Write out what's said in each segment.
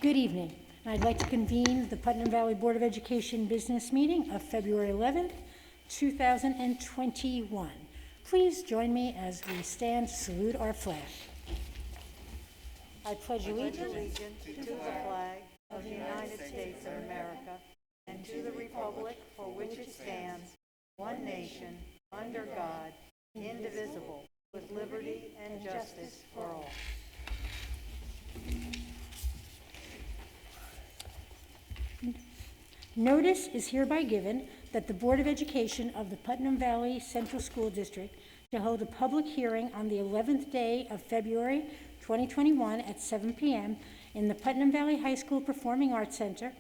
Good evening. I'd like to convene the Putnam Valley Board of Education business meeting of February 11th, 2021. Please join me as we stand to salute our flag. I pledge allegiance to the flag of the United States of America and to the republic for which it stands, one nation, under God, indivisible, with liberty and justice for all. Notice is hereby given that the Board of Education of the Putnam Valley Central School District to hold a public hearing on the 11th day of February 2021 at 7 p.m. in the Putnam Valley High School Performing Arts Center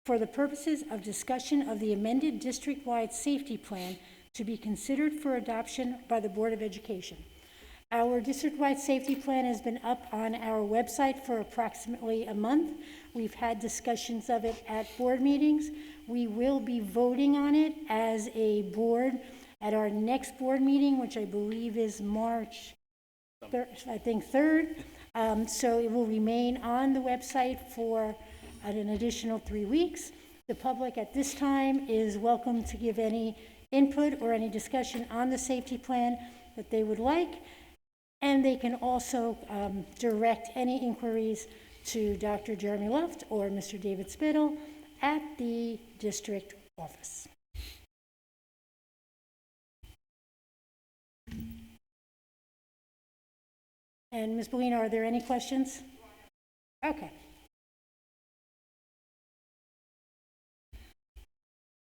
for the purposes of discussion of the amended district-wide safety plan to be considered for adoption by the Board of Education. Our district-wide safety plan has been up on our website for approximately a month. We've had discussions of it at board meetings. We will be voting on it as a board at our next board meeting, which I believe is March 3rd. So it will remain on the website for an additional 3 weeks. The public at this time is welcome to give any input or any discussion on the safety plan that they would like. And they can also direct any inquiries to Dr. Jeremy Luft or Mr. David Spittle at the district office. And Ms. Bellino, are there any questions? Okay.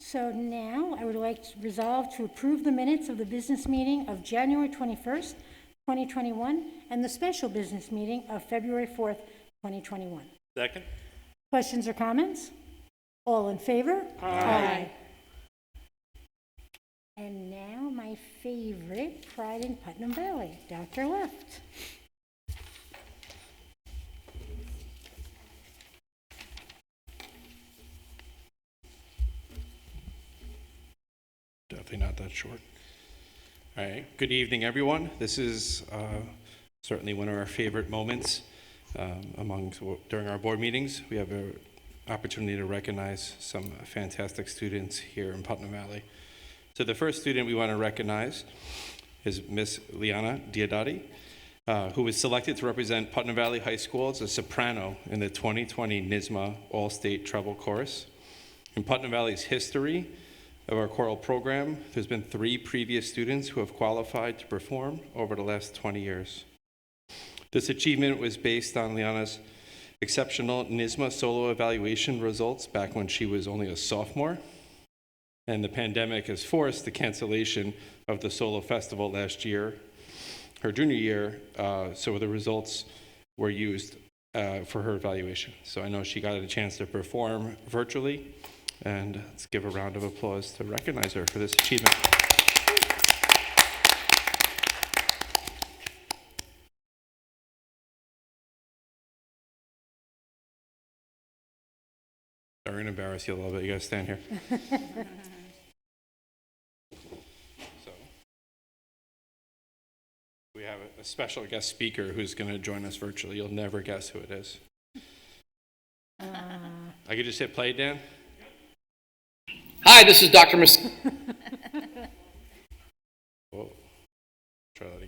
So now I would like to resolve to approve the minutes of the business meeting of January 21st, 2021, and the special business meeting of February 4th, 2021. Second. Questions or comments? All in favor? Aye. And now my favorite, Pride in Putnam Valley, Dr. Luft. Definitely not that short. All right. Good evening, everyone. This is certainly one of our favorite moments during our board meetings. We have an opportunity to recognize some fantastic students here in Putnam Valley. So the first student we want to recognize is Miss Liana Diodati, who was selected to represent Putnam Valley High School as a soprano in the 2020 NYSSMA All-State Treble Chorus. In Putnam Valley's history of our choral program, there's been 3 previous students who have qualified to perform over the last 20 years. This achievement was based on Liana's exceptional NYSSMA solo evaluation results back when she was only a sophomore, and the pandemic has forced the cancellation of the solo festival last year, her junior year, so the results were used for her evaluation. So I know she got a chance to perform virtually, and let's give a round of applause to recognize her for this achievement. Sorry to embarrass you a little bit. You guys stand here. So, we have a special guest speaker who's going to join us virtually. You'll never guess who it is. I could just hit play, Dan. Hi, this is Dr.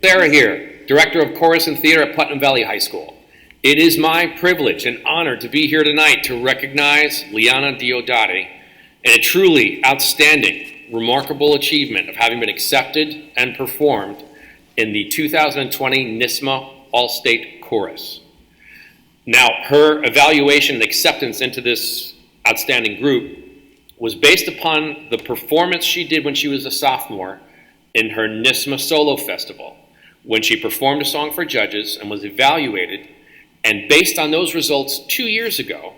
Sarah here, Director of Chorus and Theater at Putnam Valley High School. It is my privilege and honor to be here tonight to recognize Liana Diodati in a truly outstanding, remarkable achievement of having been accepted and performed in the 2020 NYSSMA All-State Chorus. Now, her evaluation and acceptance into this outstanding group was based upon the performance she did when she was a sophomore in her NYSSMA Solo Festival, when she performed a song for judges and was evaluated. And based on those results 2 years ago,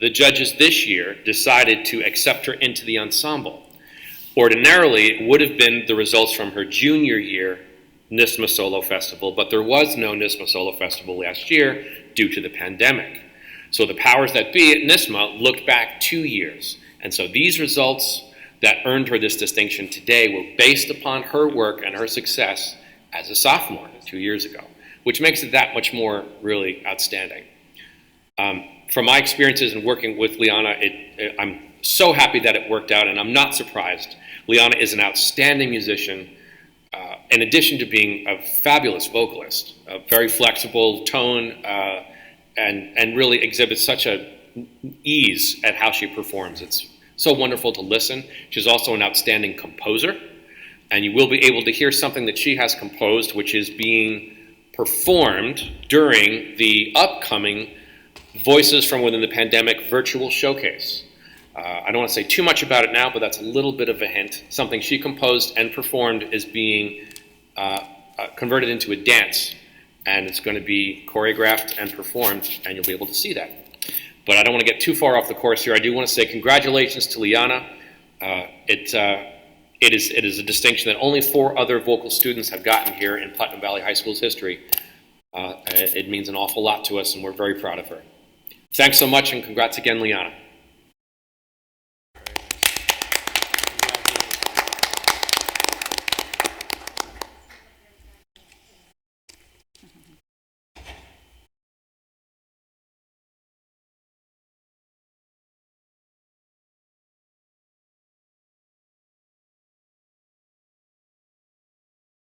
the judges this year decided to accept her into the ensemble. Ordinarily, it would have been the results from her junior year NYSSMA Solo Festival, but there was no NYSSMA Solo Festival last year due to the pandemic. So the powers that be at NYSSMA looked back 2 years. And so these results that earned her this distinction today were based upon her work and her success as a sophomore 2 years ago, which makes it that much more really outstanding. from my experiences in working with Liana, I'm so happy that it worked out, and I'm not surprised. Liana is an outstanding musician, in addition to being a fabulous vocalist, a very flexible tone, and really exhibits such a ease at how she performs. It's so wonderful to listen. She's also an outstanding composer, and you will be able to hear something that she has composed, which is being performed during the upcoming Voices from Within the Pandemic virtual showcase. I don't want to say too much about it now, but that's a little bit of a hint. Something she composed and performed is being converted into a dance, and it's going to be choreographed and performed, and you'll be able to see that. But I don't want to get too far off the course here. I do want to say congratulations to Liana. It is a distinction that only 4 other vocal students have gotten here in Putnam Valley High School's history. It means an awful lot to us, and we're very proud of her. Thanks so much, and congrats again, Liana.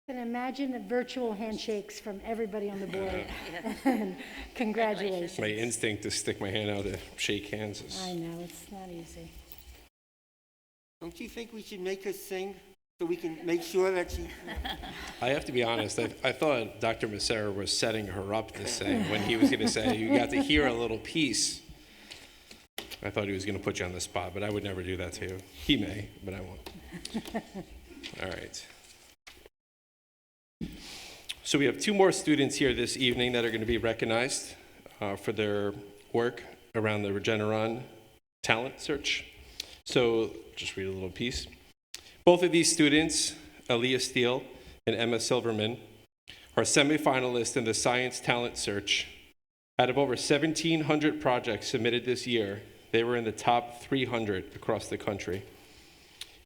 And imagine the virtual handshakes from everybody on the board. Congratulations. My instinct to stick my hand out to shake hands is... I know, it's not easy. Don't you think we should make her sing so we can make sure that she... I have to be honest, I thought Dr. Massera was setting her up to say, when he was going to say, you got to hear a little piece. I thought he was going to put you on the spot, but I would never do that to you. He may, but I won't. All right. So we have 2 more students here this evening that are going to be recognized for their work around the Regeneron talent search. So just read a little piece. Both of these students, Aaliyah Steele and Emma Silverman, are semifinalists in the Science Talent Search. Out of over 1,700 projects submitted this year, they were in the top 300 across the country.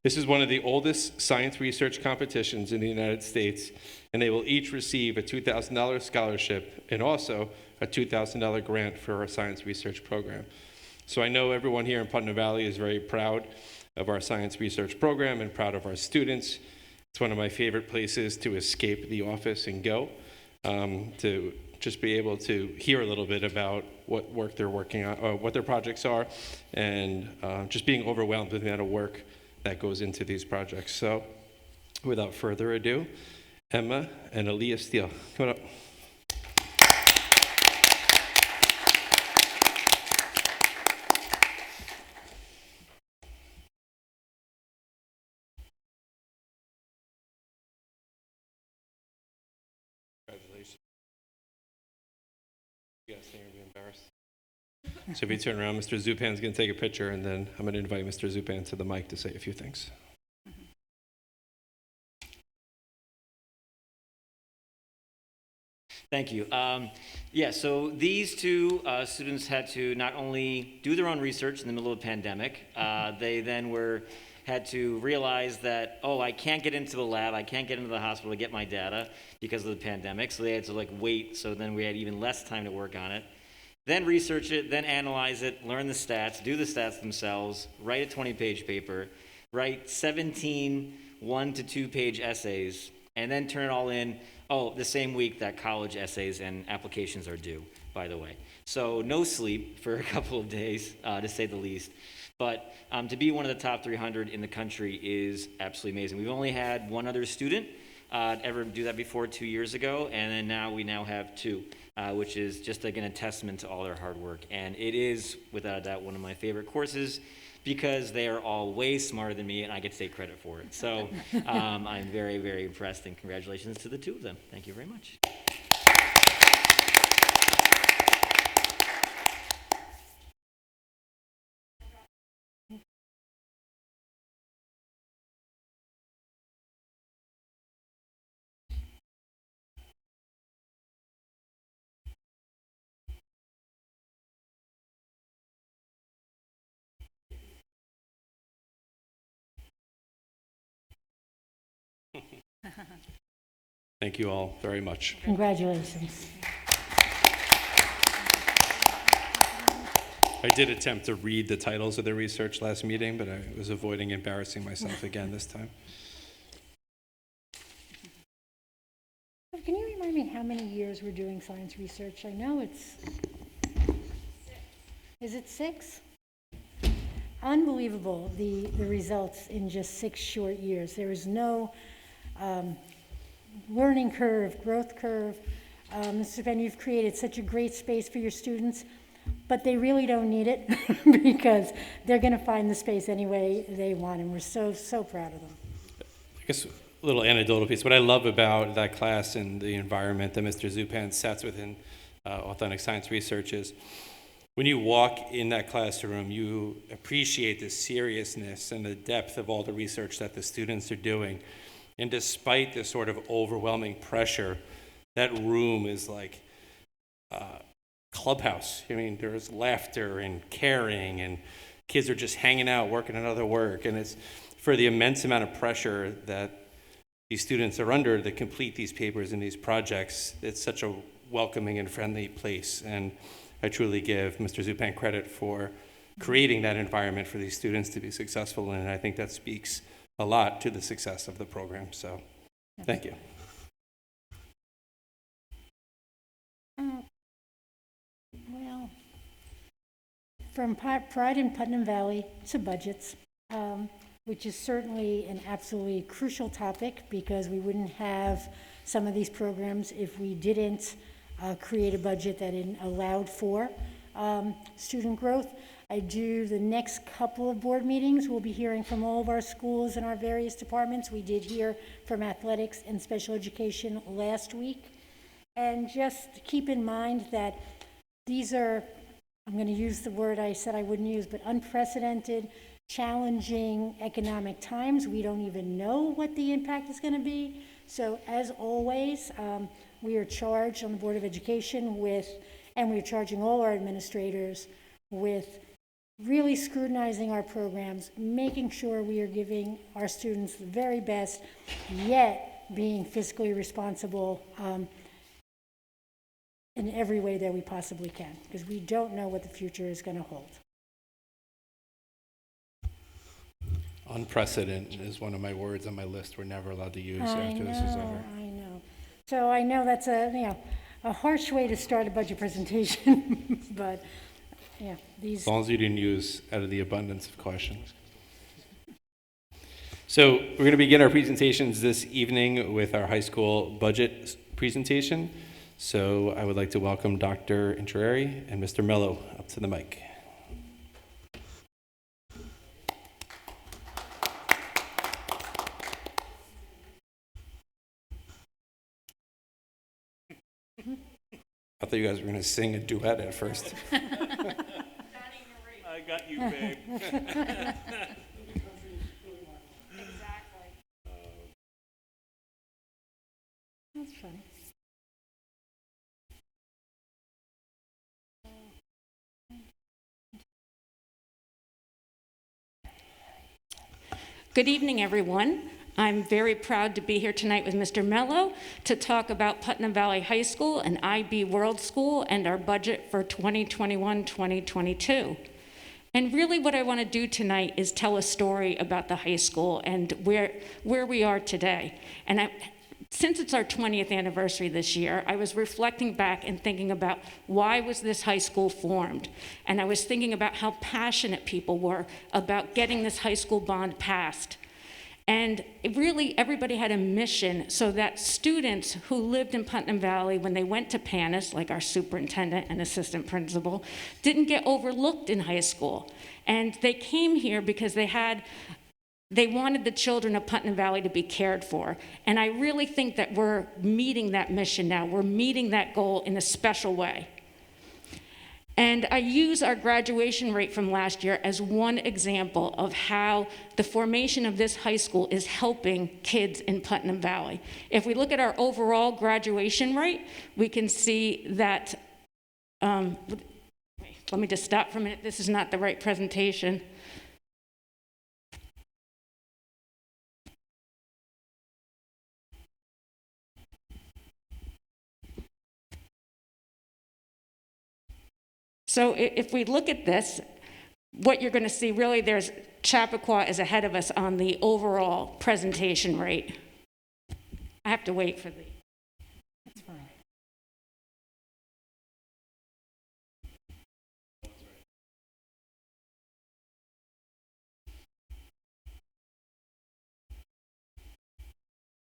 This is one of the oldest science research competitions in the United States, and they will each receive a $2,000 scholarship and also a $2,000 grant for our science research program. So I know everyone here in Putnam Valley is very proud of our science research program and proud of our students. It's one of my favorite places to escape the office and go, to just be able to hear a little bit about what work they're working on, or what their projects are, and just being overwhelmed with the amount of work that goes into these projects. So without further ado, Emma and Aaliyah Steele, come on up. Congratulations. You guys think you're gonna be embarrassed? So if you turn around, Mr. Zupan's going to take a picture, and then I'm going to invite Mr. Zupan to the mic to say a few things. Thank you. So these 2 students had to not only do their own research in the middle of the pandemic, they then had to realize that, I can't get into the lab, I can't get into the hospital to get my data because of the pandemic, so they had to wait, so then we had even less time to work on it. Then research it, then analyze it, learn the stats, do the stats themselves, write a 20-page paper, write 17 1- to 2-page essays, and then turn it all in, the same week that college essays and applications are due, by the way. So no sleep for a couple of days, to say the least. But to be one of the top 300 in the country is absolutely amazing. We've only had 1 other student ever do that before 2 years ago, and then we now have 2. Which is just again a testament to all their hard work. And it is, without a doubt, one of my favorite courses because they are all way smarter than me and I get to take credit for it. So I'm very, very impressed, and congratulations to the 2 of them. Thank you very much. Thank you all very much. Congratulations. I did attempt to read the titles of the research last meeting, but I was avoiding embarrassing myself again this time. Can you remind me how many years we're doing science research? I know it's... Is it 6? Unbelievable, the results in just 6 short years. There is no learning curve, growth curve. Mr. Ben, you've created such a great space for your students, but they really don't need it because they're going to find the space any way they want, and we're so, so proud of them. I guess a little anecdotal piece. What I love about that class and the environment that Mr. Zupan sets within authentic science research is when you walk in that classroom, you appreciate the seriousness and the depth of all the research that the students are doing. And despite this sort of overwhelming pressure, that room is like clubhouse. I mean, there's laughter and caring, and kids are just hanging out, working on other work. And it's for the immense amount of pressure that these students are under to complete these papers and these projects. It's such a welcoming and friendly place. And I truly give Mr. Zupan credit for creating that environment for these students to be successful. And I think that speaks a lot to the success of the program. So thank you. Well, from Pride in Putnam Valley to budgets, which is certainly an absolutely crucial topic because we wouldn't have some of these programs if we didn't create a budget that allowed for student growth. I do the next couple of board meetings. We'll be hearing from all of our schools and our various departments. We did hear from athletics and special education last week. And just keep in mind that these are, I'm going to use the word I said I wouldn't use, but unprecedented, challenging economic times. We don't even know what the impact is going to be. So as always, we are charged on the Board of Education with, and we're charging all our administrators with really scrutinizing our programs, making sure we are giving our students the very best, yet being fiscally responsible in every way that we possibly can, because we don't know what the future is going to hold. Unprecedented is one of my words on my list we're never allowed to use after this is over. I know. So I know that's a harsh way to start a budget presentation, but yeah, As long as you didn't use out of the abundance of questions. So we're going to begin our presentations this evening with our high school budget presentation. So I would like to welcome Dr. Interieri and Mr. Mello up to the mic. I thought you guys were going to sing a duet at first. I got you, babe. That's funny. Good evening, everyone. I'm very proud to be here tonight with Mr. Mello to talk about Putnam Valley High School and IB World School and our budget for 2021-2022. And really what I want to do tonight is tell a story about the high school and where we are today. And since it's our 20th anniversary this year, I was reflecting back and thinking about why was this high school formed? And I was thinking about how passionate people were about getting this high school bond passed. And really, everybody had a mission so that students who lived in Putnam Valley, when they went to Panis, like our superintendent and assistant principal, didn't get overlooked in high school. And they came here because they wanted the children of Putnam Valley to be cared for. And I really think that we're meeting that mission now. We're meeting that goal in a special way. And I use our graduation rate from last year as one example of how the formation of this high school is helping kids in Putnam Valley. If we look at our overall graduation rate, we can see that, let me just stop for a minute. This is not the right presentation. So if we look at this, what you're going to see really, there's Chappaqua is ahead of us on the overall presentation rate. I have to wait for the. That's fine.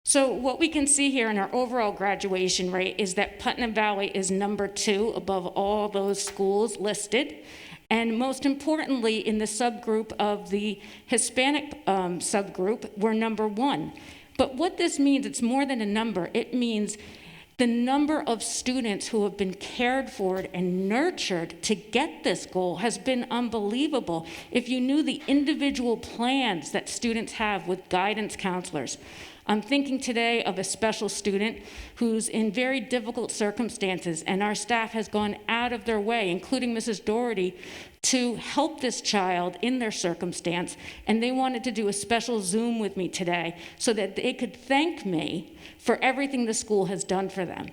So what we can see here in our overall graduation rate is that Putnam Valley is number 2 above all those schools listed. And most importantly, in the subgroup of the Hispanic subgroup, we're number 1. But what this means, it's more than a number. It means the number of students who have been cared for and nurtured to get this goal has been unbelievable. If you knew the individual plans that students have with guidance counselors. I'm thinking today of a special student who's in very difficult circumstances, and our staff has gone out of their way, including Mrs. Doherty, to help this child in their circumstance, and they wanted to do a special Zoom with me today so that they could thank me for everything the school has done for them.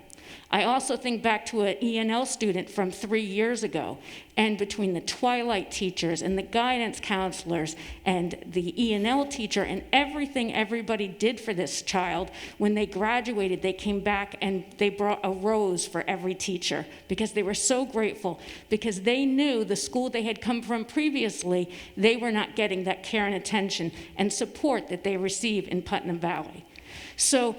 I also think back to an E&L student from 3 years ago, and between the Twilight teachers and the guidance counselors and the E&L teacher and everything everybody did for this child, when they graduated, they came back and they brought a rose for every teacher because they were so grateful, because they knew the school they had come from previously, they were not getting that care and attention and support that they receive in Putnam Valley. So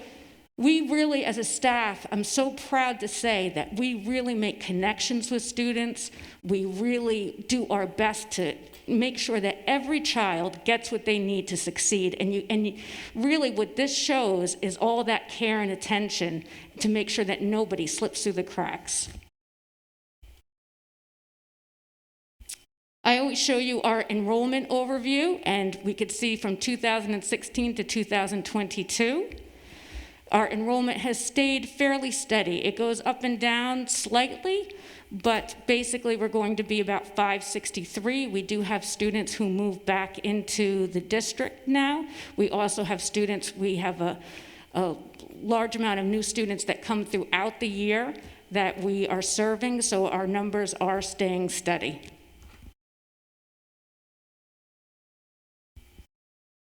we really, as a staff, I'm so proud to say that we really make connections with students. We really do our best to make sure that every child gets what they need to succeed. And really what this shows is all that care and attention to make sure that nobody slips through the cracks. I always show you our enrollment overview, and we could see from 2016 to 2022. Our enrollment has stayed fairly steady. It goes up and down slightly, but basically we're going to be about 563. We do have students who move back into the district now. We also have students, we have a large amount of new students that come throughout the year that we are serving, so our numbers are staying steady.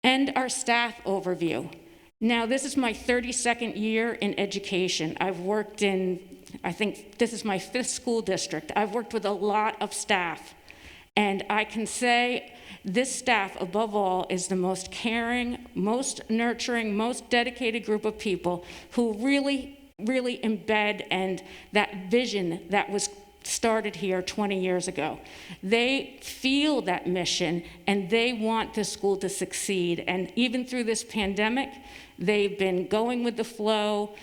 And our staff overview. Now, this is my 32nd year in education. I've worked in, I think this is my 5th school district. I've worked with a lot of staff, and I can say this staff, above all, is the most caring, most nurturing, most dedicated group of people who really embed and that vision that was started here 20 years ago. They feel that mission and they want the school to succeed. And even through this pandemic, they've been going with the flow,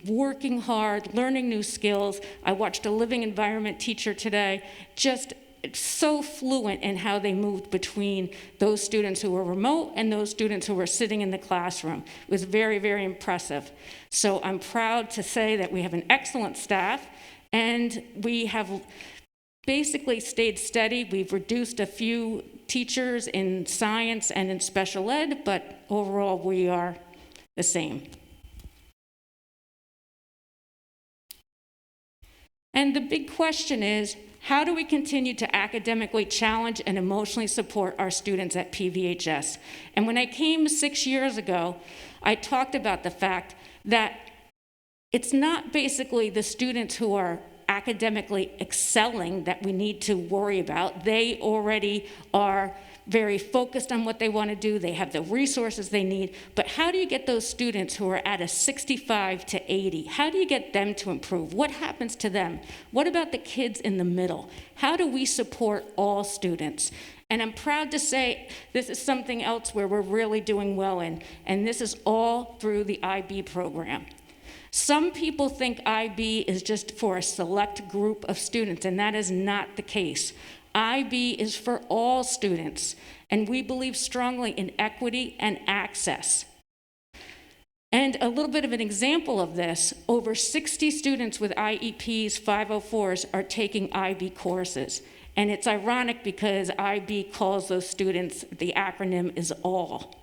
working hard, learning new skills. I watched a living environment teacher today, just so fluent in how they moved between those students who were remote and those students who were sitting in the classroom. It was very, very impressive. So I'm proud to say that we have an excellent staff, and we have basically stayed steady. We've reduced a few teachers in science and in special ed, but overall we are the same. And the big question is, how do we continue to academically challenge and emotionally support our students at PVHS? And when I came 6 years ago, I talked about the fact that it's not basically the students who are academically excelling that we need to worry about. They already are very focused on what they want to do. They have the resources they need. But how do you get those students who are at a 65 to 80? How do you get them to improve? What happens to them? What about the kids in the middle? How do we support all students? And I'm proud to say this is something else where we're really doing well in, and this is all through the IB program. Some people think IB is just for a select group of students, and that is not the case. IB is for all students, and we believe strongly in equity and access. And a little bit of an example of this, over 60 students with IEPs 504s are taking IB courses. And it's ironic because IB calls those students, the acronym is ALL.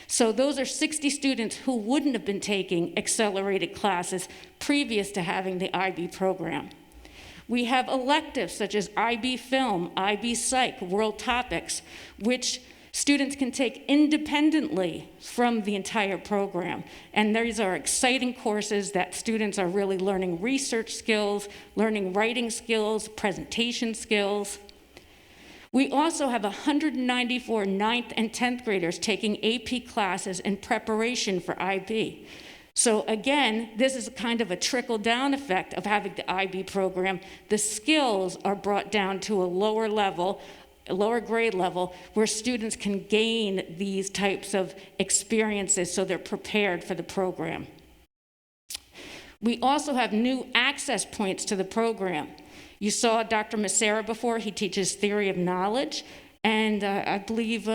So those are 60 students who wouldn't have been taking accelerated classes previous to having the IB program. We have electives such as IB Film, IB Psych, World Topics, which students can take independently from the entire program. And these are exciting courses that students are really learning research skills, learning writing skills, presentation skills. We also have 194 9th and 10th graders taking AP classes in preparation for IB. So again, this is kind of a trickle-down effect of having the IB program. The skills are brought down to a lower level, a lower grade level, where students can gain these types of experiences so they're prepared for the program. We also have new access points to the program. You saw Dr. Massera before. He teaches theory of knowledge, and I believe,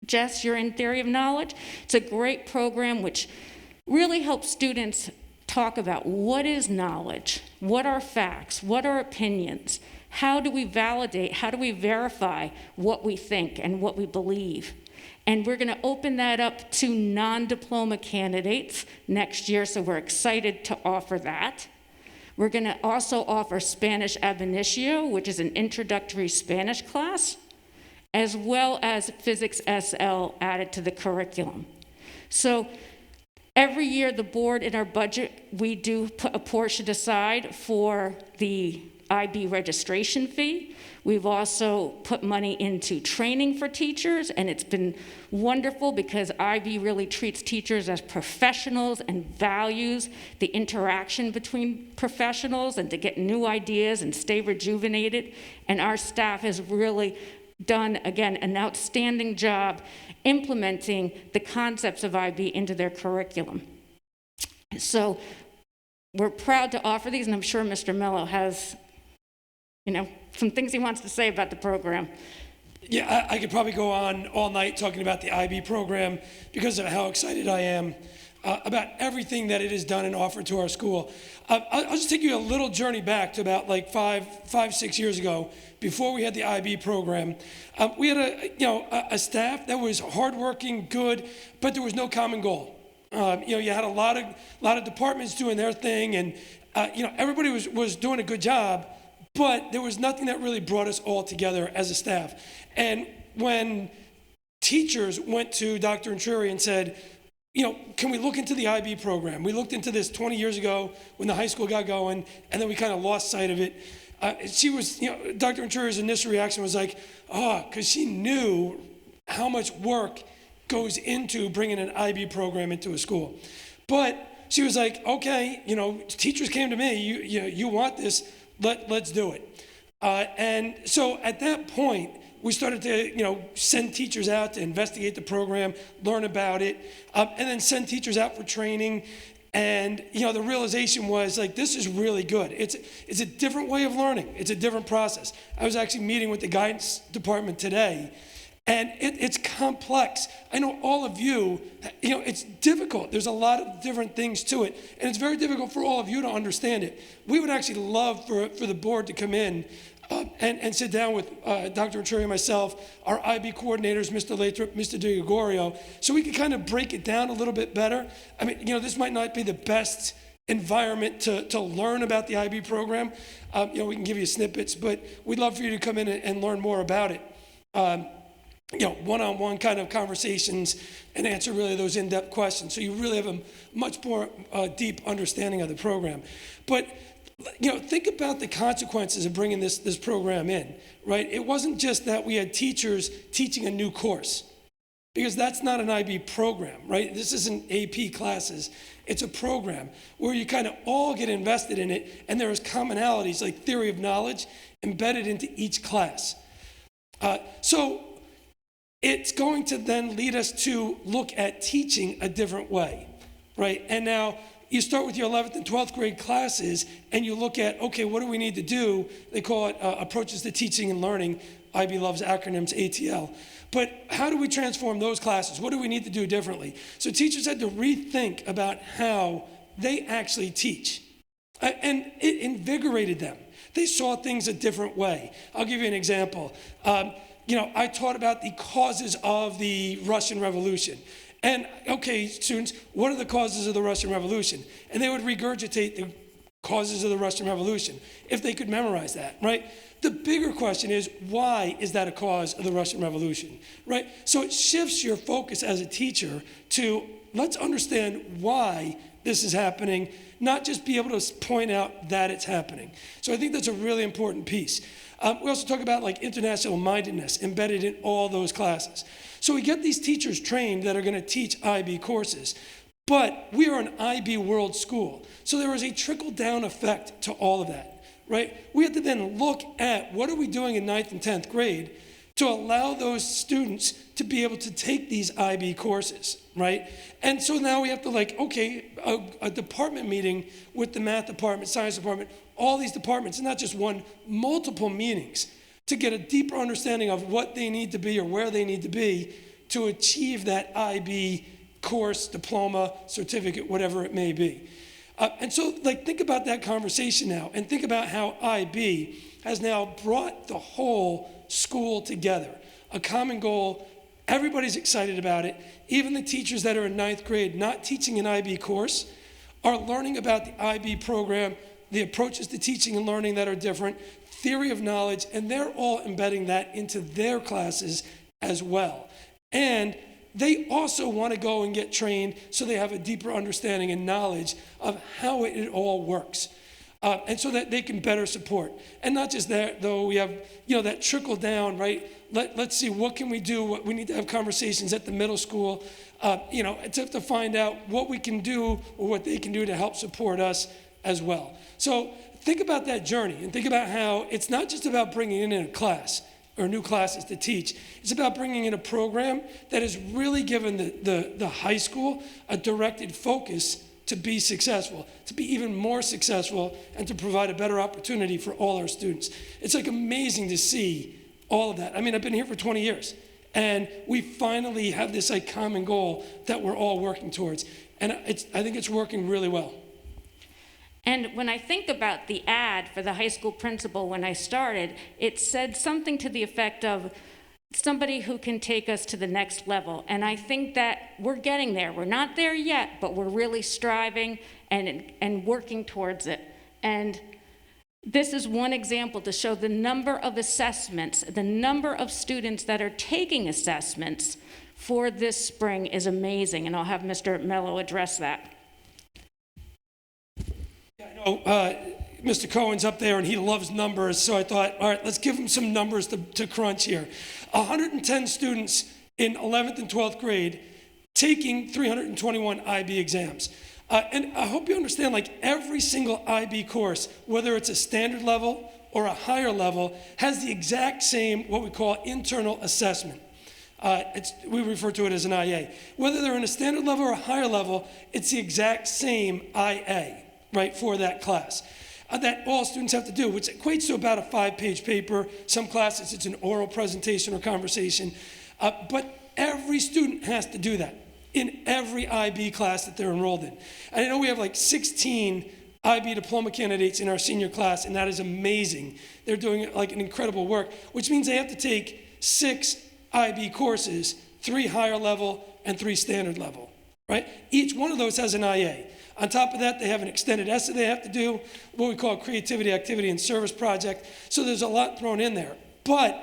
Jess, you're in theory of knowledge. It's a great program which really helps students talk about what is knowledge, what are facts, what are opinions, how do we validate, how do we verify what we think and what we believe. And we're going to open that up to non-diploma candidates next year, so we're excited to offer that. We're going to also offer Spanish ab initio, which is an introductory Spanish class, as well as Physics SL added to the curriculum. So every year, the board in our budget, we do put a portion aside for the IB registration fee. We've also put money into training for teachers, and it's been wonderful because IB really treats teachers as professionals and values the interaction between professionals and to get new ideas and stay rejuvenated. And our staff has really done, again, an outstanding job implementing the concepts of IB into their curriculum. So we're proud to offer these, and I'm sure Mr. Mello has, some things he wants to say about the program. Yeah, I could probably go on all night talking about the IB program because of how excited I am about everything that it has done and offered to our school. I'll just take you a little journey back to about like 6 years ago, before we had the IB program. We had a staff that was hardworking, good, but there was no common goal. You had a lot of departments doing their thing, and everybody was doing a good job, but there was nothing that really brought us all together as a staff. And when teachers went to Dr. Intrury and said, can we look into the IB program? We looked into this 20 years ago when the high school got going, and then we kind of lost sight of it. Dr. Intrury's initial reaction was like, because she knew how much work goes into bringing an IB program into a school. But she was like, okay, teachers came to me, you want this, let's do it. And so at that point, we started to, send teachers out to investigate the program, learn about it, and then send teachers out for training. And, the realization was like, this is really good. It's a different way of learning. It's a different process. I was actually meeting with the guidance department today, and it's complex. I know all of you, it's difficult. There's a lot of different things to it, and it's very difficult for all of you to understand it. We would actually love for the board to come in and sit down with Dr. Intrury and myself, our IB coordinators, Mr. Lathrop, Mr. DiGregorio, so we could kind of break it down a little bit better. I mean, this might not be the best environment to learn about the IB program. We can give you snippets, but we'd love for you to come in and learn more about it. One-on-one kind of conversations and answer really those in-depth questions. So you really have a much more deep understanding of the program. But think about the consequences of bringing this program in, right? It wasn't just that we had teachers teaching a new course, because that's not an IB program, right? This isn't AP classes. It's a program where you kind of all get invested in it, and there is commonalities like theory of knowledge embedded into each class. So it's going to then lead us to look at teaching a different way, right? And now you start with your 11th and 12th grade classes, and you look at, okay, what do we need to do? They call it approaches to teaching and learning. IB loves acronyms, ATL. But how do we transform those classes? What do we need to do differently? So teachers had to rethink about how they actually teach. And it invigorated them. They saw things a different way. I'll give you an example. I taught about the causes of the Russian Revolution. And, okay, students, what are the causes of the Russian Revolution? And they would regurgitate the causes of the Russian Revolution, if they could memorize that, right? The bigger question is, why is that a cause of the Russian Revolution, right? So it shifts your focus as a teacher to, let's understand why this is happening, not just be able to point out that it's happening. So I think that's a really important piece. We also talk about like international mindedness embedded in all those classes. So we get these teachers trained that are going to teach IB courses. But we are an IB world school. So there is a trickle-down effect to all of that, right? We have to then look at what are we doing in 9th and 10th grade to allow those students to be able to take these IB courses, right? And so now we have to like, okay, a department meeting with the math department, science department, all these departments, and not just one, multiple meetings to get a deeper understanding of what they need to be or where they need to be to achieve that IB course, diploma, certificate, whatever it may be. And so like think about that conversation now and think about how IB has now brought the whole school together. A common goal, everybody's excited about it. Even the teachers that are in 9th grade not teaching an IB course are learning about the IB program, the approaches to teaching and learning that are different, theory of knowledge, and they're all embedding that into their classes as well. And they also want to go and get trained so they have a deeper understanding and knowledge of how it all works. And so that they can better support. And not just that, though, we have, that trickle down, right? Let's see, what can we do? We need to have conversations at the middle school, to find out what we can do or what they can do to help support us as well. So think about that journey and think about how it's not just about bringing in a class or new classes to teach. It's about bringing in a program that has really given the high school a directed focus to be successful, to be even more successful, and to provide a better opportunity for all our students. It's like amazing to see all of that. I mean, I've been here for 20 years, and we finally have this like common goal that we're all working towards. And I think it's working really well. And when I think about the ad for the high school principal when I started, it said something to the effect of somebody who can take us to the next level. And I think that we're getting there. We're not there yet, but we're really striving and working towards it. And this is one example to show the number of assessments, the number of students that are taking assessments for this spring is amazing. And I'll have Mr. Mello address that. Mr. Cohen's up there and he loves numbers, so I thought, all right, let's give him some numbers to crunch here. 110 students in 11th and 12th grade taking 321 IB exams. And I hope you understand, like every single IB course, whether it's a standard level or a higher level, has the exact same, what we call internal assessment. We refer to it as an IA. Whether they're in a standard level or a higher level, it's the exact same IA. Right, for that class, that all students have to do, which equates to about a 5-page paper. Some classes, it's an oral presentation or conversation, but every student has to do that in every IB class that they're enrolled in. And I know we have like 16 IB diploma candidates in our senior class, and that is amazing. They're doing like an incredible work, which means they have to take 6 IB courses, 3 higher level and 3 standard level, right? Each one of those has an IA. On top of that, they have an extended essay they have to do, what we call a creativity, activity, and service project. So there's a lot thrown in there. But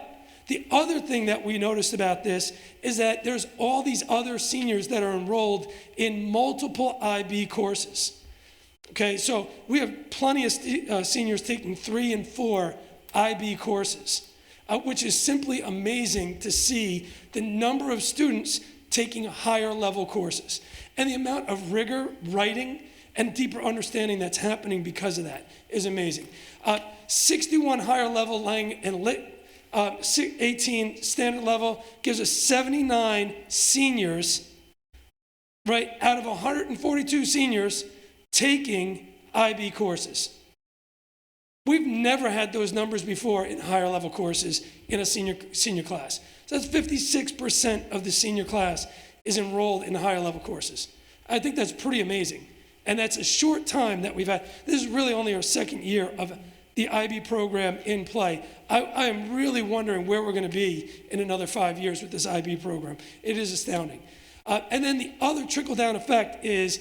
the other thing that we noticed about this is that there's all these other seniors that are enrolled in multiple IB courses. Okay, so we have plenty of seniors taking 3 and 4 IB courses, which is simply amazing to see the number of students taking higher level courses. And the amount of rigor, writing, and deeper understanding that's happening because of that is amazing. 61 higher level Lang and Lit, 18 standard level gives us 79 seniors, right, out of 142 seniors taking IB courses. We've never had those numbers before in higher level courses in a senior class. So that's 56% of the senior class is enrolled in higher level courses. I think that's pretty amazing. And that's a short time that we've had. This is really only our second year of the IB program in play. I am really wondering where we're going to be in another 5 years with this IB program. It is astounding. And then the other trickle-down effect is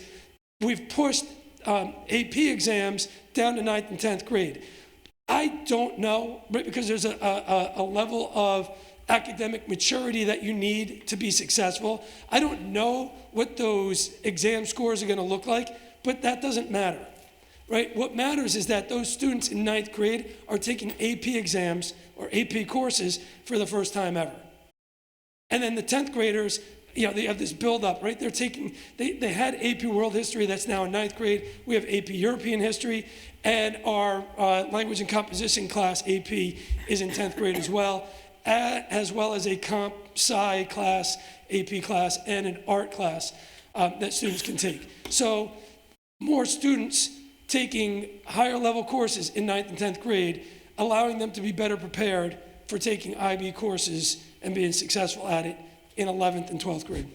we've pushed AP exams down to 9th and 10th grade. I don't know, right, because there's a level of academic maturity that you need to be successful. I don't know what those exam scores are going to look like, but that doesn't matter, right? What matters is that those students in 9th grade are taking AP exams or AP courses for the first time ever. And then the 10th graders, they have this build-up, right? They had AP World History, that's now in 9th grade. We have AP European History, and our Language and Composition class, AP, is in 10th grade as well as a Comp Sci class, AP class, and an art class that students can take. So more students taking higher level courses in 9th and 10th grade, allowing them to be better prepared for taking IB courses and being successful at it in 11th and 12th grade.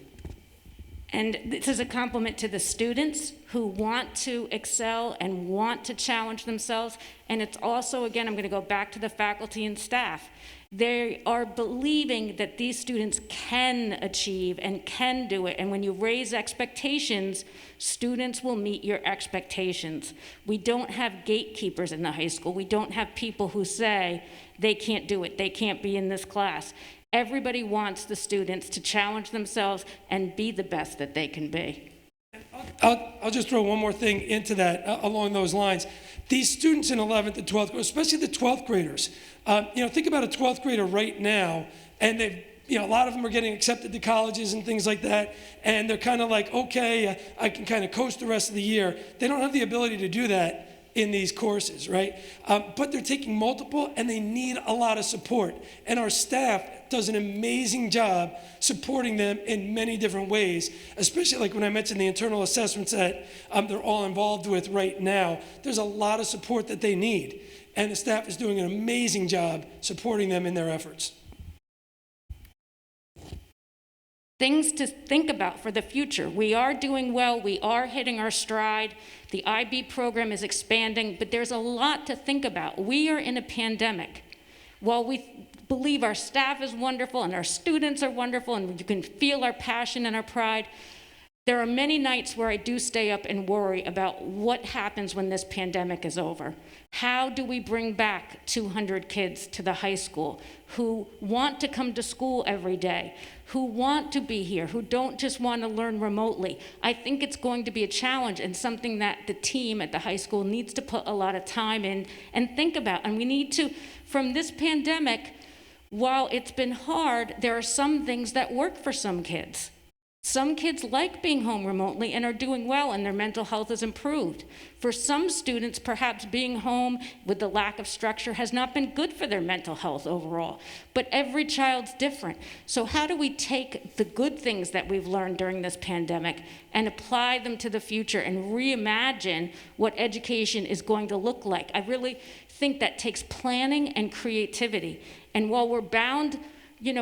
And this is a compliment to the students who want to excel and want to challenge themselves. And it's also, again, I'm going to go back to the faculty and staff. They are believing that these students can achieve and can do it. And when you raise expectations, students will meet your expectations. We don't have gatekeepers in the high school. We don't have people who say they can't do it, they can't be in this class. Everybody wants the students to challenge themselves and be the best that they can be. I'll just throw one more thing into that along those lines. These students in 11th and 12th, especially the 12th graders, think about a 12th grader right now, and they've, a lot of them are getting accepted to colleges and things like that, and they're kind of like, okay, I can kind of coast the rest of the year. They don't have the ability to do that in these courses, right? But they're taking multiple, and they need a lot of support. And our staff does an amazing job supporting them in many different ways, especially like when I mentioned the internal assessments that they're all involved with right now. There's a lot of support that they need, and the staff is doing an amazing job supporting them in their efforts. Things to think about for the future. We are doing well, we are hitting our stride. The IB program is expanding, but there's a lot to think about. We are in a pandemic. While we believe our staff is wonderful and our students are wonderful and you can feel our passion and our pride, there are many nights where I do stay up and worry about what happens when this pandemic is over. How do we bring back 200 kids to the high school who want to come to school every day, who want to be here, who don't just want to learn remotely? I think it's going to be a challenge and something that the team at the high school needs to put a lot of time in and think about. And we need to, from this pandemic, while it's been hard, there are some things that work for some kids. Some kids like being home remotely and are doing well, and their mental health is improved. For some students, perhaps being home with the lack of structure has not been good for their mental health overall. But every child's different. So how do we take the good things that we've learned during this pandemic and apply them to the future and reimagine what education is going to look like? I really think that takes planning and creativity. And while we're bound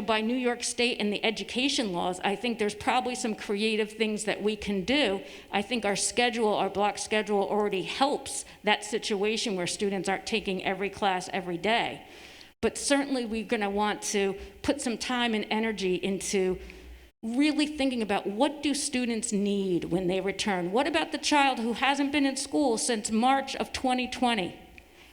by New York State and the education laws, I think there's probably some creative things that we can do. I think our block schedule already helps that situation where students aren't taking every class every day. But certainly we're going to want to put some time and energy into really thinking about what do students need when they return. What about the child who hasn't been in school since March of 2020?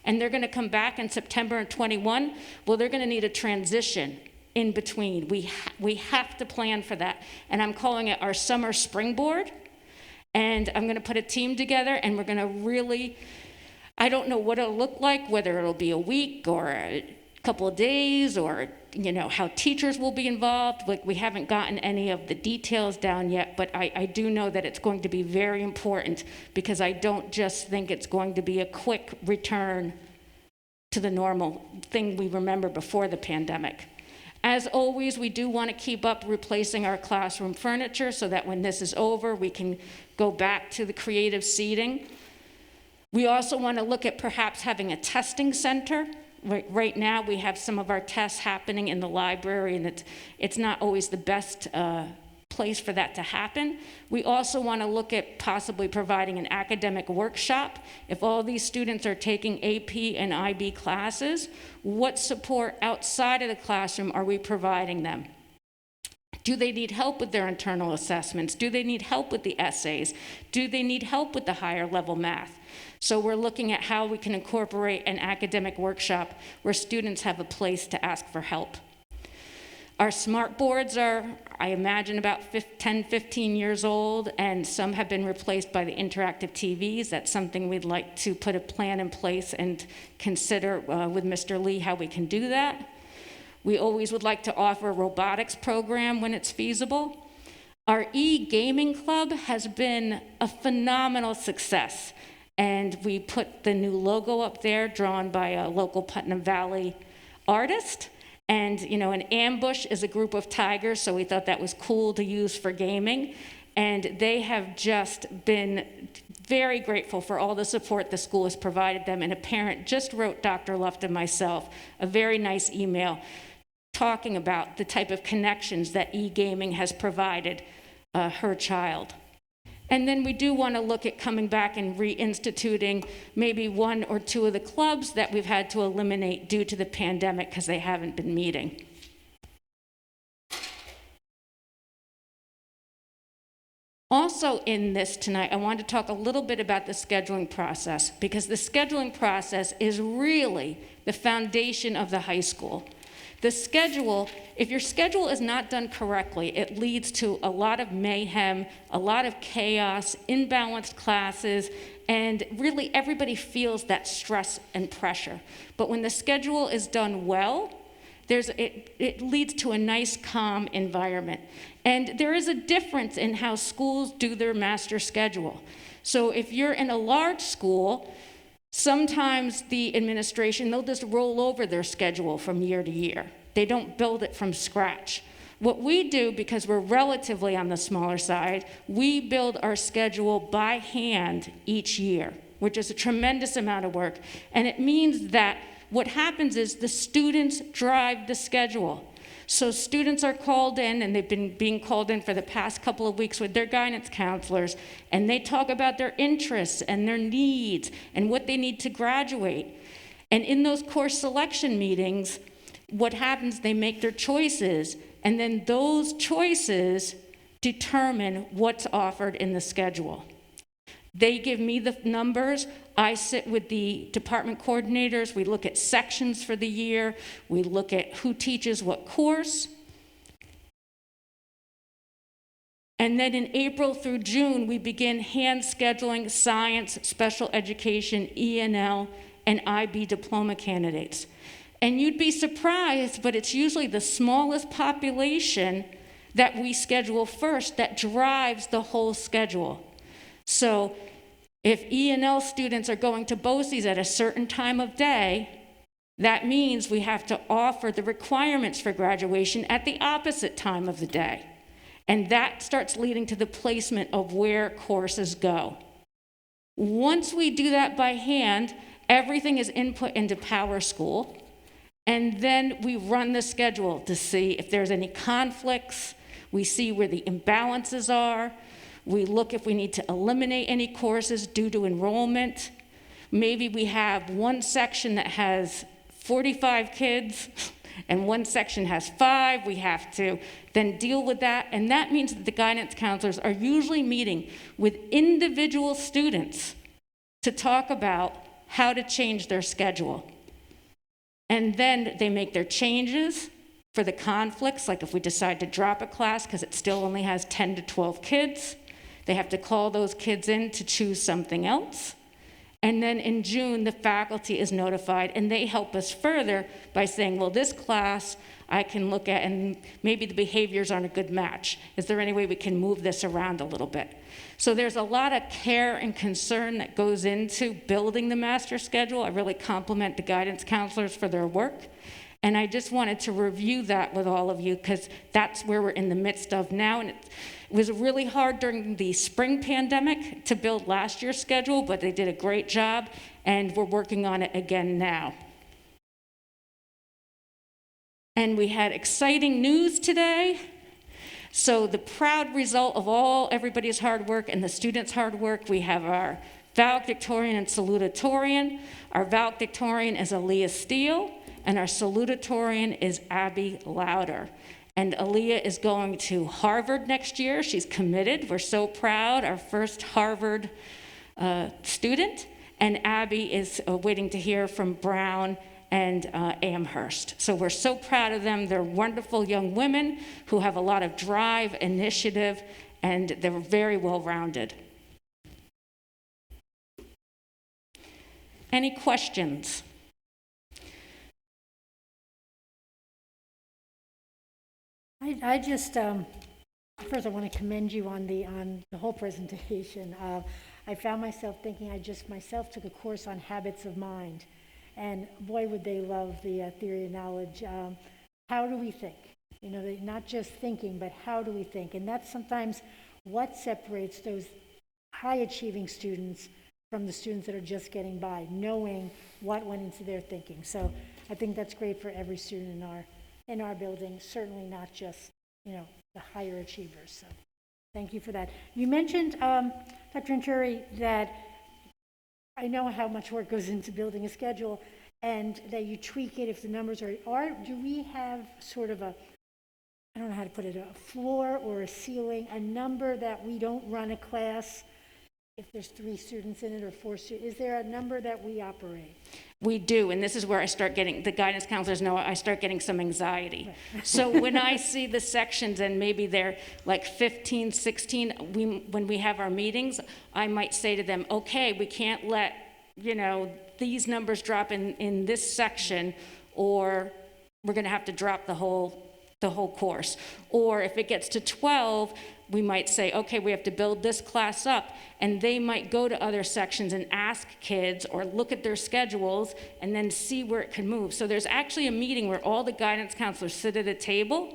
And they're going to come back in September of 21? Well, they're going to need a transition in between. We have to plan for that. And I'm calling it our summer springboard. And I'm going to put a team together, and we're going to really, I don't know what it'll look like, whether it'll be a week or a couple of days, or how teachers will be involved. Like, we haven't gotten any of the details down yet, but I do know that it's going to be very important, because I don't just think it's going to be a quick return to the normal thing we remember before the pandemic. As always, we do want to keep up replacing our classroom furniture so that when this is over, we can go back to the creative seating. We also want to look at perhaps having a testing center. Right now, we have some of our tests happening in the library, and it's not always the best place for that to happen. We also want to look at possibly providing an academic workshop. If all these students are taking AP and IB classes, what support outside of the classroom are we providing them? Do they need help with their internal assessments? Do they need help with the essays? Do they need help with the higher level math? So we're looking at how we can incorporate an academic workshop where students have a place to ask for help. Our smart boards are, I imagine, about 10, 15 years old, and some have been replaced by the interactive TVs. That's something we'd like to put a plan in place and consider with Mr. Lee how we can do that. We always would like to offer a robotics program when it's feasible. Our e-gaming club has been a phenomenal success, and we put the new logo up there drawn by a local Putnam Valley artist. And, you know, an ambush is a group of tigers, so we thought that was cool to use for gaming. And they have just been very grateful for all the support the school has provided them. And a parent just wrote Dr. Luft and myself a very nice email talking about the type of connections that e-gaming has provided her child. And then we do want to look at coming back and reinstituting maybe one or two of the clubs that we've had to eliminate due to the pandemic because they haven't been meeting. Also in this tonight, I wanted to talk a little bit about the scheduling process, because the scheduling process is really the foundation of the high school. The schedule, if your schedule is not done correctly, it leads to a lot of mayhem, a lot of chaos, imbalanced classes, and really everybody feels that stress and pressure. But when the schedule is done well, it leads to a nice, calm environment. And there is a difference in how schools do their master schedule. So if you're in a large school, sometimes the administration, they'll just roll over their schedule from year to year. They don't build it from scratch. What we do, because we're relatively on the smaller side, we build our schedule by hand each year, which is a tremendous amount of work. And it means that what happens is the students drive the schedule. So students are called in, and they've been being called in for the past couple of weeks with their guidance counselors, and they talk about their interests and their needs and what they need to graduate. And in those course selection meetings, what happens, they make their choices, and then those choices determine what's offered in the schedule. They give me the numbers. I sit with the department coordinators. We look at sections for the year. We look at who teaches what course. And then in April through June, we begin hand scheduling science, special education, E&L, and IB diploma candidates. And you'd be surprised, but it's usually the smallest population that we schedule first that drives the whole schedule. So if E&L students are going to BOCES at a certain time of day, that means we have to offer the requirements for graduation at the opposite time of the day. And that starts leading to the placement of where courses go. Once we do that by hand, everything is input into PowerSchool, and then we run the schedule to see if there's any conflicts. We see where the imbalances are. We look if we need to eliminate any courses due to enrollment. Maybe we have one section that has 45 kids and one section has 5. We have to then deal with that. And that means that the guidance counselors are usually meeting with individual students to talk about how to change their schedule. And then they make their changes for the conflicts, like if we decide to drop a class because it still only has 10 to 12 kids, they have to call those kids in to choose something else. And then in June, the faculty is notified, and they help us further by saying, well, this class I can look at, and maybe the behaviors aren't a good match. Is there any way we can move this around a little bit? So there's a lot of care and concern that goes into building the master schedule. I really compliment the guidance counselors for their work. And I just wanted to review that with all of you, because that's where we're in the midst of now. And it was really hard during the spring pandemic to build last year's schedule, but they did a great job, and we're working on it again now. And we had exciting news today. So the proud result of everybody's hard work and the students' hard work, we have our valedictorian and salutatorian. Our valedictorian is Aaliyah Steele, and our salutatorian is Abby Lauder. And Aaliyah is going to Harvard next year. She's committed. We're so proud. Our first Harvard student. And Abby is waiting to hear from Brown and Amherst. So we're so proud of them. They're wonderful young women who have a lot of drive, initiative, and they're very well-rounded. Any questions? I just, first I want to commend you on the whole presentation. I found myself thinking I just myself took a course on habits of mind. And boy, would they love the theory of knowledge. How do we think? You know, not just thinking, but how do we think? And that's sometimes what separates those high-achieving students from the students that are just getting by, knowing what went into their thinking. So I think that's great for every student in our building, certainly not just, you know, the higher achievers. So thank you for that. You mentioned, Dr. Venturi, that I know how much work goes into building a schedule and that you tweak it if the numbers are, do we have sort of a, I don't know how to put it, a floor or a ceiling, a number that we don't run a class if there's 3 students in it or 4 students? Is there a number that we operate? We do, and this is where I start getting, the guidance counselors know I start getting some anxiety. Right. So when I see the sections and maybe they're like 15, 16, when we have our meetings, I might say to them, okay, we can't let, you know, these numbers drop in this section, or we're gonna have to drop the whole course. Or if it gets to 12, we might say, okay, we have to build this class up, and they might go to other sections and ask kids or look at their schedules and then see where it can move. So there's actually a meeting where all the guidance counselors sit at a table,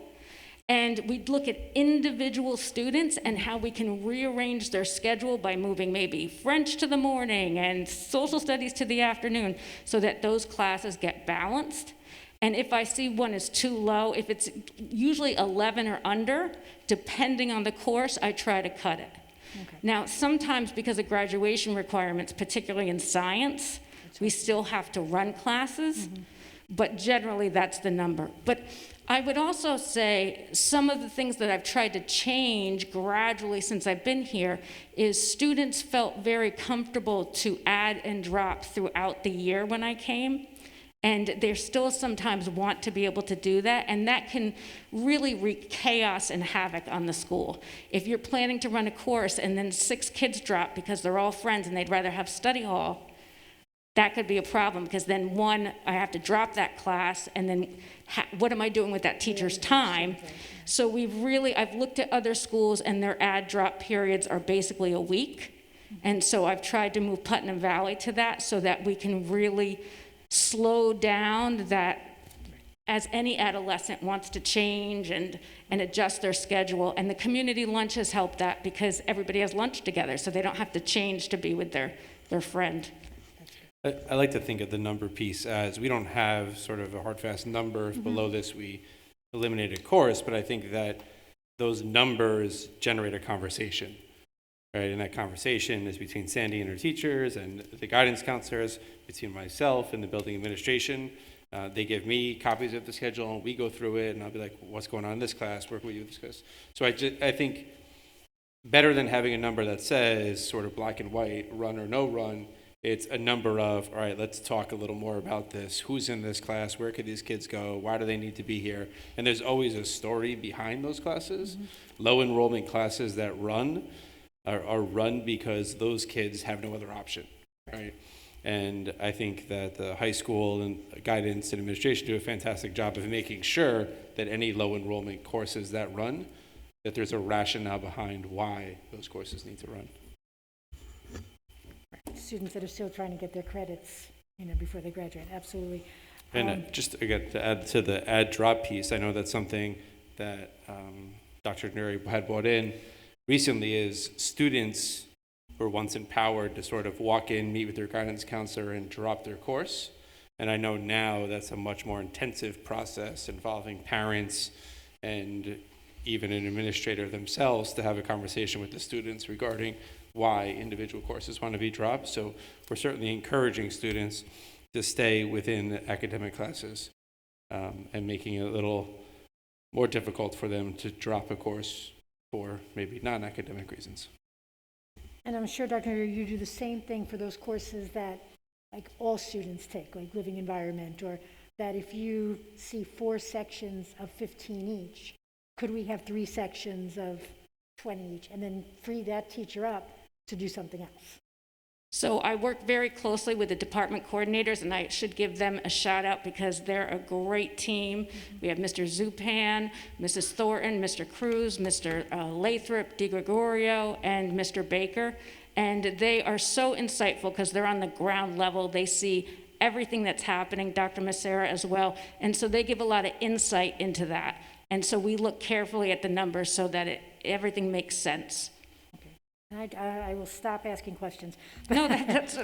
and we look at individual students and how we can rearrange their schedule by moving maybe French to the morning and social studies to the afternoon so that those classes get balanced. And if I see one is too low, if it's usually 11 or under, depending on the course, I try to cut it. Okay. Now, sometimes because of graduation requirements, particularly in science, we still have to run classes, but generally that's the number. But I would also say some of the things that I've tried to change gradually since I've been here is students felt very comfortable to add and drop throughout the year when I came. And they still sometimes want to be able to do that, and that can really wreak chaos and havoc on the school. If you're planning to run a course and then 6 kids drop because they're all friends and they'd rather have study hall, that could be a problem, because then one, I have to drop that class, and then what am I doing with that teacher's time? So I've looked at other schools, and their add drop periods are basically a week. And so I've tried to move Putnam Valley to that so that we can really slow down that as any adolescent wants to change and adjust their schedule. And the community lunch has helped that because everybody has lunch together, so they don't have to change to be with their friend. I like to think of the number piece as we don't have sort of a hard, fast number. If below this we eliminate a course, but I think that those numbers generate a conversation. Right, and that conversation is between Sandy and her teachers and the guidance counselors, between myself and the building administration. They give me copies of the schedule, and we go through it, and I'll be like, what's going on in this class? Where can we do this class? So I think better than having a number that says sort of black and white, run or no run, it's a number of, all right, let's talk a little more about this. Who's in this class? Where could these kids go? Why do they need to be here? And there's always a story behind those classes. Low enrollment classes that are run because those kids have no other option, right? And I think that the high school and guidance and administration do a fantastic job of making sure that any low enrollment courses that run, that there's a rationale behind why those courses need to run. Students that are still trying to get their credits, you know, before they graduate, absolutely. And just again, to add to the add drop piece, I know that's something that Dr. Neri had brought in recently is students were once empowered to sort of walk in, meet with their guidance counselor, and drop their course. And I know now that's a much more intensive process involving parents and even an administrator themselves to have a conversation with the students regarding why individual courses want to be dropped. So we're certainly encouraging students to stay within the academic classes and making it a little more difficult for them to drop a course for maybe non-academic reasons. And I'm sure, Dr. Murray, you do the same thing for those courses that like all students take, like living environment, or that if you see 4 sections of 15 each, could we have 3 sections of 20 each, and then free that teacher up to do something else? So I work very closely with the department coordinators, and I should give them a shout out because they're a great team. We have Mr. Zupan, Mrs. Thornton, Mr. Cruz, Mr. Lathrop, DiGregorio, and Mr. Baker. And they are so insightful because they're on the ground level. They see everything that's happening, Dr. Macera as well. And so they give a lot of insight into that. And so we look carefully at the numbers so that everything makes sense. I will stop asking questions. No,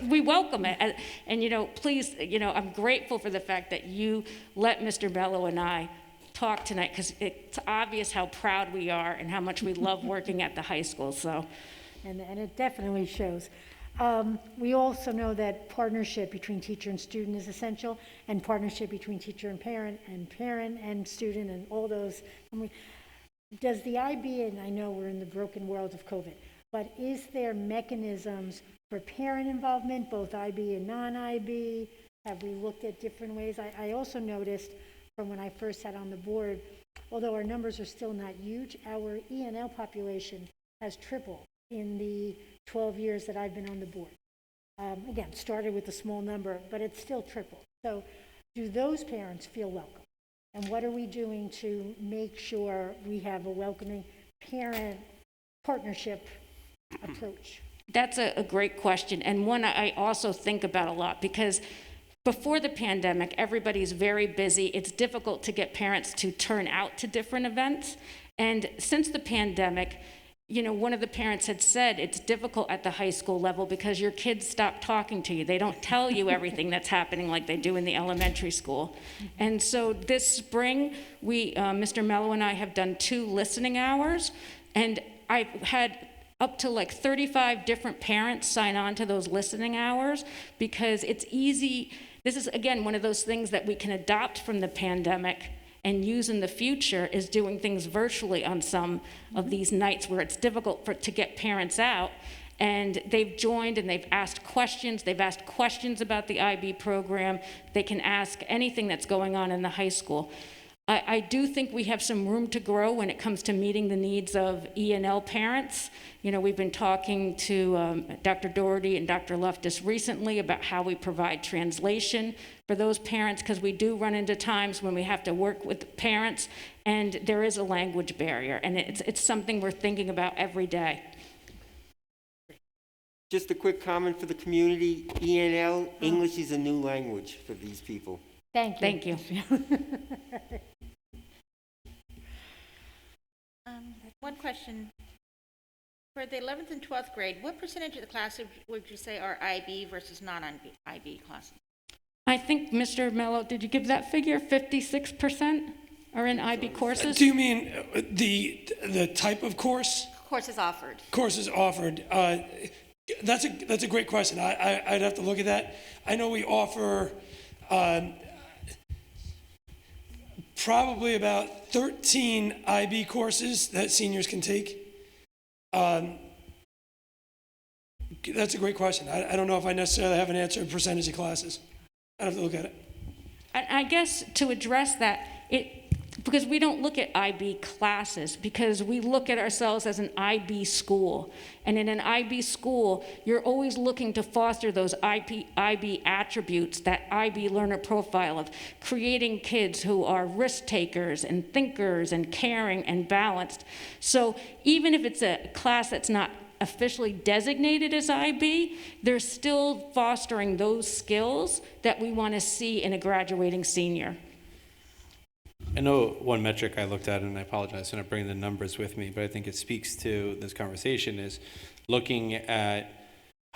we welcome it. And, please, I'm grateful for the fact that you let Mr. Bello and I talk tonight, because it's obvious how proud we are and how much we love working at the high school, so. And it definitely shows. We also know that partnership between teacher and student is essential, and partnership between teacher and parent and student and all those. Does the IB, and I know we're in the broken world of COVID, but is there mechanisms for parent involvement, both IB and non-IB? Have we looked at different ways? I also noticed from when I first sat on the board, although our numbers are still not huge, our ENL population has tripled in the 12 years that I've been on the board. Again, started with a small number, but it's still tripled. So do those parents feel welcome? And what are we doing to make sure we have a welcoming parent partnership approach? That's a great question, and one I also think about a lot, because before the pandemic, everybody's very busy. It's difficult to get parents to turn out to different events. And since the pandemic, one of the parents had said it's difficult at the high school level because your kids stop talking to you. They don't tell you everything that's happening like they do in the elementary school. And so this spring, Mr. Mello and I have done 2 listening hours, and I've had up to like 35 different parents sign on to those listening hours because it's easy. This is, again, one of those things that we can adopt from the pandemic and use in the future, is doing things virtually on some of these nights where it's difficult to get parents out. And they've joined and they've asked questions. They've asked questions about the IB program. They can ask anything that's going on in the high school. I do think we have some room to grow when it comes to meeting the needs of ENL parents. We've been talking to Dr. Doherty and Dr. Loftus recently about how we provide translation for those parents, because we do run into times when we have to work with parents and there is a language barrier, and it's something we're thinking about every day. Just a quick comment for the community. ENL, English is a new language for these people. Thank you. Thank you. One question. For the 11th and 12th grade, what percentage of the class would you say are IB versus non-IB classes? I think, Mr. Mello, did you give that figure? 56% are in IB courses? Do you mean the type of course? Courses offered. Courses offered. That's a great question. I'd have to look at that. I know we offer probably about 13 IB courses that seniors can take. That's a great question. I don't know if I necessarily have an answer in percentage of classes. I'd have to look at it. I guess to address that, because we don't look at IB classes, because we look at ourselves as an IB school. And in an IB school, you're always looking to foster those IB attributes, that IB learner profile of creating kids who are risk takers and thinkers and caring and balanced. So even if it's a class that's not officially designated as IB, they're still fostering those skills that we want to see in a graduating senior. I know one metric I looked at, and I apologize, I'm not bringing the numbers with me, but I think it speaks to this conversation, is looking at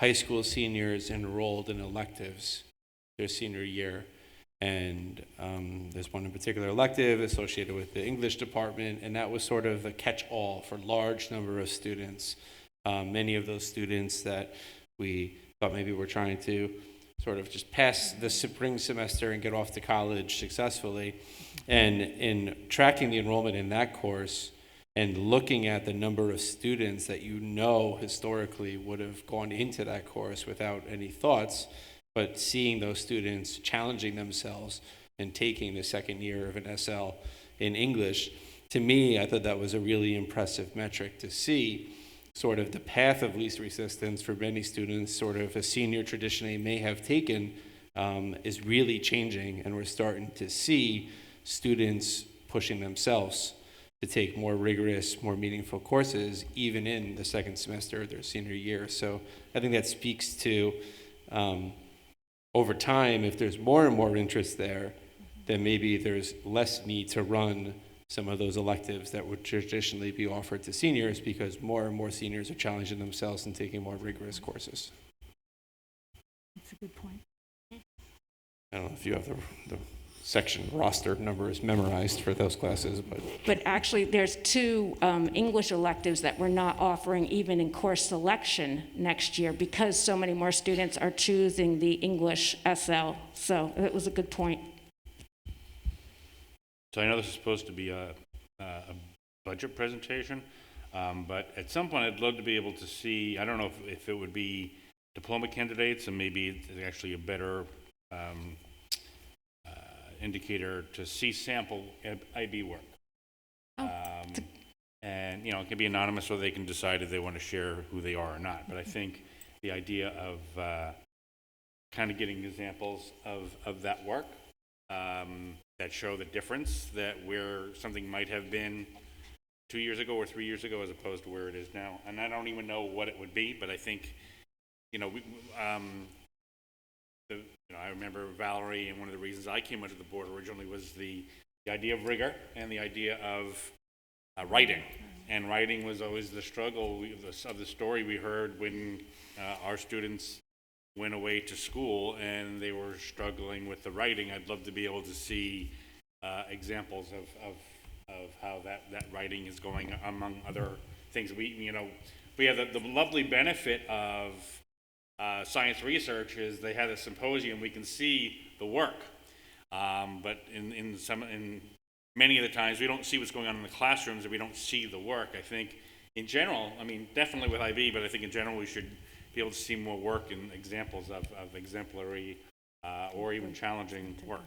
high school seniors enrolled in electives their senior year. And there's one in particular elective associated with the English department, and that was sort of a catch-all for a large number of students. Many of those students that we thought maybe were trying to sort of just pass the spring semester and get off to college successfully. And in tracking the enrollment in that course and looking at the number of students that you know historically would have gone into that course without any thoughts, but seeing those students challenging themselves and taking the second year of an SL in English, to me, I thought that was a really impressive metric to see sort of the path of least resistance for many students, sort of a senior tradition they may have taken, is really changing, and we're starting to see students pushing themselves to take more rigorous, more meaningful courses, even in the second semester of their senior year. So I think that speaks to, over time, if there's more and more interest there, then maybe there's less need to run some of those electives that would traditionally be offered to seniors, because more and more seniors are challenging themselves and taking more rigorous courses. That's a good point. I don't know if you have the section roster numbers memorized for those classes, But actually, there's two English electives that we're not offering even in course selection next year because so many more students are choosing the English SL. So it was a good point. So I know this is supposed to be a budget presentation, but at some point I'd love to be able to see, I don't know if it would be diploma candidates, and maybe it's actually a better indicator to see sample IB work. And, you know, it can be anonymous, or they can decide if they want to share who they are or not. But I think the idea of kind of getting examples of that work that show the difference, that where something might have been 2 years ago or 3 years ago as opposed to where it is now. And I don't even know what it would be, but I think, you know, I remember Valerie, and one of the reasons I came onto the board originally was the idea of rigor and the idea of writing. And writing was always the struggle of the story we heard when our students went away to school and they were struggling with the writing. I'd love to be able to see examples of how that writing is going, among other things. We have the lovely benefit of science research is they had a symposium, we can see the work, but in many of the times we don't see what's going on in the classrooms, and we don't see the work. I think in general, I mean, definitely with IB, but I think in general we should be able to see more work and examples of exemplary or even challenging work.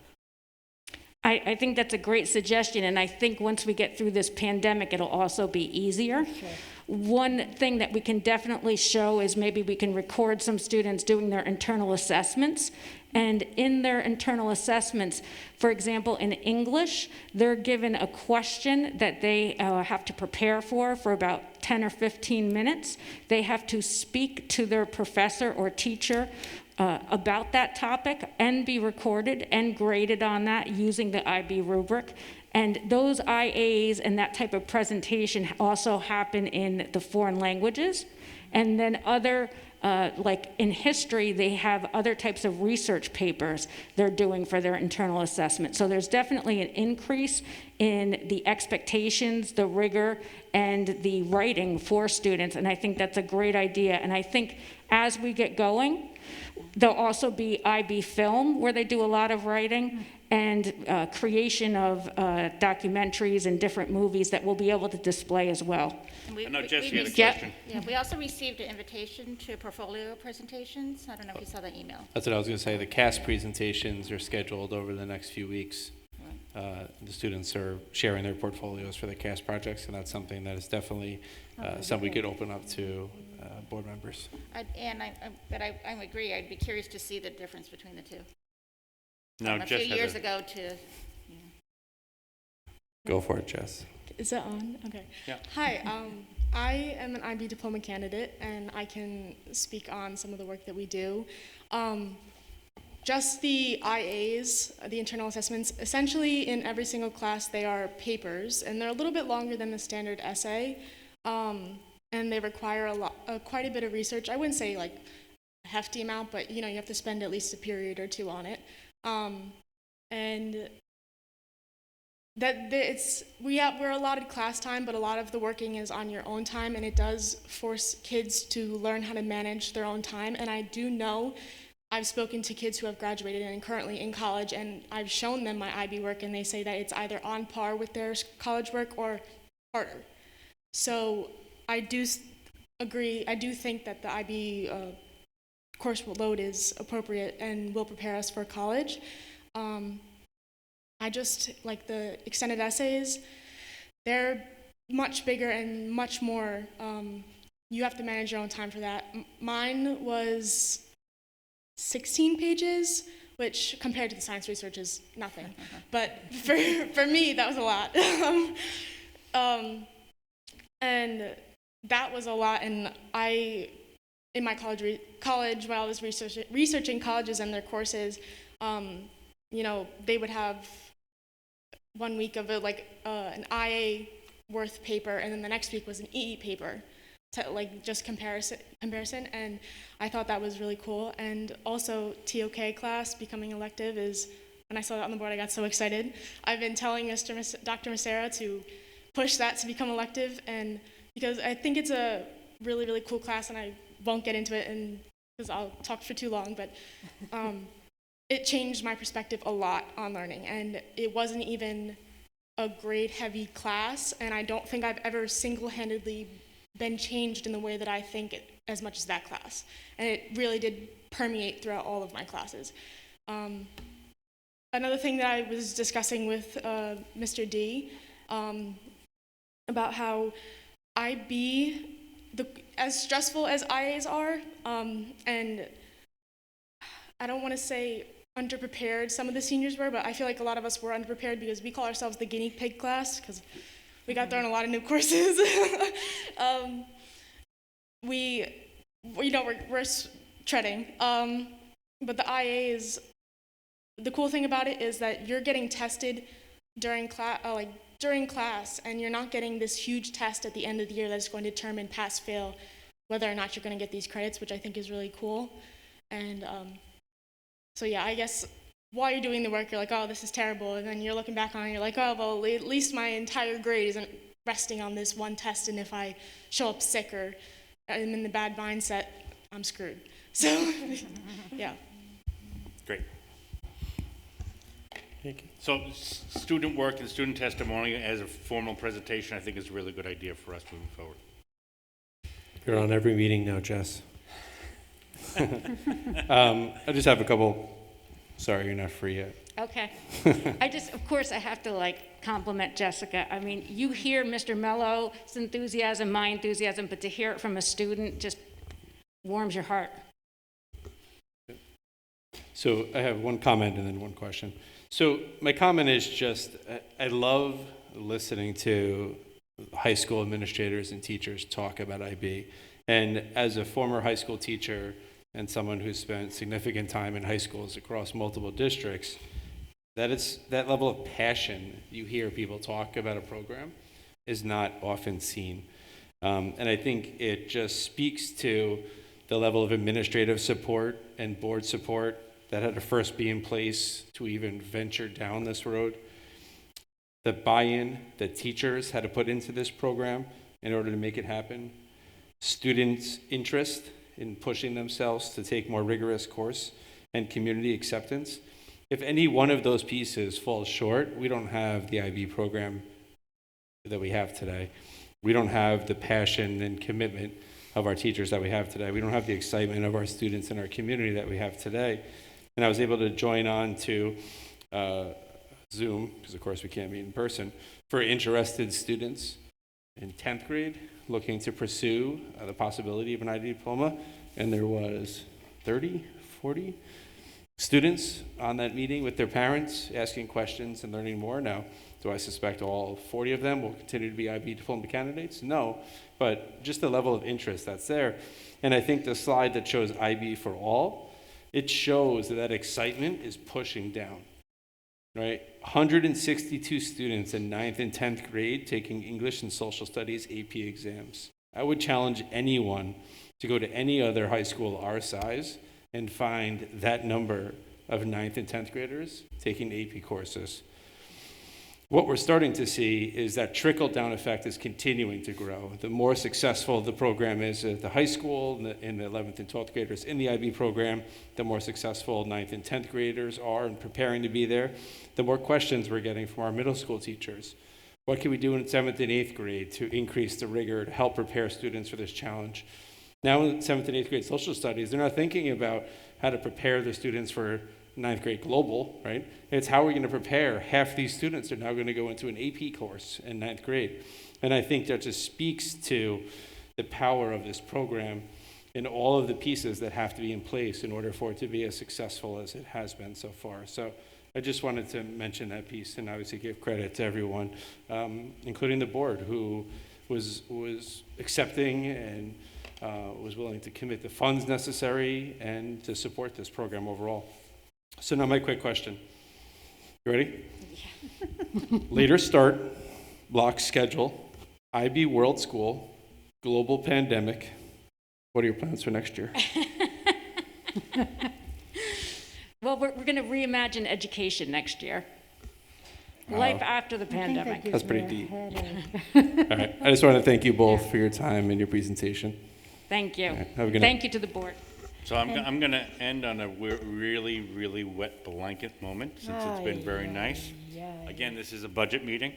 I think that's a great suggestion, and I think once we get through this pandemic, it'll also be easier. Sure. One thing that we can definitely show is maybe we can record some students doing their internal assessments, and in their internal assessments, for example, in English, they're given a question that they have to prepare for about 10 or 15 minutes. They have to speak to their professor or teacher about that topic and be recorded and graded on that using the IB rubric. And those IAs and that type of presentation also happen in the foreign languages. And then other, like in history, they have other types of research papers they're doing for their internal assessment. So there's definitely an increase in the expectations, the rigor, and the writing for students. And I think that's a great idea. And I think as we get going, there'll also be IB film, where they do a lot of writing, and creation of documentaries and different movies that we'll be able to display as well. I know Jesse had a Yep. question. Yeah, we also received an invitation to portfolio presentations. I don't know if you saw that email. that's what I was going to say. The CAS presentations are scheduled over the next few weeks. The students are sharing their portfolios for the CAS projects, and that's something that is definitely something we could open up to board members. I agree. I'd be curious to see the difference between the two. No, A few years ago to, Go for it, Jess. Is it on? Okay. Yeah. Hi, I am an IB diploma candidate, and I can speak on some of the work that we do. Just the IAs, the internal assessments, essentially in every single class they are papers, and they're a little bit longer than the standard essay, and they require quite a bit of research. I wouldn't say like a hefty amount, but you have to spend at least a period or two on it. And we're allotted class time, but a lot of the working is on your own time, and it does force kids to learn how to manage their own time. And I do know I've spoken to kids who have graduated and currently in college, and I've shown them my IB work, and they say that it's either on par with their college work or harder. So I do agree. I do think that the IB course load is appropriate and will prepare us for college. I just like the extended essays. They're much bigger and much more. You have to manage your own time for that. Mine was 16 pages, which compared to the science research is nothing. But for me, that was a lot. And that was a lot. And in my college, while I was researching colleges and their courses, they would have 1 week of an IA worth paper, and then the next week was an EE paper, to just comparison. And I thought that was really cool. And also TOK class becoming elective is, when I saw that on the board, I got so excited. I've been telling Dr. Macera to push that to become elective, and because I think it's a really, really cool class, and I won't get into it because I'll talk for too long, but it changed my perspective a lot on learning, and it wasn't even a grade-heavy class, and I don't think I've ever single-handedly been changed in the way that I think as much as that class, and it really did permeate throughout all of my classes. Another thing that I was discussing with Mr. D about how IB, as stressful as IAs are, and I don't want to say underprepared some of the seniors were, but I feel like a lot of us were underprepared because we call ourselves the guinea pig class because we got thrown a lot of new courses. We're treading. But the IAs, the cool thing about it is that you're getting tested during class, and you're not getting this huge test at the end of the year that's going to determine pass-fail whether or not you're going to get these credits, which I think is really cool. And so yeah, I guess while you're doing the work, you're like, oh, this is terrible, and then you're looking back on it, and you're like, oh, well, at least my entire grade isn't resting on this one test, and if I show up sick or I'm in the bad mindset, I'm screwed. So, yeah. Great. Thank you. So student work and student testimony as a formal presentation, I think is a really good idea for us moving forward. You're on every meeting now, Jess. I just have a couple. Sorry, you're not free yet. Okay. Of course, I have to compliment Jessica. I mean, you hear Mr. Mello's enthusiasm, my enthusiasm, but to hear it from a student just warms your heart. So I have one comment and then one question. So my comment is just, I love listening to high school administrators and teachers talk about IB. And as a former high school teacher and someone who's spent significant time in high schools across multiple districts, that level of passion you hear people talk about a program is not often seen. And I think it just speaks to the level of administrative support and board support that had to first be in place to even venture down this road. The buy-in that teachers had to put into this program in order to make it happen. Students' interest in pushing themselves to take more rigorous course, and community acceptance. If any one of those pieces falls short, we don't have the IB program that we have today. We don't have the passion and commitment of our teachers that we have today. We don't have the excitement of our students in our community that we have today. And I was able to join on to Zoom, because of course we can't meet in person, for interested students in 10th grade looking to pursue the possibility of an IB diploma. And there was 30, 40 students on that meeting with their parents asking questions and learning more. Now, do I suspect all 40 of them will continue to be IB diploma candidates? No, but just the level of interest that's there. And I think the slide that shows IB for all, it shows that excitement is pushing down, right? 162 students in 9th and 10th grade taking English and Social Studies AP exams. I would challenge anyone to go to any other high school our size and find that number of 9th and 10th graders taking AP courses. What we're starting to see is that trickle-down effect is continuing to grow. The more successful the program is at the high school, in the 11th and 12th graders in the IB program, the more successful 9th and 10th graders are in preparing to be there, the more questions we're getting from our middle school teachers. What can we do in 7th and 8th grade to increase the rigor, to help prepare students for this challenge? Now in 7th and 8th grade social studies, they're not thinking about how to prepare the students for 9th grade global, right? It's how we're going to prepare. Half these students are now going to go into an AP course in 9th grade. And I think that just speaks to the power of this program and all of the pieces that have to be in place in order for it to be as successful as it has been so far. So I just wanted to mention that piece and obviously give credit to everyone, including the board, who was accepting and was willing to commit the funds necessary and to support this program overall. So now my quick question. You ready? Yeah. Later start, block schedule, IB World School, global pandemic. What are your plans for next year? Well, we're going to reimagine education next year. Life after the pandemic. That's pretty deep. All right. I just want to thank you both for your time and your presentation. Thank you. Right, have a good night. Thank you to the board. So I'm going to end on a really, really wet blanket moment, since it's been very nice. Again, this is a budget meeting.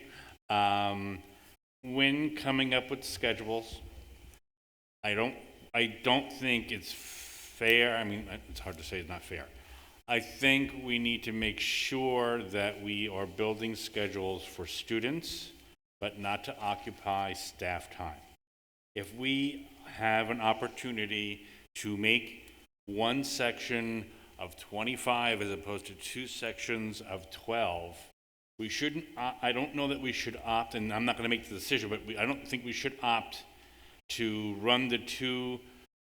When coming up with schedules, I don't think it's fair. I mean, it's hard to say it's not fair. I think we need to make sure that we are building schedules for students, but not to occupy staff time. If we have an opportunity to make one section of 25 as opposed to two sections of 12, we shouldn't, I don't know that we should opt, and I'm not going to make the decision, but I don't think we should opt to run the two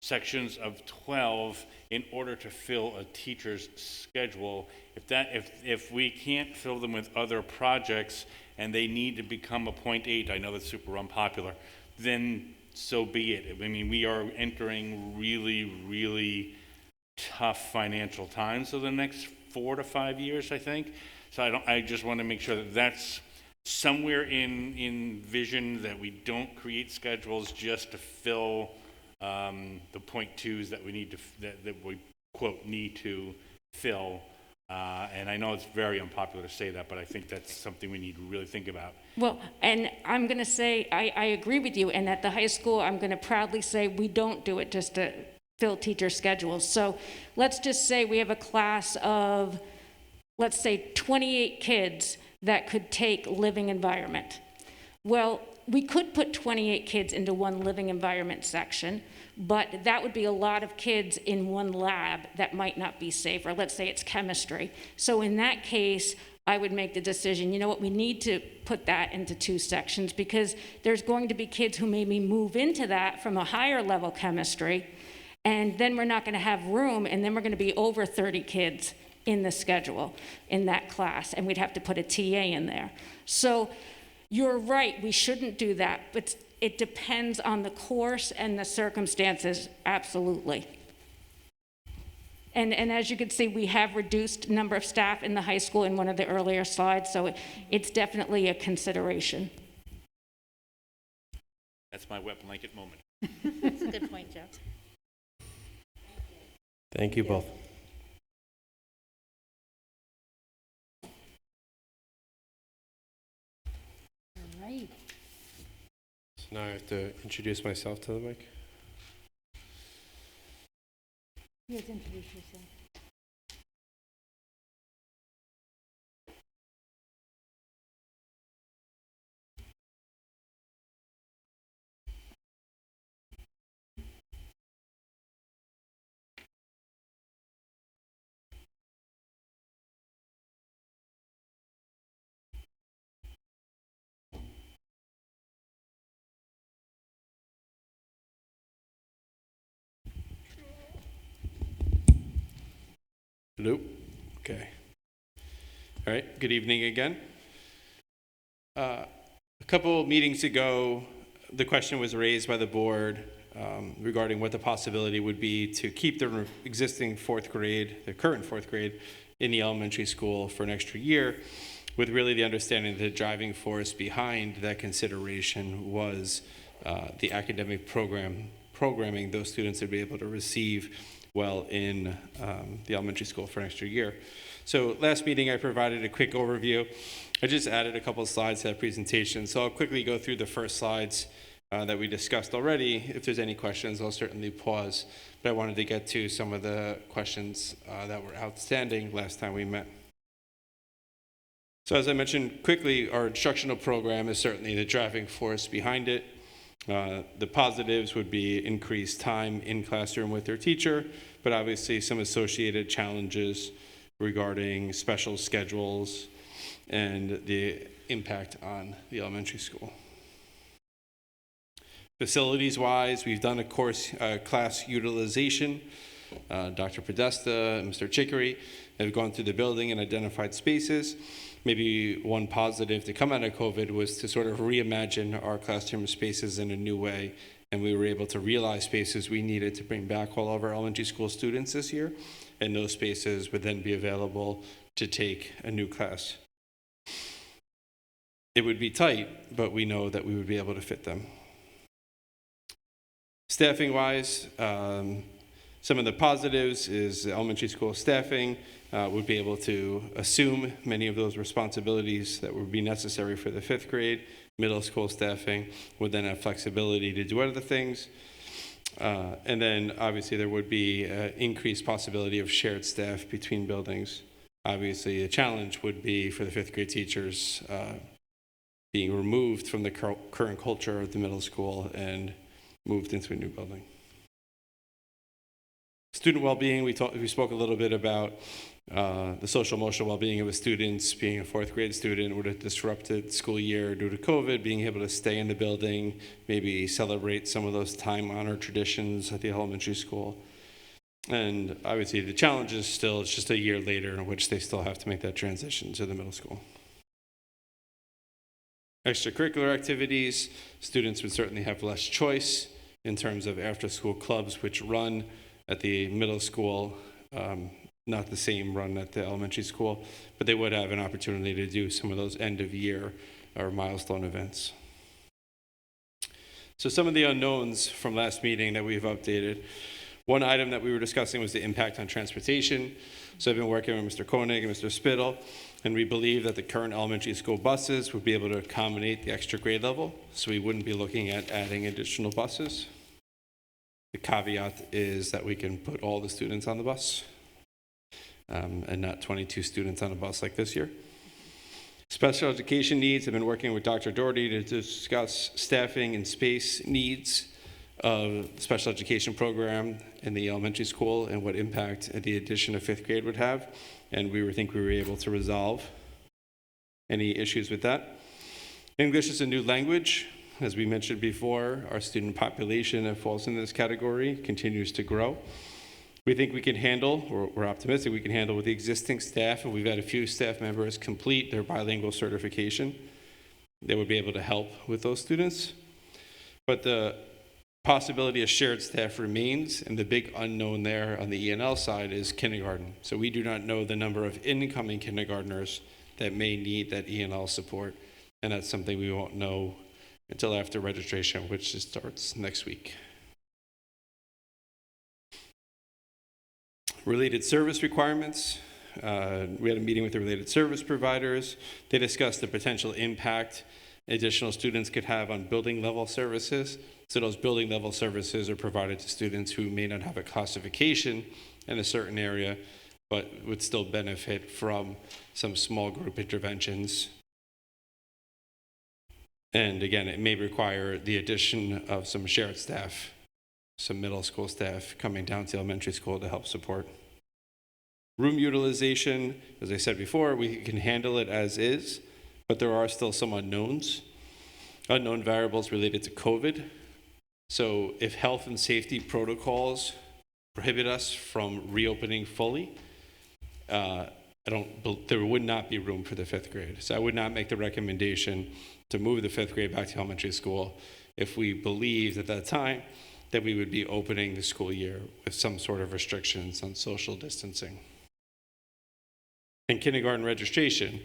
sections of 12 in order to fill a teacher's schedule. If we can't fill them with other projects and they need to become a .8, I know that's super unpopular, then so be it. I mean, we are entering really, really tough financial times for the next 4 to 5 years, I think. So I just want to make sure that that's somewhere in vision, that we don't create schedules just to fill the .2s that we need to, that we quote need to fill. And I know it's very unpopular to say that, but I think that's something we need to really think about. Well, and I'm going to say I agree with you. And at the high school, I'm going to proudly say we don't do it just to fill teacher schedules. So let's just say we have a class of, let's say, 28 kids that could take living environment. Well, we could put 28 kids into one living environment section, but that would be a lot of kids in one lab that might not be safe, or let's say it's chemistry. So in that case, I would make the decision, you know what, we need to put that into two sections, because there's going to be kids who maybe move into that from a higher level chemistry, and then we're not going to have room, and then we're going to be over 30 kids in the schedule in that class, and we'd have to put a TA in there. So you're right, we shouldn't do that, but it depends on the course and the circumstances, absolutely. And as you can see, we have reduced number of staff in the high school in one of the earlier slides, so it's definitely a consideration. That's my wet blanket moment. That's a good point, Joe. Thank you both. All right. So now I have to introduce myself to the mic. Please introduce yourself. Hello? Okay. All right, good evening again. A couple meetings ago, the question was raised by the board regarding what the possibility would be to keep the existing fourth grade, the current fourth grade, in the elementary school for an extra year. with really the understanding that the driving force behind that consideration was the academic programming those students would be able to receive well in the elementary school for an extra year. So last meeting I provided a quick overview. I just added a couple of slides to that presentation. So I'll quickly go through the first slides that we discussed already. If there's any questions, I'll certainly pause. But I wanted to get to some of the questions that were outstanding last time we met. So as I mentioned quickly, our instructional program is certainly the driving force behind it. The positives would be increased time in classroom with their teacher, but obviously some associated challenges regarding special schedules and the impact on the elementary school. Facilities-wise, we've done a class utilization. Dr. Podesta and Mr. Chicory have gone through the building and identified spaces. Maybe one positive to come out of COVID was to sort of reimagine our classroom spaces in a new way, and we were able to realize spaces we needed to bring back all of our elementary school students this year, and those spaces would then be available to take a new class. It would be tight, but we know that we would be able to fit them. Staffing-wise, some of the positives is elementary school staffing would be able to assume many of those responsibilities that would be necessary for the 5th grade. Middle school staffing would then have flexibility to do other things. And then obviously there would be increased possibility of shared staff between buildings. Obviously a challenge would be for the 5th grade teachers being removed from the current culture of the middle school and moved into a new building. Student well-being, we spoke a little bit about the social emotional well-being of the students. Being a 4th grade student with a disrupted school year due to COVID, being able to stay in the building, maybe celebrate some of those time-honored traditions at the elementary school. And obviously the challenge is still, it's just a year later in which they still have to make that transition to the middle school. Extracurricular activities, students would certainly have less choice in terms of after-school clubs, which run at the middle school, not the same run at the elementary school, but they would have an opportunity to do some of those end-of-year or milestone events. So some of the unknowns from last meeting that we've updated. One item that we were discussing was the impact on transportation. So I've been working with Mr. Koenig and Mr. Spittle, and we believe that the current elementary school buses would be able to accommodate the extra grade level, so we wouldn't be looking at adding additional buses. The caveat is that we can put all the students on the bus and not 22 students on a bus like this year. Special education needs, I've been working with Dr. Doherty to discuss staffing and space needs of the special education program in the elementary school and what impact the addition of 5th grade would have. And we think we were able to resolve any issues with that. English is a new language. As we mentioned before, our student population that falls in this category continues to grow. We think we can handle, or we're optimistic we can handle with the existing staff, and we've had a few staff members complete their bilingual certification. They would be able to help with those students. But the possibility of shared staff remains, and the big unknown there on the E&L side is kindergarten. So we do not know the number of incoming kindergartners that may need that E&L support, and that's something we won't know until after registration, which starts next week. Related service requirements. We had a meeting with the related service providers. They discussed the potential impact additional students could have on building level services. So those building level services are provided to students who may not have a classification in a certain area, but would still benefit from some small group interventions. And again, it may require the addition of some shared staff, some middle school staff coming down to elementary school to help support. Room utilization, as I said before, we can handle it as is, but there are still some unknowns. Unknown variables related to COVID. So if health and safety protocols prohibit us from reopening fully, there would not be room for the 5th grade. So I would not make the recommendation to move the 5th grade back to elementary school if we believed at that time that we would be opening the school year with some sort of restrictions on social distancing. And kindergarten registration.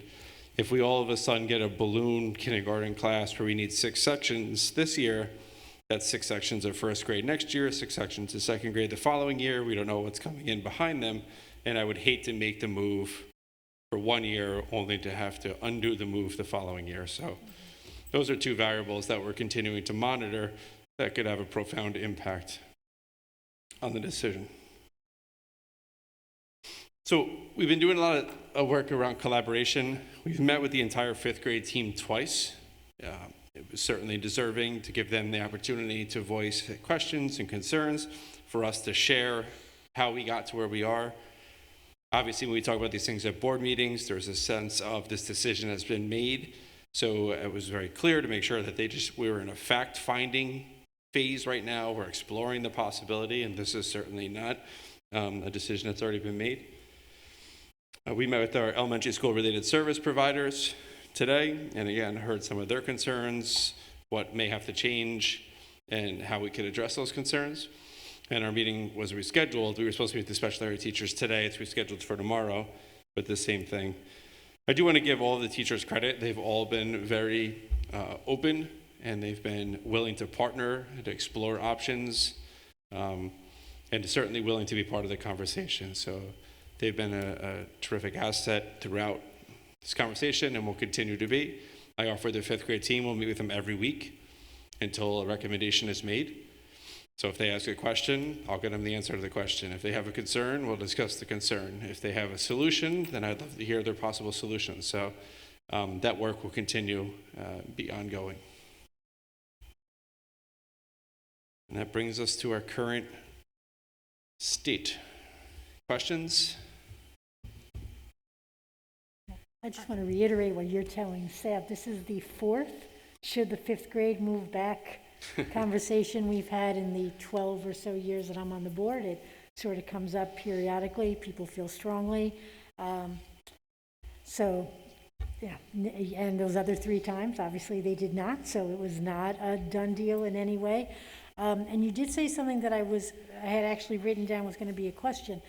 If we all of a sudden get a balloon kindergarten class where we need 6 sections this year, that's 6 sections of first grade next year, 6 sections of second grade the following year. We don't know what's coming in behind them, and I would hate to make the move for 1 year only to have to undo the move the following year. So those are 2 variables that we're continuing to monitor that could have a profound impact on the decision. So we've been doing a lot of work around collaboration. We've met with the entire 5th grade team twice. It was certainly deserving to give them the opportunity to voice questions and concerns, for us to share how we got to where we are. Obviously, when we talk about these things at board meetings, there's a sense of this decision has been made. So it was very clear to make sure that we were in a fact-finding phase right now. We're exploring the possibility, and this is certainly not a decision that's already been made. We met with our elementary school related service providers today, and again, heard some of their concerns, what may have to change, and how we could address those concerns. And our meeting was rescheduled. We were supposed to meet with the special area teachers today. It's rescheduled for tomorrow, but the same thing. I do want to give all of the teachers credit. They've all been very open, and they've been willing to partner, to explore options, and certainly willing to be part of the conversation. So they've been a terrific asset throughout this conversation and will continue to be. I offer the 5th grade team, we'll meet with them every week until a recommendation is made. So if they ask a question, I'll get them the answer to the question. If they have a concern, we'll discuss the concern. If they have a solution, then I'd love to hear their possible solutions. So that work will continue, be ongoing. And that brings us to our current state. Questions? I just want to reiterate what you're telling staff. This is the 4th, should the 5th grade move back conversation we've had in the 12 or so years that I'm on the board. It sort of comes up periodically. People feel strongly. So, yeah, and those other 3 times, obviously they did not, so it was not a done deal in any way. And you did say something that I had actually written down was going to be a question.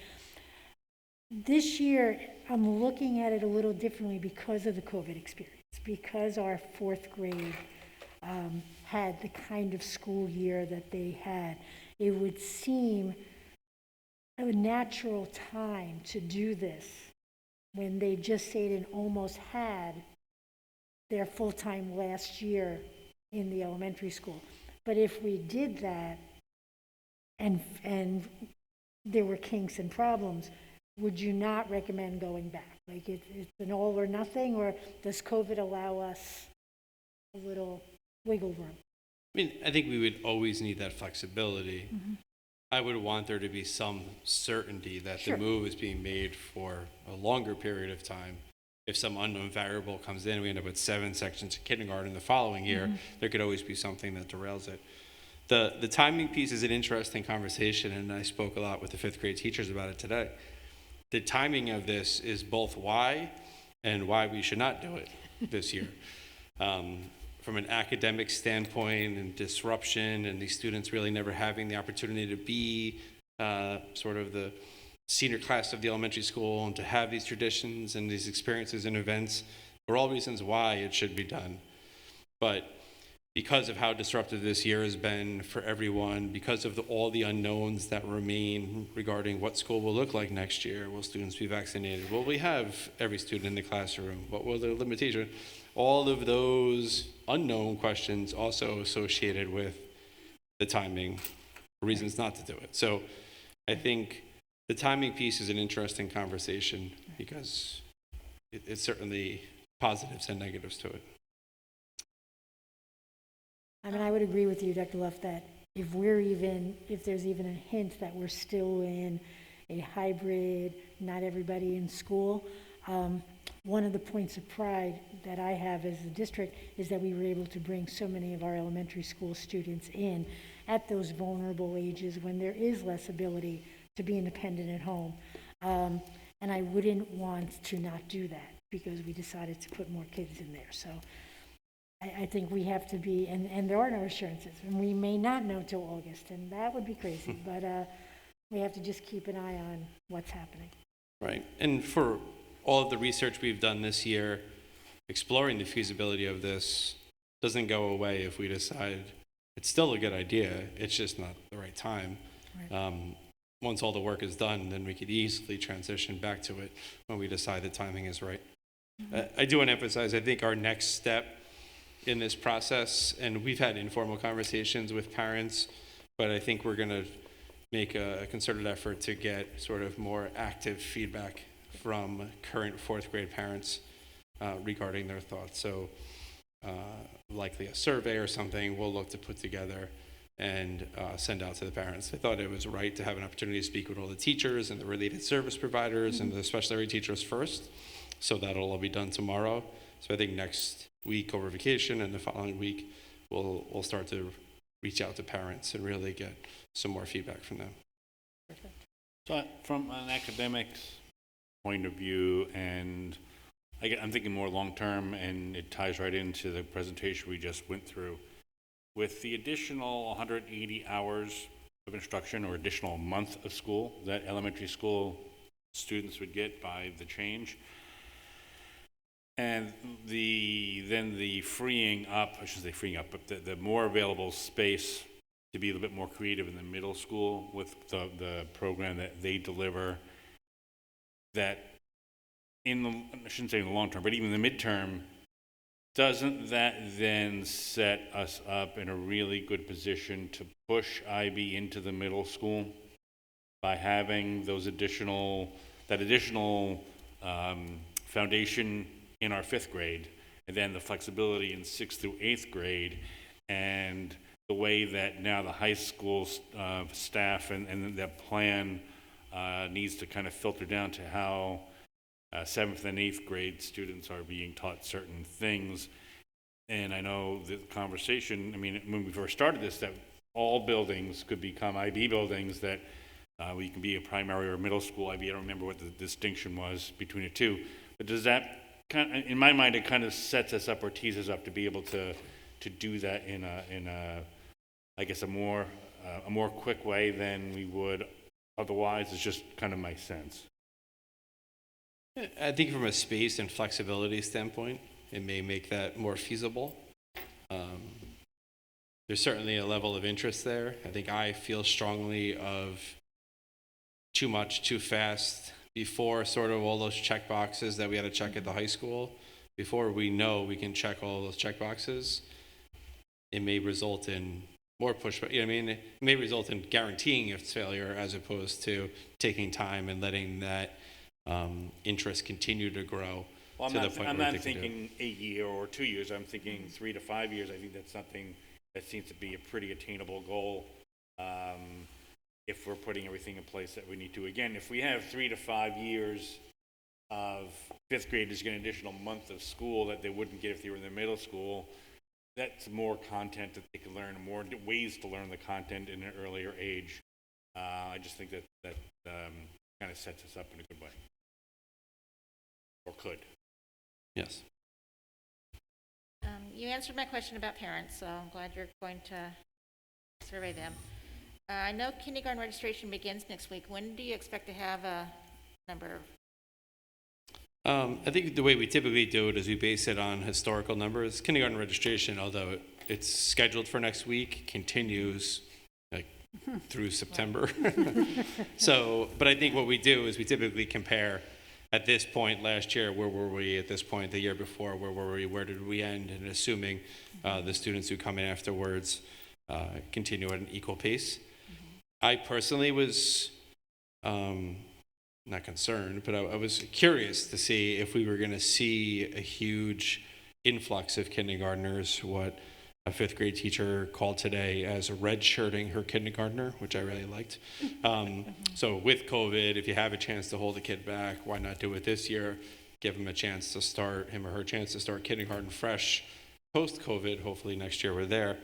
This year, I'm looking at it a little differently because of the COVID experience, because our 4th grade had the kind of school year that they had. It would seem a natural time to do this when they just stayed and almost had their full-time last year in the elementary school. But if we did that and there were kinks and problems, would you not recommend going back? Like it's an all or nothing, or does COVID allow us a little wiggle room? I mean, I think we would always need that flexibility. Mm-hmm. I would want there to be some certainty that Sure. the move is being made for a longer period of time. If some unknown variable comes in, we end up with 7 sections of kindergarten the following year, there could always be something that derails it. The timing piece is an interesting conversation, and I spoke a lot with the 5th grade teachers about it today. The timing of this is both why and why we should not do it this year. From an academic standpoint and disruption, and these students really never having the opportunity to be sort of the senior class of the elementary school and to have these traditions and these experiences and events are all reasons why it should be done. But because of how disruptive this year has been for everyone, because of all the unknowns that remain regarding what school will look like next year, will students be vaccinated? Will we have every student in the classroom? What will the limitation? All of those unknown questions also associated with the timing, reasons not to do it. So I think the timing piece is an interesting conversation because it's certainly positives and negatives to it. I mean, I would agree with you, Dr. Luff, that if there's even a hint that we're still in a hybrid, not everybody in school, one of the points of pride that I have as a district is that we were able to bring so many of our elementary school students in at those vulnerable ages when there is less ability to be independent at home. And I wouldn't want to not do that because we decided to put more kids in there. So I think we have to be, and there are no assurances, and we may not know till August, and that would be crazy, but we have to just keep an eye on what's happening. Right, and for all of the research we've done this year, exploring the feasibility of this doesn't go away if we decide it's still a good idea, it's just not the right time. Once all the work is done, then we could easily transition back to it when we decide the timing is right. I do want to emphasize, I think our next step in this process, and we've had informal conversations with parents, but I think we're going to make a concerted effort to get sort of more active feedback from current fourth grade parents regarding their thoughts. So likely a survey or something we'll look to put together and send out to the parents. I thought it was right to have an opportunity to speak with all the teachers and the related service providers and the special ed teachers first. So that'll all be done tomorrow. So I think next week over vacation and the following week, we'll start to reach out to parents and really get some more feedback from them. So from an academics point of view, and I'm thinking more long-term, and it ties right into the presentation we just went through. With the additional 180 hours of instruction or additional month of school that elementary school students would get by the change, and then the freeing up, I shouldn't say freeing up, but the more available space to be a little bit more creative in the middle school with the program that they deliver, that I shouldn't say in the long term, but even in the midterm, doesn't that then set us up in a really good position to push IB into the middle school by having that additional foundation in our 5th grade, and then the flexibility in 6th through 8th grade, and the way that now the high school staff and that plan needs to kind of filter down to how 7th and 8th grade students are being taught certain things. And I know the conversation, I mean, when we first started this, that all buildings could become IB buildings, that we can be a primary or middle school IB. I don't remember what the distinction was between the two. But does that in my mind, it kind of sets us up or teases up to be able to do that in a I guess a more quick way than we would otherwise. It's just kind of my sense. I think from a space and flexibility standpoint, it may make that more feasible. There's certainly a level of interest there. I think I feel strongly of too much, too fast, before sort of all those check boxes that we had to check at the high school. Before we know we can check all those check boxes, it may result in more pushback. You know what I mean? It may result in guaranteeing its failure as opposed to taking time and letting that interest continue to grow. Well, I'm not thinking a year or 2 years. I'm thinking 3 to 5 years. I think that's something that seems to be a pretty attainable goal if we're putting everything in place that we need to. Again, if we have 3 to 5 years of 5th graders getting an additional month of school that they wouldn't get if they were in the middle school, that's more content that they can learn, more ways to learn the content in an earlier age. I just think that kind of sets us up in a good way. Or could. Yes. You answered my question about parents, so I'm glad you're going to survey them. I know kindergarten registration begins next week. When do you expect to have a number of? I think the way we typically do it is we base it on historical numbers. Kindergarten registration, although it's scheduled for next week, continues like through September. But I think what we do is we typically compare at this point last year, where were we at this point the year before, where were we, where did we end, and assuming the students who come in afterwards continue at an equal pace. I personally was not concerned, but I was curious to see if we were going to see a huge influx of kindergartners, what a 5th grade teacher called today as red-shirting her kindergartner, which I really liked. So with COVID, if you have a chance to hold a kid back, why not do it this year? Give him or her chance to start kindergarten fresh post-COVID. Hopefully next year we're there.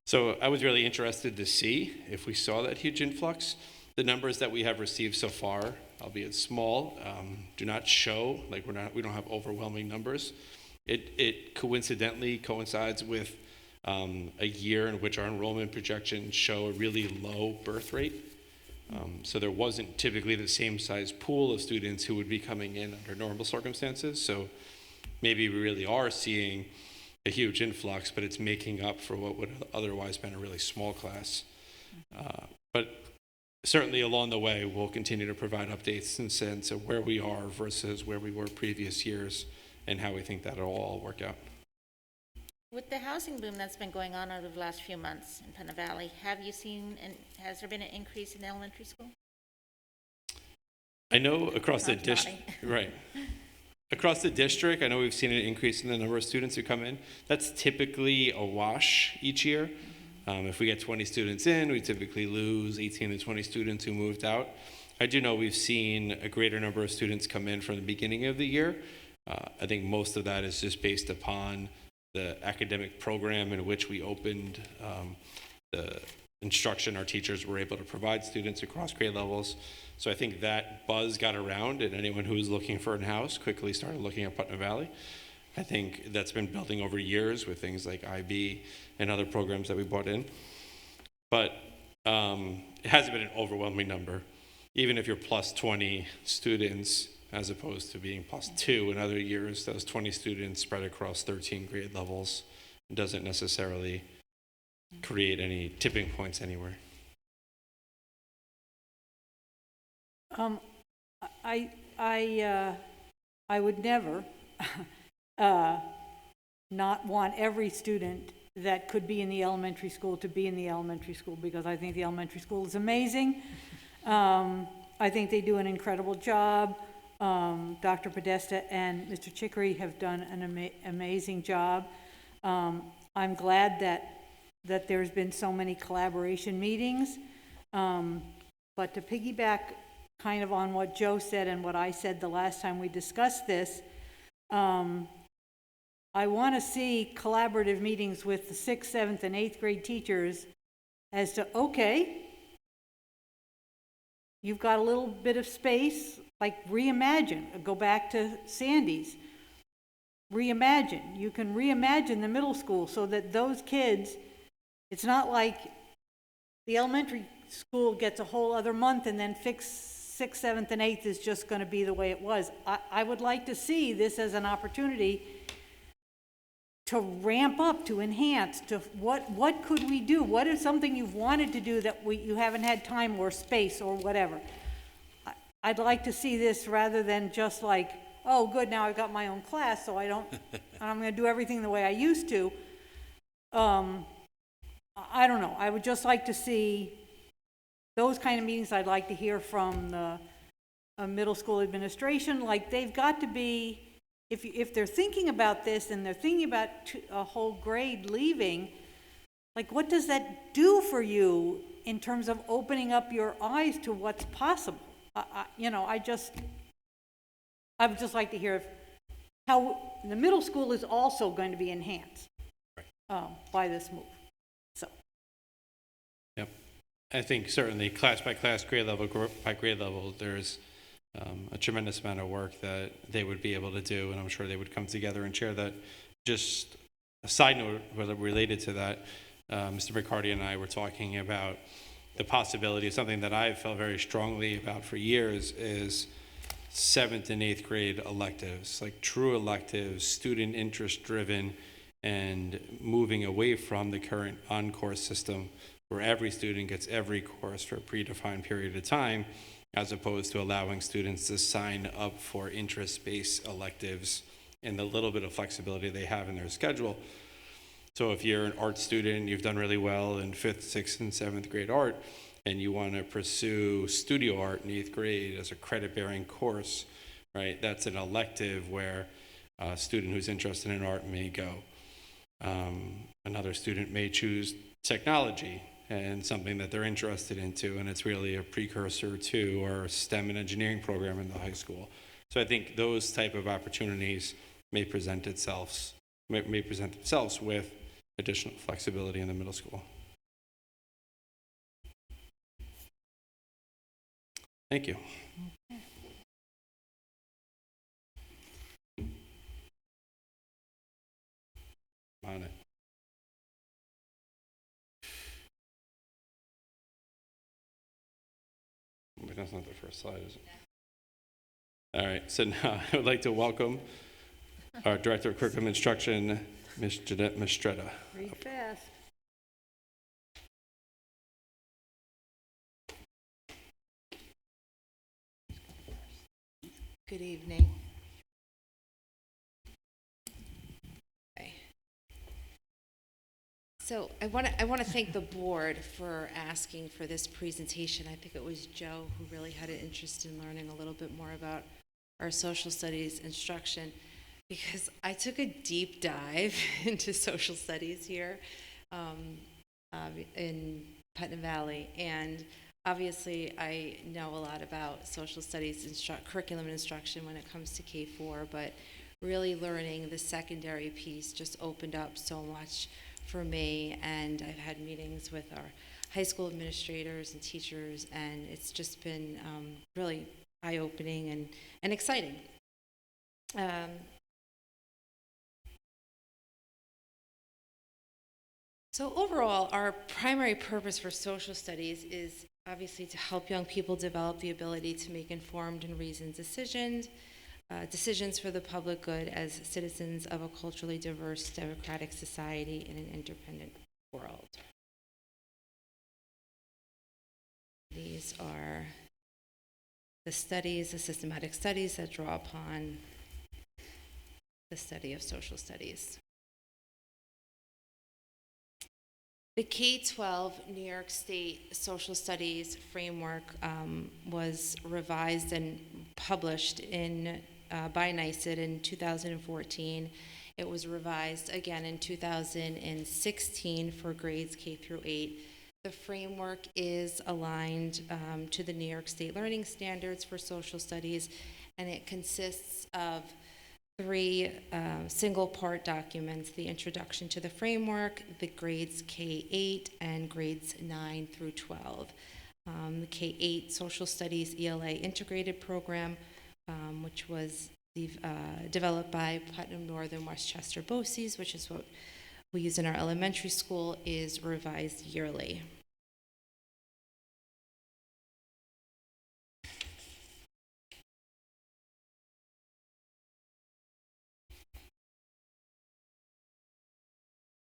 So I was really interested to see if we saw that huge influx. The numbers that we have received so far, albeit small, do not show, like we don't have overwhelming numbers. It coincidentally coincides with a year in which our enrollment projections show a really low birth rate. So there wasn't typically the same size pool of students who would be coming in under normal circumstances. So maybe we really are seeing a huge influx, but it's making up for what would have otherwise been a really small class. But certainly along the way, we'll continue to provide updates and sense of where we are versus where we were previous years and how we think that'll all work out. With the housing boom that's been going on over the last few months in Putnam Valley, have you seen, and has there been an increase in elementary school? I know across the Not district, nodding. right. Across the district, I know we've seen an increase in the number of students who come in. That's typically a wash each year. If we get 20 students in, we typically lose 18 to 20 students who moved out. I do know we've seen a greater number of students come in from the beginning of the year. I think most of that is just based upon the academic program in which we opened the instruction our teachers were able to provide students across grade levels. So I think that buzz got around, and anyone who was looking for a house quickly started looking at Putnam Valley. I think that's been building over years with things like IB and other programs that we brought in. But it hasn't been an overwhelming number. Even if you're plus 20 students, as opposed to being plus 2 in other years, those 20 students spread across 13 grade levels doesn't necessarily create any tipping points anywhere. I would never not want every student that could be in the elementary school to be in the elementary school, because I think the elementary school is amazing. I think they do an incredible job. Dr. Podesta and Mr. Chicory have done an amazing job. I'm glad that there's been so many collaboration meetings. But to piggyback kind of on what Joe said and what I said the last time we discussed this, I want to see collaborative meetings with the 6th, 7th, and 8th grade teachers as to, okay, you've got a little bit of space, like reimagine, go back to Sandy's. Reimagine. You can reimagine the middle school so that those kids, it's not like the elementary school gets a whole other month and then 6th, 7th, and 8th is just going to be the way it was. I would like to see this as an opportunity to ramp up, to enhance, to what could we do? What is something you've wanted to do that you haven't had time or space or whatever? I'd like to see this rather than just like, oh, good, now I've got my own class, so I'm going to do everything the way I used to. I don't know. I would just like to see those kind of meetings. I'd like to hear from the middle school administration. Like, they've got to be, if they're thinking about this and they're thinking about a whole grade leaving, like, what does that do for you in terms of opening up your eyes to what's possible? I would just like to hear how the middle school is also going to be enhanced by this move. So. Yep. I think certainly class by class, grade level by grade level, there's a tremendous amount of work that they would be able to do, and I'm sure they would come together and share that. Just a side note related to that, Mr. McCarty and I were talking about the possibility of something that I've felt very strongly about for years is 7th and 8th grade electives, like true electives, student interest driven, and moving away from the current on-course system where every student gets every course for a predefined period of time, as opposed to allowing students to sign up for interest-based electives and the little bit of flexibility they have in their schedule. So if you're an art student, you've done really well in 5th, 6th, and 7th grade art, and you want to pursue studio art in 8th grade as a credit-bearing course, right? That's an elective where a student who's interested in art may go. Another student may choose technology and something that they're interested into, and it's really a precursor to our STEM and engineering program in the high school. So I think those type of opportunities may present themselves with additional flexibility in the middle school. Thank you. On it. That's not the first slide, is it? All right, so now I would like to welcome our Director of Curriculum Instruction, Ms. Jeanette Mistretta. Read fast. Good evening. Okay. So I want to thank the board for asking for this presentation. I think it was Joe who really had an interest in learning a little bit more about our social studies instruction, because I took a deep dive into social studies here in Putnam Valley, and obviously I know a lot about social studies curriculum instruction when it comes to K-4, but really learning the secondary piece just opened up so much for me, and I've had meetings with our high school administrators and teachers, and it's just been really eye-opening and exciting. So overall, our primary purpose for social studies is obviously to help young people develop the ability to make informed and reasoned decisions for the public good as citizens of a culturally diverse, democratic society in an interdependent world. These are the systematic studies that draw upon the study of social studies. The K-12 New York State Social Studies Framework was revised and published by NYSED in 2014. It was revised again in 2016 for grades K through 8. The framework is aligned to the New York State Learning Standards for Social Studies, and it consists of 3 single-part documents: the introduction to the framework, the grades K-8, and grades 9 through 12. The K-8 Social Studies ELA Integrated Program, which was developed by Putnam Northern Westchester BOCES, which is what we use in our elementary school, is revised yearly.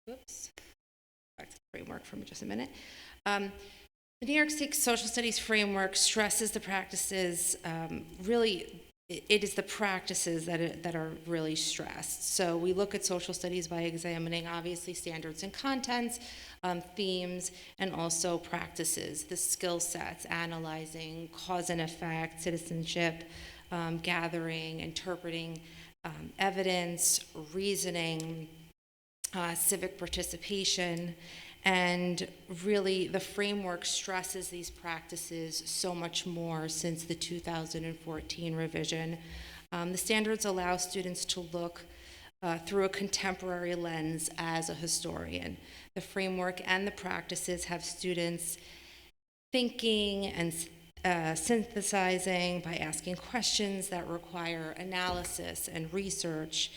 Whoops. Back to the framework for just a minute. The New York State Social Studies Framework stresses the practices, it is the practices that are really stressed. So we look at social studies by examining, obviously, standards and contents, themes, and also practices, the skill sets, analyzing cause and effect, citizenship, gathering, interpreting evidence, reasoning, civic participation, and really the framework stresses these practices so much more since the 2014 revision. The standards allow students to look through a contemporary lens as a historian. The framework and the practices have students thinking and synthesizing by asking questions that require analysis and research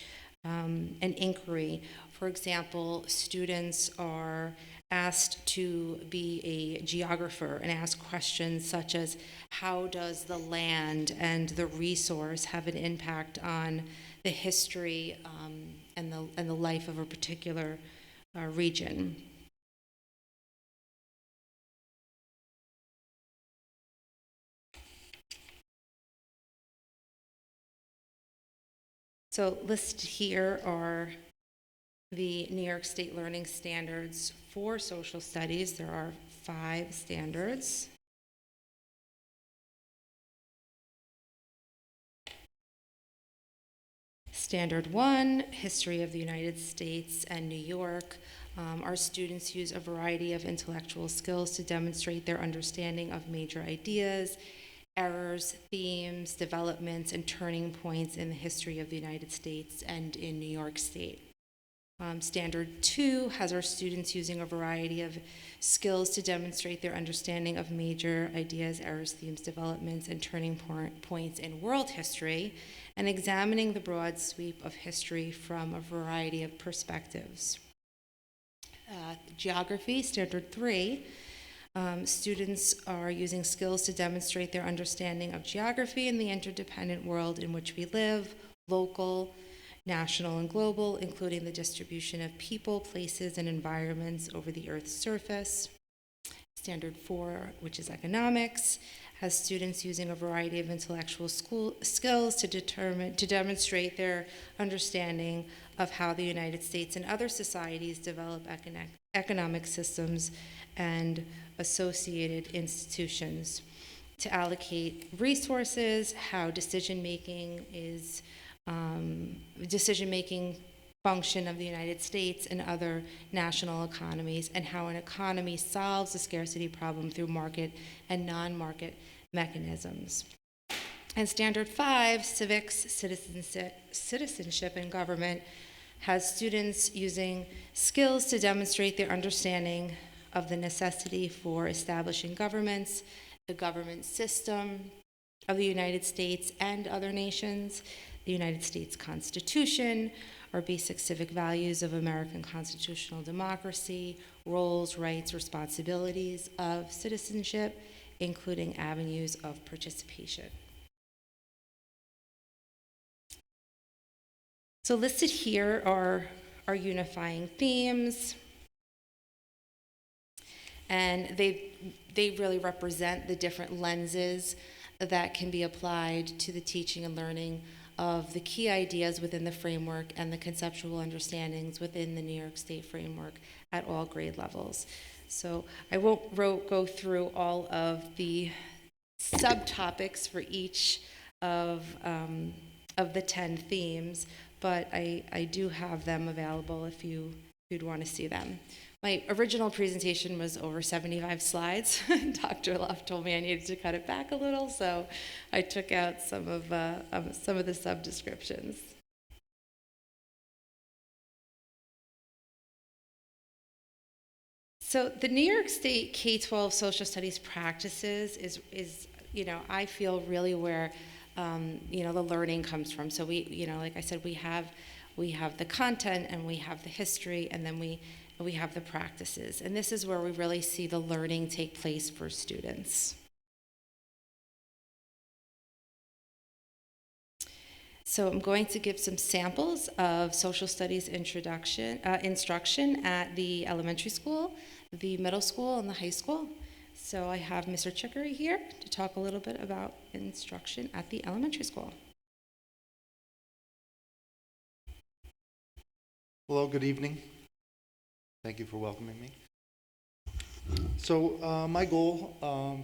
and inquiry. For example, students are asked to be a geographer and ask questions such as, how does the land and the resource have an impact on the history and the life of a particular region? So listed here are the New York State Learning Standards for social studies. There are 5 standards. Standard 1, History of the United States and New York. Our students use a variety of intellectual skills to demonstrate their understanding of major ideas, errors, themes, developments, and turning points in the history of the United States and in New York State. Standard 2 has our students using a variety of skills to demonstrate their understanding of major ideas, errors, themes, developments, and turning points in world history, and examining the broad sweep of history from a variety of perspectives. Geography, Standard 3, students are using skills to demonstrate their understanding of geography and the interdependent world in which we live, local, national and global, including the distribution of people, places, and environments over the Earth's surface. Standard 4, which is economics, has students using a variety of intellectual skills to demonstrate their understanding of how the United States and other societies develop economic systems and associated institutions, to allocate resources, how decision-making function of the United States and other national economies, and how an economy solves the scarcity problem through market and non-market mechanisms. And Standard 5, civics, citizenship, and government, has students using skills to demonstrate their understanding of the necessity for establishing governments, the government system of the United States and other nations, the United States Constitution, our basic civic values of American constitutional democracy, roles, rights, responsibilities of citizenship, including avenues of participation. So listed here are our unifying themes, and they really represent the different lenses that can be applied to the teaching and learning of the key ideas within the framework and the conceptual understandings within the New York State framework at all grade levels. So I won't go through all of the subtopics for each of the 10 themes, but I do have them available if you'd want to see them. My original presentation was over 75 slides. Dr. Luff told me I needed to cut it back a little, so I took out some of the sub-descriptions. So the New York State K-12 social studies practices is I feel really where the learning comes from. So we, like I said, we have the content and we have the history, and then we have the practices. And this is where we really see the learning take place for students. So I'm going to give some samples of social studies instruction at the elementary school, the middle school, and the high school. So I have Mr. Chicory here to talk a little bit about instruction at the elementary school. Hello, good evening. Thank you for welcoming me. So my goal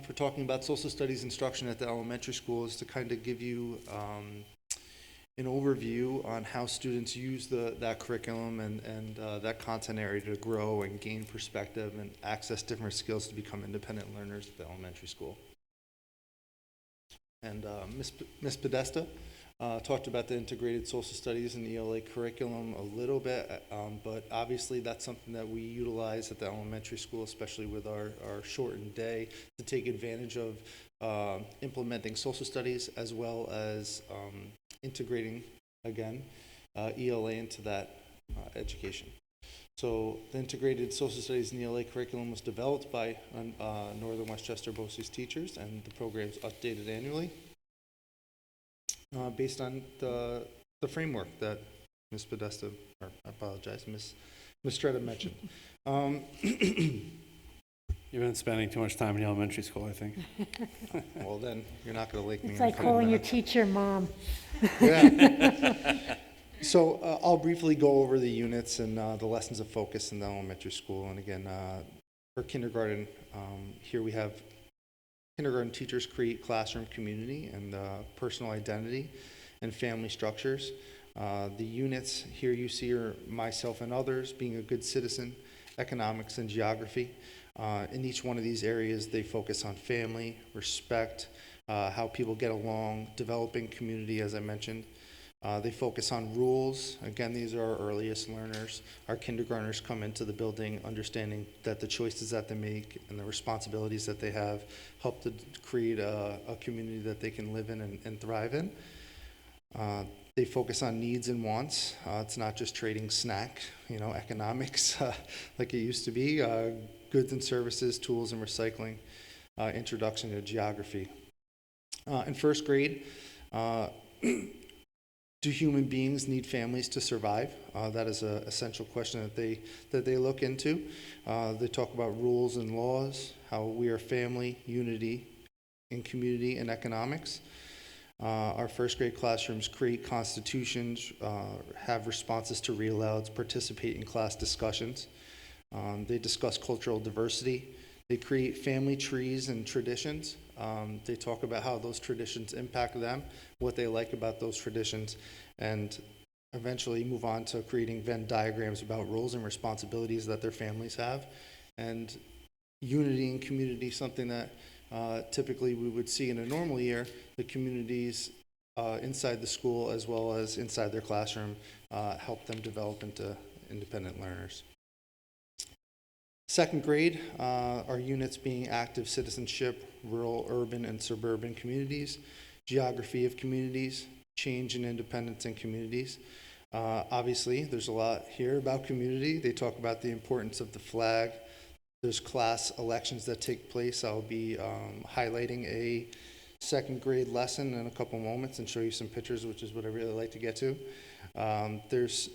for talking about social studies instruction at the elementary school is to kind of give you an overview on how students use that curriculum and that content area to grow and gain perspective and access different skills to become independent learners at the elementary school. And Ms. Podesta talked about the integrated social studies and ELA curriculum a little bit, but obviously that's something that we utilize at the elementary school, especially with our shortened day, to take advantage of implementing social studies as well as integrating, again, ELA into that education. So the integrated social studies and ELA curriculum was developed by Northern Westchester BOCES teachers, and the program's updated annually based on the framework that Ms. Podesta, or I apologize, Ms. Stretta mentioned. You've been spending too much time in elementary school, I think. Well, then you're not going to lake me in. It's like calling your teacher mom. Yeah. So I'll briefly go over the units and the lessons of focus in the elementary school. And again, for kindergarten, here we have kindergarten teachers create classroom community and personal identity and family structures. The units here you see are myself and others, being a good citizen, economics, and geography. In each one of these areas, they focus on family, respect, how people get along, developing community, as I mentioned. They focus on rules. Again, these are our earliest learners. Our kindergartners come into the building understanding that the choices that they make and the responsibilities that they have help to create a community that they can live in and thrive in. They focus on needs and wants. It's not just trading snack, economics like it used to be. Goods and services, tools and recycling, introduction to geography. In first grade, Do human beings need families to survive? That is an essential question that they look into. They talk about rules and laws, how we are family, unity, in community, and economics. Our first grade classrooms create constitutions, have responses to read alouds, participate in class discussions. They discuss cultural diversity. They create family trees and traditions. They talk about how those traditions impact them, what they like about those traditions, and eventually move on to creating Venn diagrams about roles and responsibilities that their families have. And unity and community, something that typically we would see in a normal year, the communities inside the school as well as inside their classroom help them develop into independent learners. Second grade, our units being active citizenship, rural, urban, and suburban communities, geography of communities, change and independence in communities. Obviously, there's a lot here about community. They talk about the importance of the flag. There's class elections that take place. I'll be highlighting a second grade lesson in a couple moments and show you some pictures, which is what I really like to get to. There's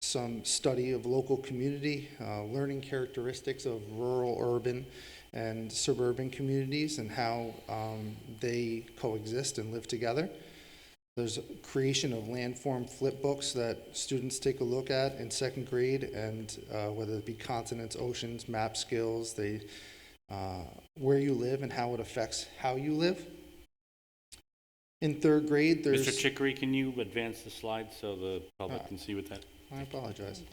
some study of local community, learning characteristics of rural, urban, and suburban communities and how they coexist and live together. There's creation of landform flip books that students take a look at in second grade, and whether it be continents, oceans, map skills, where you live and how it affects how you live. In third grade, there's... Mr. Chicory, can you advance the slide so the public can see what that... I apologize.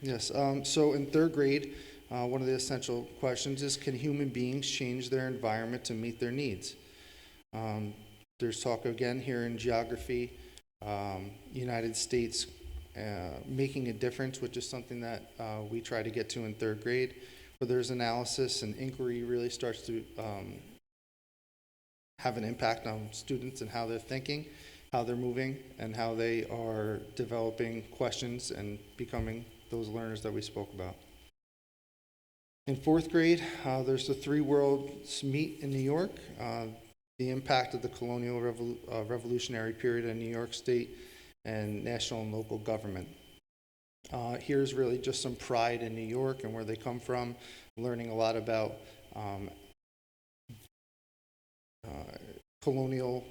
Yes, so in third grade, one of the essential questions is, can human beings change their environment to meet their needs? There's talk again here in geography, United States making a difference, which is something that we try to get to in third grade, where there's analysis and inquiry really starts to have an impact on students and how they're thinking, how they're moving, and how they are developing questions and becoming those learners that we spoke about. In fourth grade, there's the three worlds meet in New York, the impact of the colonial revolutionary period in New York State and national and local government. Here's really just some pride in New York and where they come from, learning a lot about colonial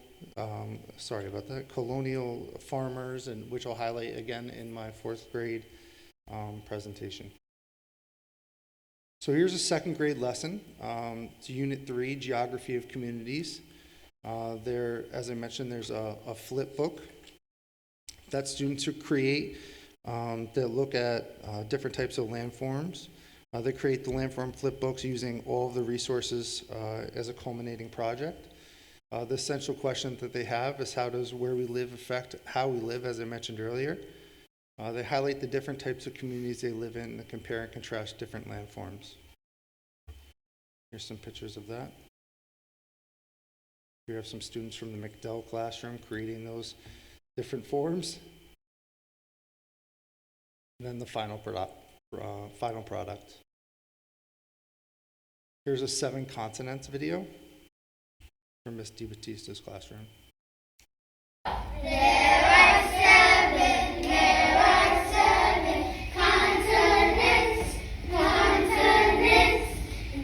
farmers, and which I'll highlight again in my fourth grade presentation. So here's a second grade lesson. It's Unit 3, Geography of Communities. There, as I mentioned, there's a flip book that students who create that look at different types of landforms. They create the landform flip books using all of the resources as a culminating project. The essential question that they have is, how does where we live affect how we live, as I mentioned earlier. They highlight the different types of communities they live in and compare and contrast different landforms. Here's some pictures of that. We have some students from the McDowell classroom creating those different forms. And then the final product. Here's a 7 continents video from Miss DiBattista's classroom. There are 7 continents,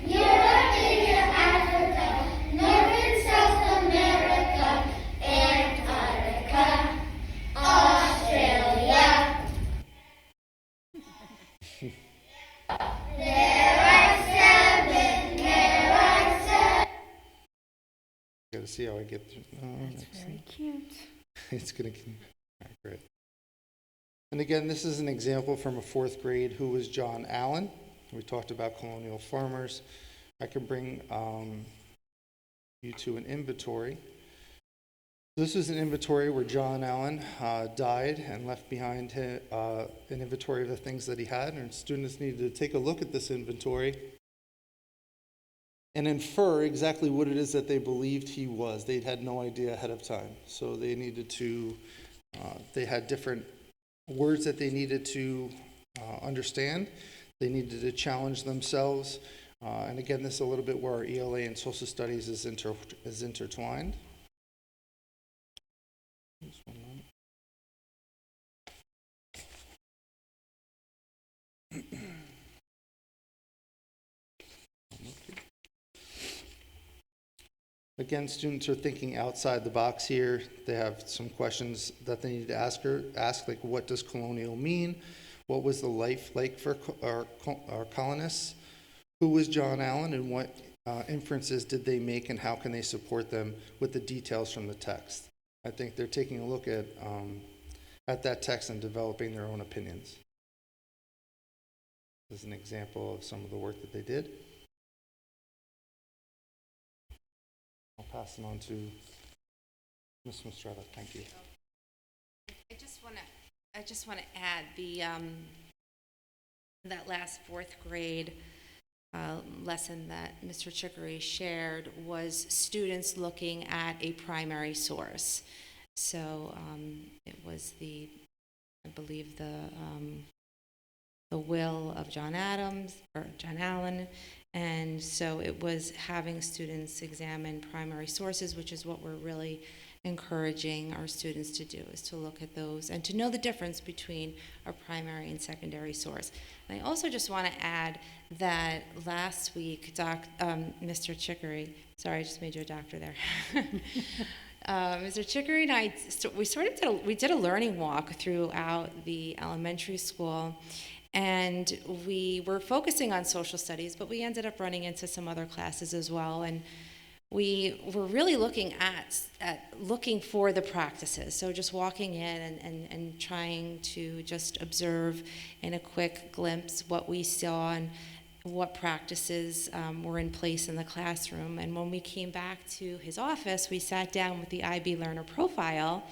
Europe, Asia, Africa, North and South America, Antarctica, Australia. There are 7. Gotta see how I get through. That's very cute. It's gonna. All right, great. And again, this is an example from a fourth grade. Who was John Allen? We talked about colonial farmers. I can bring you to an inventory. This is an inventory where John Allen died and left behind an inventory of the things that he had, and students needed to take a look at this inventory and infer exactly what it is that they believed he was. They had no idea ahead of time. So they needed to, they had different words that they needed to understand. They needed to challenge themselves. And again, this is a little bit where our ELA and social studies is intertwined. Just one moment. Again, students are thinking outside the box here. They have some questions that they need to ask, like what does colonial mean? What was the life like for our colonists? Who was John Allen, and what inferences did they make, and how can they support them with the details from the text? I think they're taking a look at that text and developing their own opinions. This is an example of some of the work that they did. I'll pass it on to Ms. Mistretta. Thank you. I just want to add that last fourth grade lesson that Mr. Chicory shared was students looking at a primary source. So it was I believe the will of John Allen. And so it was having students examine primary sources, which is what we're really encouraging our students to do, is to look at those and to know the difference between a primary and secondary source. And I also just want to add that last week, Mr. Chicory, sorry, I just made you a doctor there. Mr. Chicory and I, we did a learning walk throughout the elementary school. And we were focusing on social studies, but we ended up running into some other classes as well. And we were really looking looking for the practices. So just walking in and trying to just observe in a quick glimpse what we saw and what practices were in place in the classroom. And when we came back to his office, we sat down with the IB learner profile,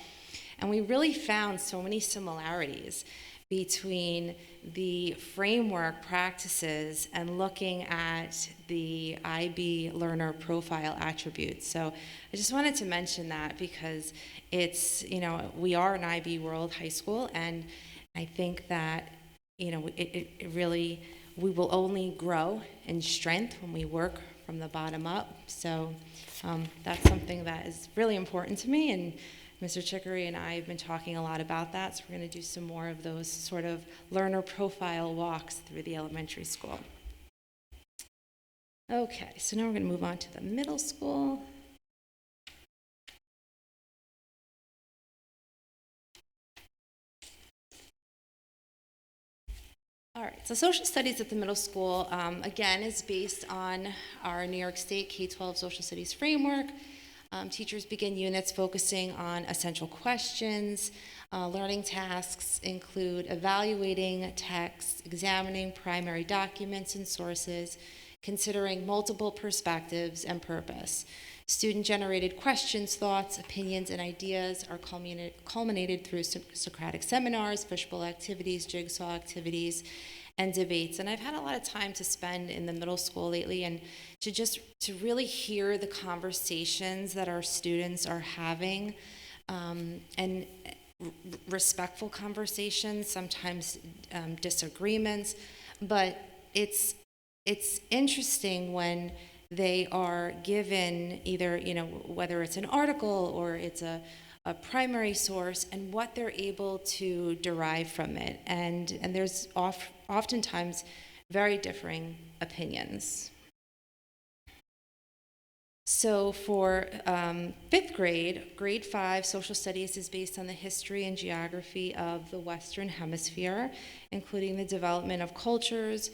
and we really found so many similarities between the framework practices and looking at the IB learner profile attributes. So I just wanted to mention that because it's, we are an IB World High School, and I think that, it really, we will only grow in strength when we work from the bottom up. So that's something that is really important to me, and Mr. Chicory and I have been talking a lot about that, so we're going to do some more of those sort of learner profile walks through the elementary school. Okay, so now we're going to move on to the middle school. All right, so social studies at the middle school, again, is based on our New York State K-12 social studies framework. Teachers begin units focusing on essential questions. Learning tasks include evaluating texts, examining primary documents and sources, considering multiple perspectives and purpose. Student-generated questions, thoughts, opinions, and ideas are culminated through Socratic seminars, fishbowl activities, jigsaw activities, and debates. And I've had a lot of time to spend in the middle school lately, and to really hear the conversations that our students are having, and respectful conversations, sometimes disagreements, but it's interesting when they are given either, whether it's an article or it's a primary source, and what they're able to derive from it. And there's oftentimes very differing opinions. So for fifth grade, grade 5, social studies is based on the history and geography of the Western Hemisphere, including the development of cultures,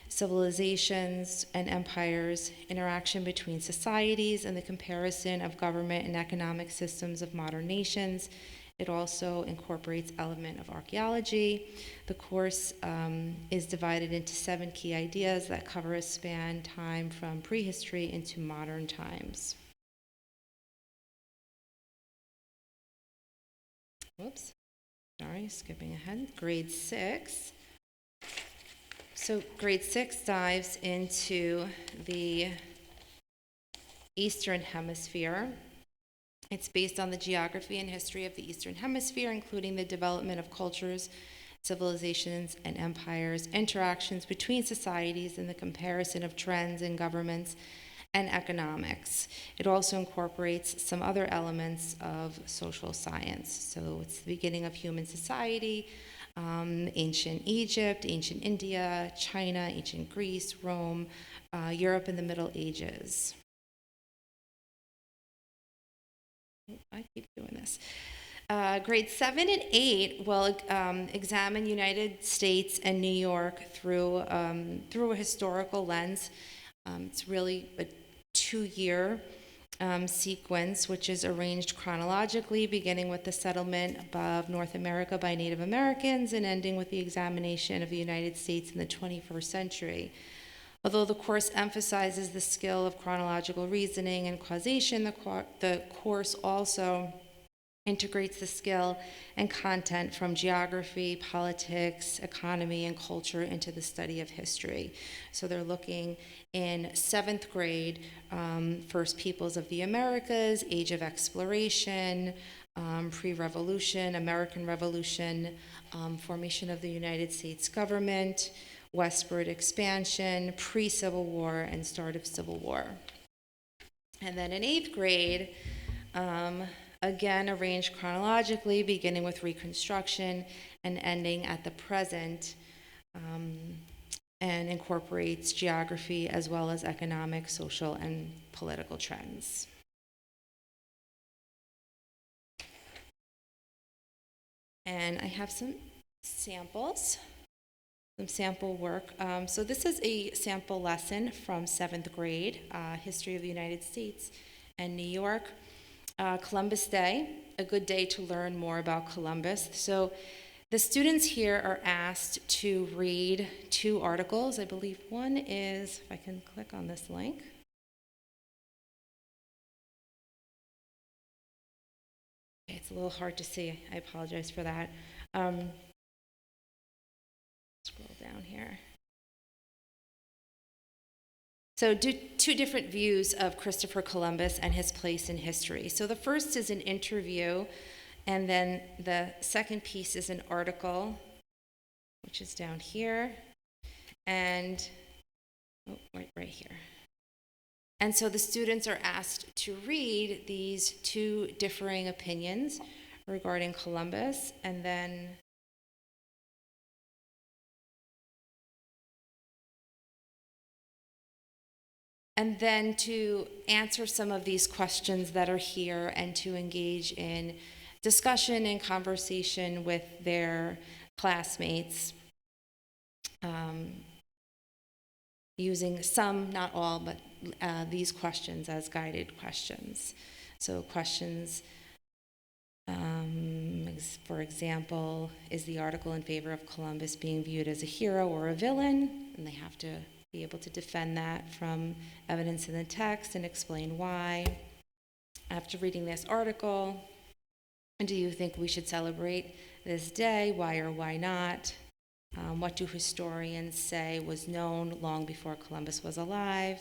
civilizations, and empires, interaction between societies, and the comparison of government and economic systems of modern nations. It also incorporates element of archaeology. The course is divided into 7 key ideas that cover a span time from prehistory into modern times. Whoops, sorry, skipping ahead. Grade 6. So grade 6 dives into the Eastern Hemisphere. It's based on the geography and history of the Eastern Hemisphere, including the development of cultures, civilizations, and empires, interactions between societies, and the comparison of trends in governments and economics. It also incorporates some other elements of social science. So it's the beginning of human society, ancient Egypt, ancient India, China, ancient Greece, Rome, Europe in the Middle Ages. I keep doing this. Grades 7 and 8 will examine United States and New York through a historical lens. It's really a 2-year sequence, which is arranged chronologically, beginning with the settlement of North America by Native Americans and ending with the examination of the United States in the 21st century. Although the course emphasizes the skill of chronological reasoning and causation, the course also integrates the skill and content from geography, politics, economy, and culture into the study of history. So they're looking in 7th grade, First Peoples of the Americas, Age of Exploration, pre-revolution, American Revolution, formation of the United States government, westward expansion, pre-Civil War, and start of Civil War. And then in 8th grade, again, arranged chronologically, beginning with Reconstruction and ending at the present, and incorporates geography as well as economic, social, and political trends. And I have some samples, some sample work. So this is a sample lesson from 7th grade, History of the United States and New York. Columbus Day, a good day to learn more about Columbus. So the students here are asked to read 2 articles. I believe one is, if I can click on this link. Okay, it's a little hard to see. I apologize for that. Scroll down here. So 2 different views of Christopher Columbus and his place in history. So the first is an interview, and then the second piece is an article, which is down here, and right here. And so the students are asked to read these 2 differing opinions regarding Columbus, and then to answer some of these questions that are here and to engage in discussion and conversation with their classmates, using some, not all, but these questions as guided questions. So questions, for example, is the article in favor of Columbus being viewed as a hero or a villain? And they have to be able to defend that from evidence in the text and explain why. After reading this article, do you think we should celebrate this day? Why or why not? What do historians say was known long before Columbus was alive?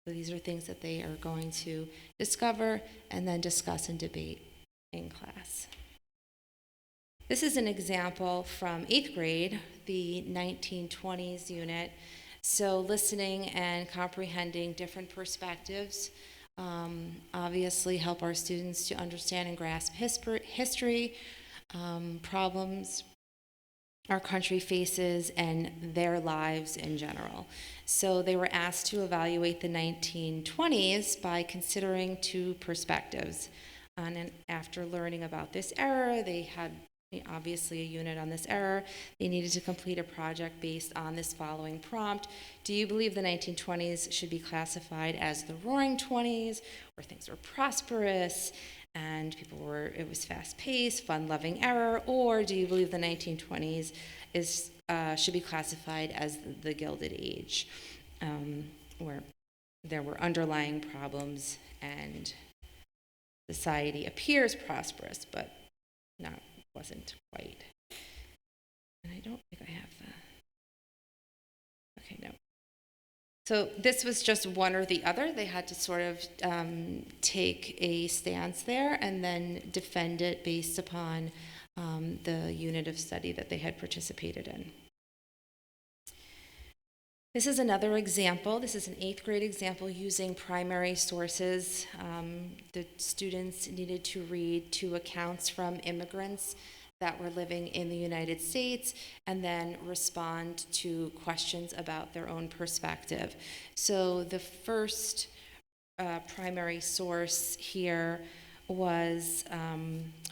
So these are things that they are going to discover and then discuss and debate in class. This is an example from 8th grade, the 1920s unit. So listening and comprehending different perspectives obviously help our students to understand and grasp history, problems our country faces, and their lives in general. So they were asked to evaluate the 1920s by considering 2 perspectives. And after learning about this era, they had obviously a unit on this era. They needed to complete a project based on this following prompt. Do you believe the 1920s should be classified as the Roaring 20s, where things were prosperous and it was fast-paced, fun-loving era, or do you believe the 1920s should be classified as the Gilded Age, where there were underlying problems and society appears prosperous, but wasn't quite. And I don't think I have the, okay, no. So this was just one or the other. They had to sort of take a stance there and then defend it based upon the unit of study that they had participated in. This is another example. This is an 8th grade example using primary sources. The students needed to read 2 accounts from immigrants that were living in the United States and then respond to questions about their own perspective. So the first primary source here was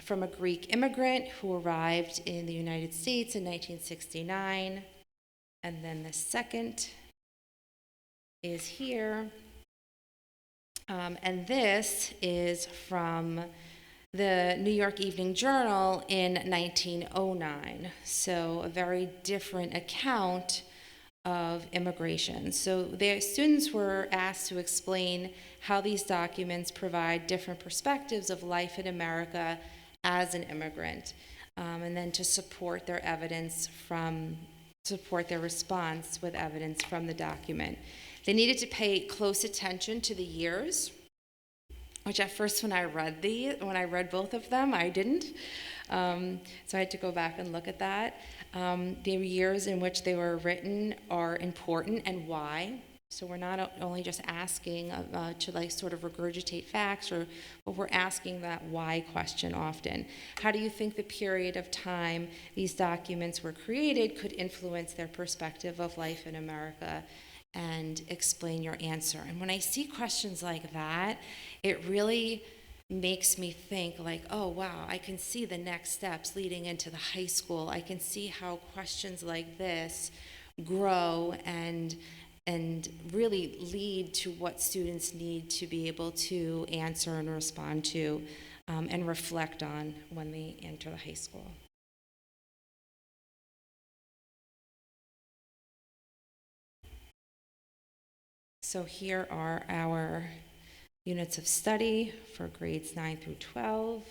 from a Greek immigrant who arrived in the United States in 1969. And then the second is here. And this is from the New York Evening Journal in 1909. So a very different account of immigration. So the students were asked to explain how these documents provide different perspectives of life in America as an immigrant, and then to support their response with evidence from the document. They needed to pay close attention to the years, which at first when I read both of them, I didn't. So I had to go back and look at that. The years in which they were written are important, and why. So we're not only just asking to like sort of regurgitate facts, but we're asking that why question often. How do you think the period of time these documents were created could influence their perspective of life in America? And explain your answer. And when I see questions like that, it really makes me think like, oh wow, I can see the next steps leading into the high school. I can see how questions like this grow and really lead to what students need to be able to answer and respond to and reflect on when they enter the high school. So here are our units of study for grades 9 through 12.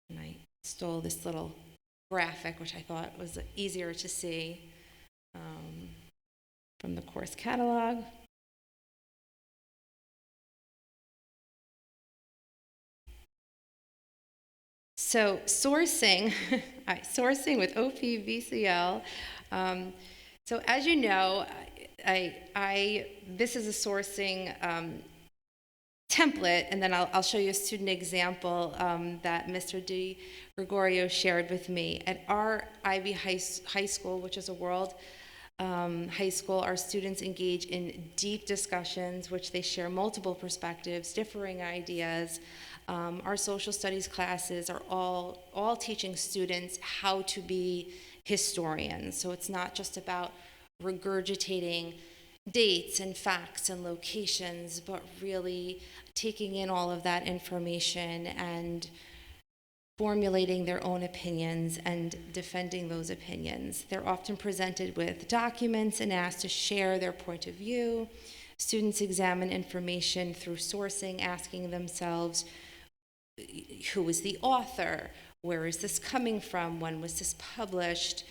And I stole this little graphic, which I thought was easier to see from the course catalog. So sourcing, sourcing with OPVCL. So as you know, this is a sourcing template, and then I'll show you a student example that Mr. Di Gregorio shared with me. At our IB high school, which is a world high school, our students engage in deep discussions, which they share multiple perspectives, differing ideas. Our social studies classes are all teaching students how to be historians. So it's not just about regurgitating dates and facts and locations, but really taking in all of that information and formulating their own opinions and defending those opinions. They're often presented with documents and asked to share their point of view. Students examine information through sourcing, asking themselves, who is the author? Where is this coming from? When was this published?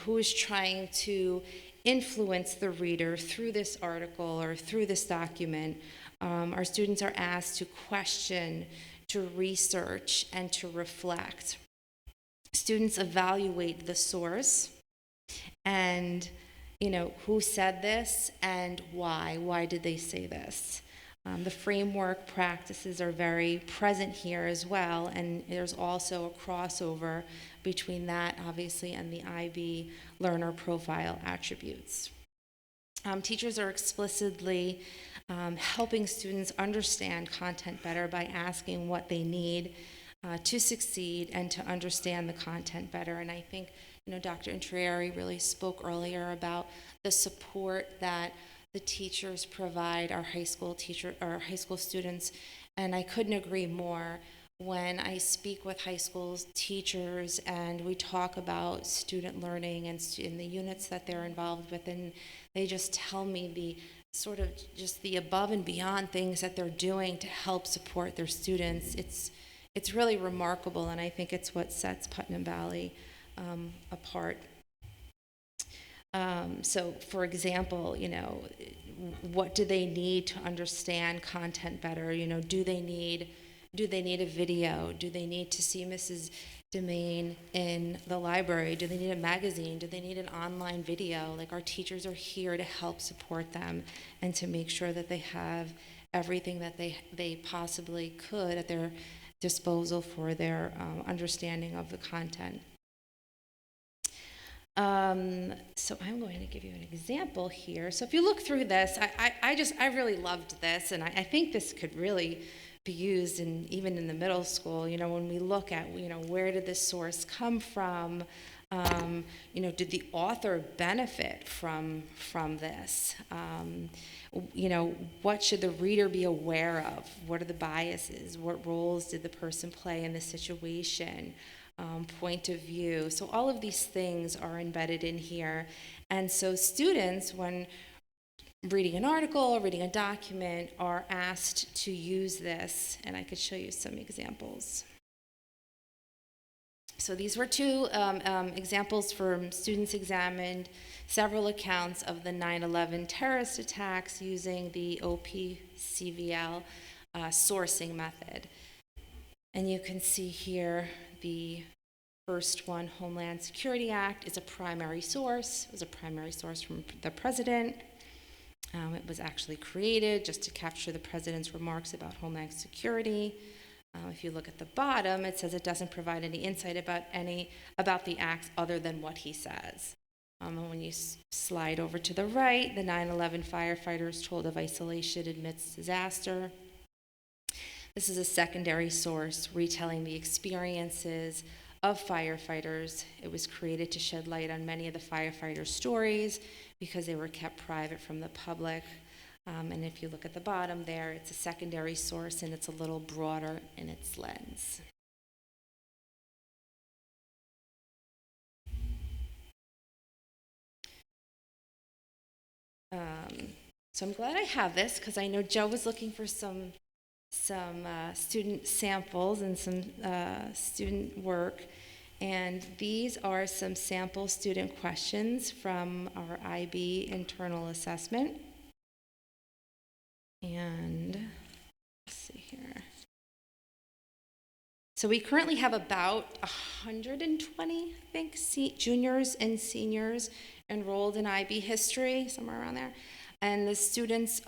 Who is trying to influence the reader through this article or through this document? Our students are asked to question, to research, and to reflect. Students evaluate the source and, who said this and why. Why did they say this? The framework practices are very present here as well, and there's also a crossover between that, obviously, and the IB learner profile attributes. Teachers are explicitly helping students understand content better by asking what they need to succeed and to understand the content better. And I think, Dr. Intrieri really spoke earlier about the support that the teachers provide our high school students, and I couldn't agree more. When I speak with high school teachers and we talk about student learning and in the units that they're involved with, and they just tell me the sort of just the above and beyond things that they're doing to help support their students. It's really remarkable, and I think it's what sets Putnam Valley apart. So, for example, what do they need to understand content better? Do they need a video? Do they need to see Mrs. Demain in the library? Do they need a magazine? Do they need an online video? Like, our teachers are here to help support them and to make sure that they have everything that they possibly could at their disposal for their understanding of the content. So I'm going to give you an example here. So if you look through this, I really loved this, and I think this could really be used even in the middle school. You know, when we look at, you know, where did this source come from? You know, did the author benefit from this? You know, what should the reader be aware of? What are the biases? What roles did the person play in the situation? Point of view. So all of these things are embedded in here. And so students, when reading an article or reading a document, are asked to use this. And I could show you some examples. So these were two examples from students examined several accounts of the 9/11 terrorist attacks using the OPCVL sourcing method. And you can see here the first one, Homeland Security Act, is a primary source. It was a primary source from the president. It was actually created just to capture the president's remarks about Homeland Security. If you look at the bottom, it says it doesn't provide any insight about the acts other than what he says. And when you slide over to the right, the 9/11 firefighters told of isolation amidst disaster. This is a secondary source retelling the experiences of firefighters. It was created to shed light on many of the firefighters' stories because they were kept private from the public. And if you look at the bottom there, it's a secondary source and it's a little broader in its lens. So I'm glad I have this because I know Joe was looking for some student samples and some student work. And these are some sample student questions from our IB internal assessment. And let's see here. So we currently have about 120, I think, juniors and seniors enrolled in IB history, somewhere around there. And the students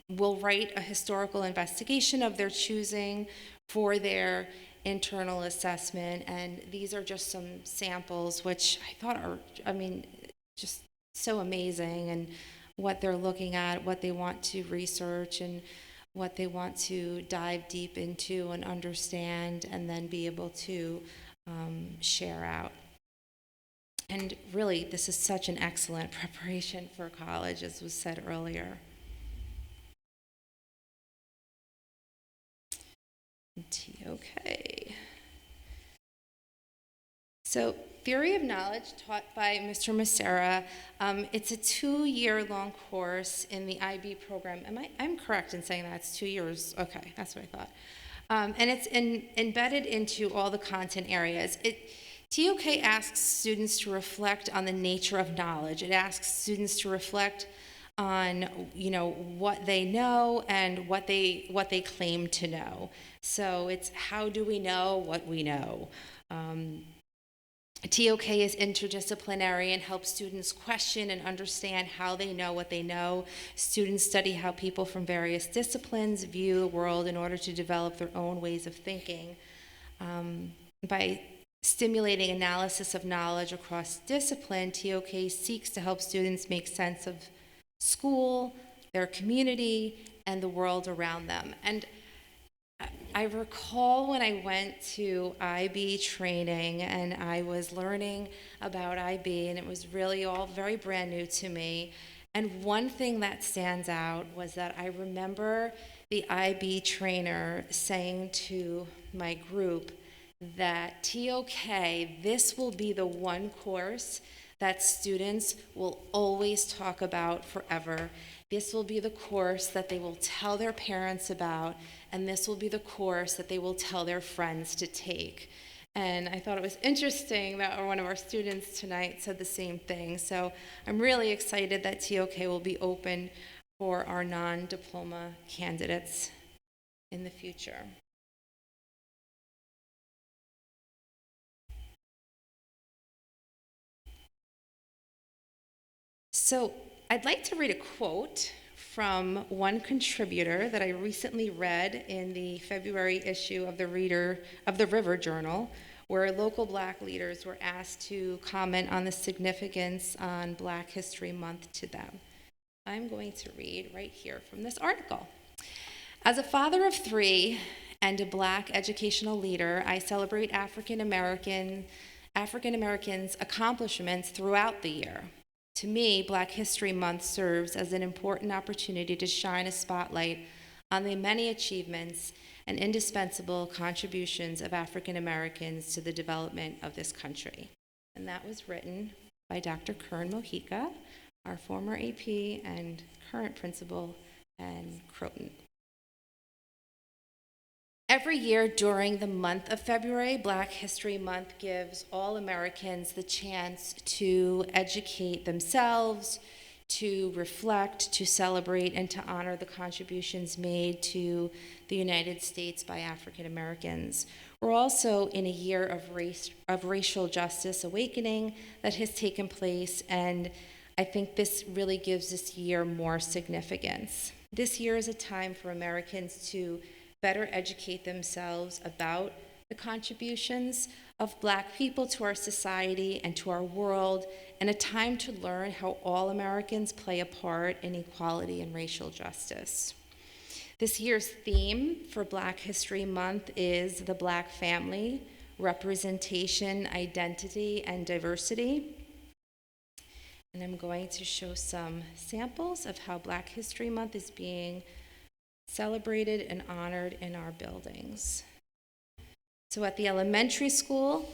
will write a historical investigation of their choosing for their internal assessment. And these are just some samples, which I thought are, just so amazing, and what they're looking at, what they want to research, and what they want to dive deep into and understand, and then be able to share out. And really, this is such an excellent preparation for college, as was said earlier. Okay. So, Theory of Knowledge, taught by Mr. Macera. It's a 2-year-long course in the IB program. I'm correct in saying that it's 2 years? Okay, that's what I thought. And it's embedded into all the content areas. TOK asks students to reflect on the nature of knowledge. It asks students to reflect on, what they know and what they claim to know. So it's how do we know what we know? TOK is interdisciplinary and helps students question and understand how they know what they know. Students study how people from various disciplines view the world in order to develop their own ways of thinking. By stimulating analysis of knowledge across discipline, TOK seeks to help students make sense of school, their community, and the world around them. And I recall when I went to IB training and I was learning about IB, and it was really all very brand new to me. And one thing that stands out was that I remember the IB trainer saying to my group that TOK, this will be the one course that students will always talk about forever. This will be the course that they will tell their parents about, and this will be the course that they will tell their friends to take. And I thought it was interesting that one of our students tonight said the same thing. So I'm really excited that TOK will be open for our non-diploma candidates in the future. So I'd like to read a quote from one contributor that I recently read in the February issue of the River Journal, where local Black leaders were asked to comment on the significance on Black History Month to them. I'm going to read right here from this article. As a father of 3 and a Black educational leader, I celebrate African Americans' accomplishments throughout the year. To me, Black History Month serves as an important opportunity to shine a spotlight on the many achievements and indispensable contributions of African Americans to the development of this country. And that was written by Dr. Kern Mojica, our former AP and current principal in Croton. Every year during the month of February, Black History Month gives all Americans the chance to educate themselves, to reflect, to celebrate, and to honor the contributions made to the United States by African Americans. We're also in a year of racial justice awakening that has taken place, and I think this really gives this year more significance. This year is a time for Americans to better educate themselves about the contributions of Black people to our society and to our world, and a time to learn how all Americans play a part in equality and racial justice. This year's theme for Black History Month is the Black family, representation, identity, and diversity. And I'm going to show some samples of how Black History Month is being celebrated and honored in our buildings. So at the elementary school,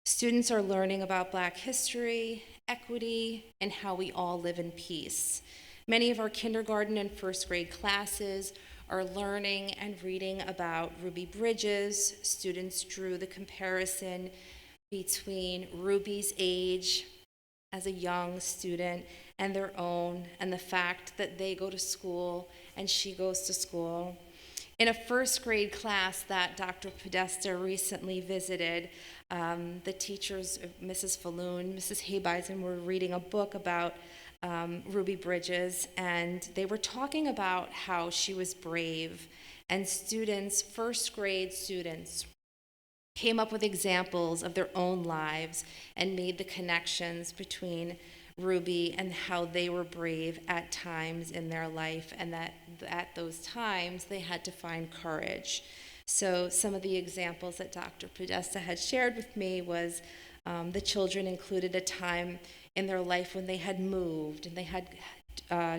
students are learning about Black history, equity, and how we all live in peace. Many of our kindergarten and first grade classes are learning and reading about Ruby Bridges. Students drew the comparison between Ruby's age as a young student and their own, and the fact that they go to school and she goes to school. In a first grade class that Dr. Podesta recently visited, the teachers, Mrs. Falloon, Mrs. Haybeisen, were reading a book about Ruby Bridges, and they were talking about how she was brave. And students, first grade students, came up with examples of their own lives and made the connections between Ruby and how they were brave at times in their life, and that at those times they had to find courage. So some of the examples that Dr. Podesta had shared with me was the children included a time in their life when they had moved and they had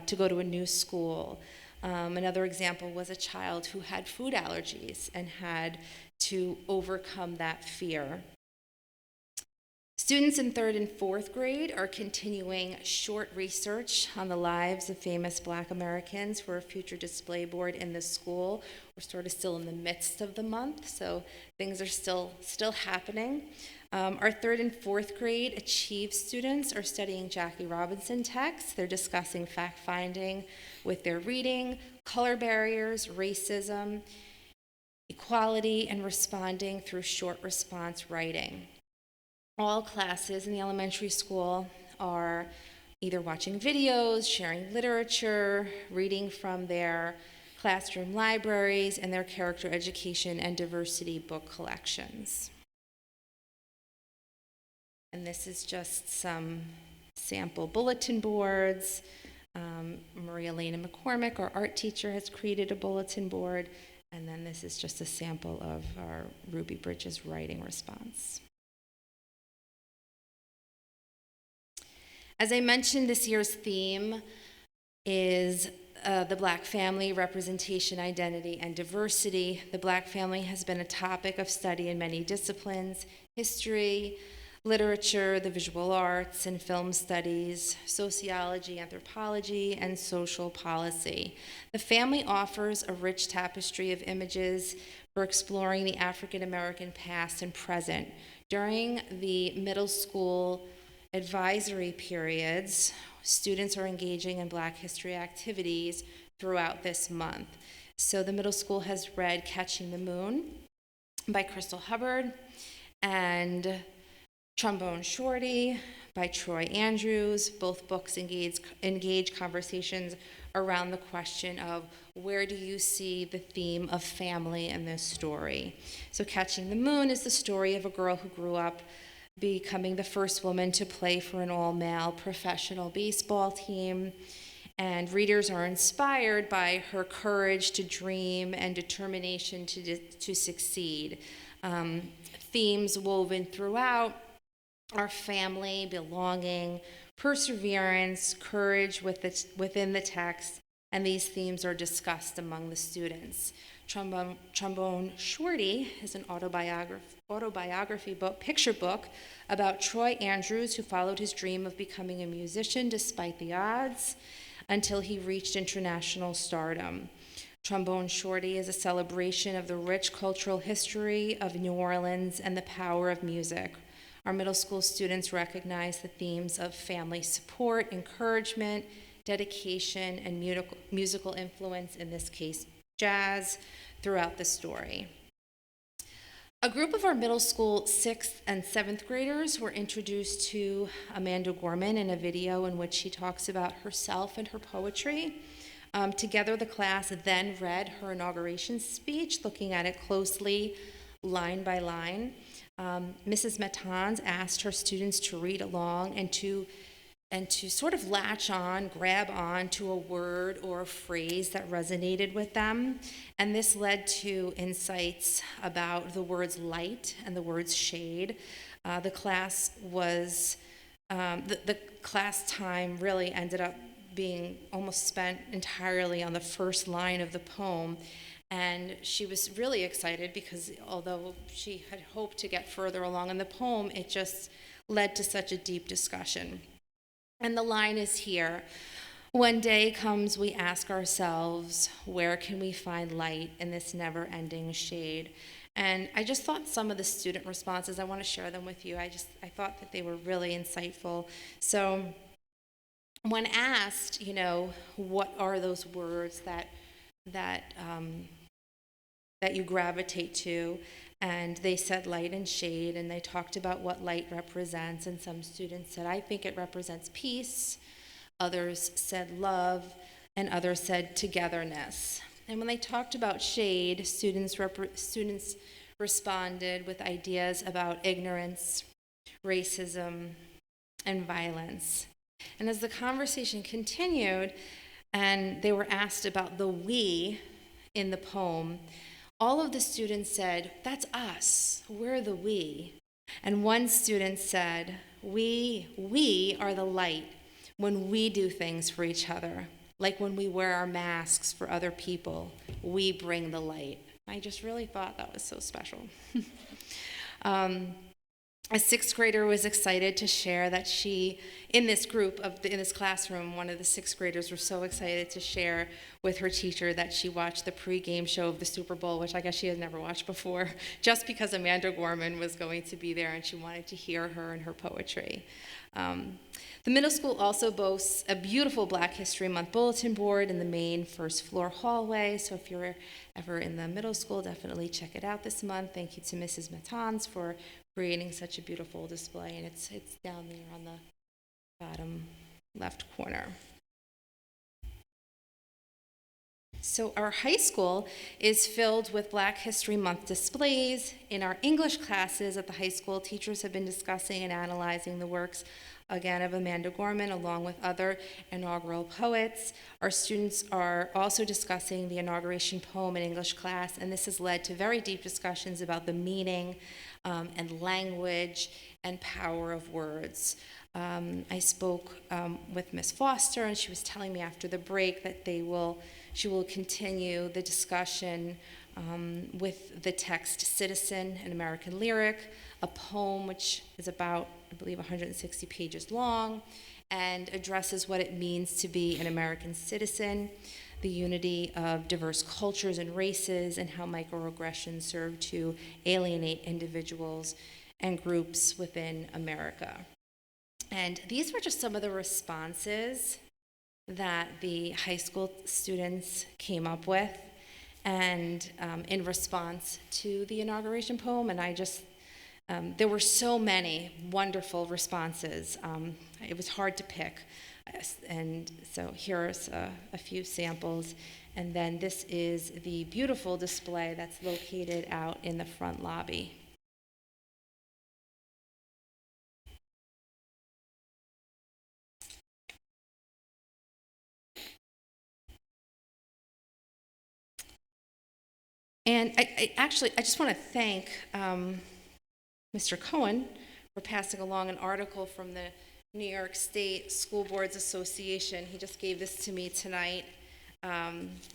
to go to a new school. Another example was a child who had food allergies and had to overcome that fear. Students in 3rd and 4th grade are continuing short research on the lives of famous Black Americans for a future display board in the school. We're sort of still in the midst of the month, so things are still happening. Our 3rd and 4th grade Achieve students are studying Jackie Robinson texts. They're discussing fact-finding with their reading, color barriers, racism, equality, and responding through short response writing. All classes in the elementary school are either watching videos, sharing literature, reading from their classroom libraries, and their character education and diversity book collections. And this is just some sample bulletin boards. Maria Elena McCormick, our art teacher, has created a bulletin board. And then this is just a sample of our Ruby Bridges writing response. As I mentioned, this year's theme is the Black family, representation, identity, and diversity. The Black family has been a topic of study in many disciplines: history, literature, the visual arts, and film studies, sociology, anthropology, and social policy. The family offers a rich tapestry of images for exploring the African American past and present. During the middle school advisory periods, students are engaging in Black history activities throughout this month. So the middle school has read Catching the Moon by Crystal Hubbard and Trombone Shorty by Troy Andrews. Both books engage conversations around the question of where do you see the theme of family in this story. So Catching the Moon is the story of a girl who grew up becoming the first woman to play for an all-male professional baseball team. And readers are inspired by her courage to dream and determination to succeed. Themes woven throughout are family, belonging, perseverance, courage within the text, and these themes are discussed among the students. Trombone Shorty is an autobiography book, picture book about Troy Andrews, who followed his dream of becoming a musician despite the odds until he reached international stardom. Trombone Shorty is a celebration of the rich cultural history of New Orleans and the power of music. Our middle school students recognize the themes of family support, encouragement, dedication, and musical influence, in this case, jazz, throughout the story. A group of our middle school 6th and 7th graders were introduced to Amanda Gorman in a video in which she talks about herself and her poetry. Together, the class then read her inauguration speech, looking at it closely, line by line. Mrs. Matans asked her students to read along and to sort of latch on, grab on to a word or a phrase that resonated with them. And this led to insights about the words light and the words shade. The class time really ended up being almost spent entirely on the first line of the poem. And she was really excited because although she had hoped to get further along in the poem, it just led to such a deep discussion. And the line is here. When day comes, we ask ourselves, where can we find light in this never-ending shade? And I just thought some of the student responses, I want to share them with you. I thought that they were really insightful. So when asked, what are those words that you gravitate to, and they said light and shade, and they talked about what light represents, and some students said, I think it represents peace, others said love, and others said togetherness. And when they talked about shade, students responded with ideas about ignorance, racism, and violence. And as the conversation continued, and they were asked about the we in the poem, all of the students said, that's us, we're the we. And one student said, we are the light when we do things for each other, like when we wear our masks for other people, we bring the light. I just really thought that was so special. A 6th grader was excited to share that she, in this classroom, one of the 6th graders were so excited to share with her teacher that she watched the pregame show of the Super Bowl, which I guess she had never watched before, just because Amanda Gorman was going to be there and she wanted to hear her and her poetry. The middle school also boasts a beautiful Black History Month bulletin board in the main first floor hallway, so if you're ever in the middle school, definitely check it out this month. Thank you to Mrs. Matans for creating such a beautiful display, and it's down there on the bottom left corner. So our high school is filled with Black History Month displays. In our English classes at the high school, teachers have been discussing and analyzing the works, again, of Amanda Gorman, along with other inaugural poets. Our students are also discussing the inauguration poem in English class, and this has led to very deep discussions about the meaning and language and power of words. I spoke with Miss Foster, and she was telling me after the break that she will continue the discussion with the text Citizen, an American Lyric, a poem which is about, I believe, 160 pages long and addresses what it means to be an American citizen, the unity of diverse cultures and races, and how microaggressions serve to alienate individuals and groups within America. And these were just some of the responses that the high school students came up with and in response to the inauguration poem. And there were so many wonderful responses. It was hard to pick. And so here's a few samples. And then this is the beautiful display that's located out in the front lobby. And I just want to thank Mr. Cohen for passing along an article from the New York State School Boards Association. He just gave this to me tonight.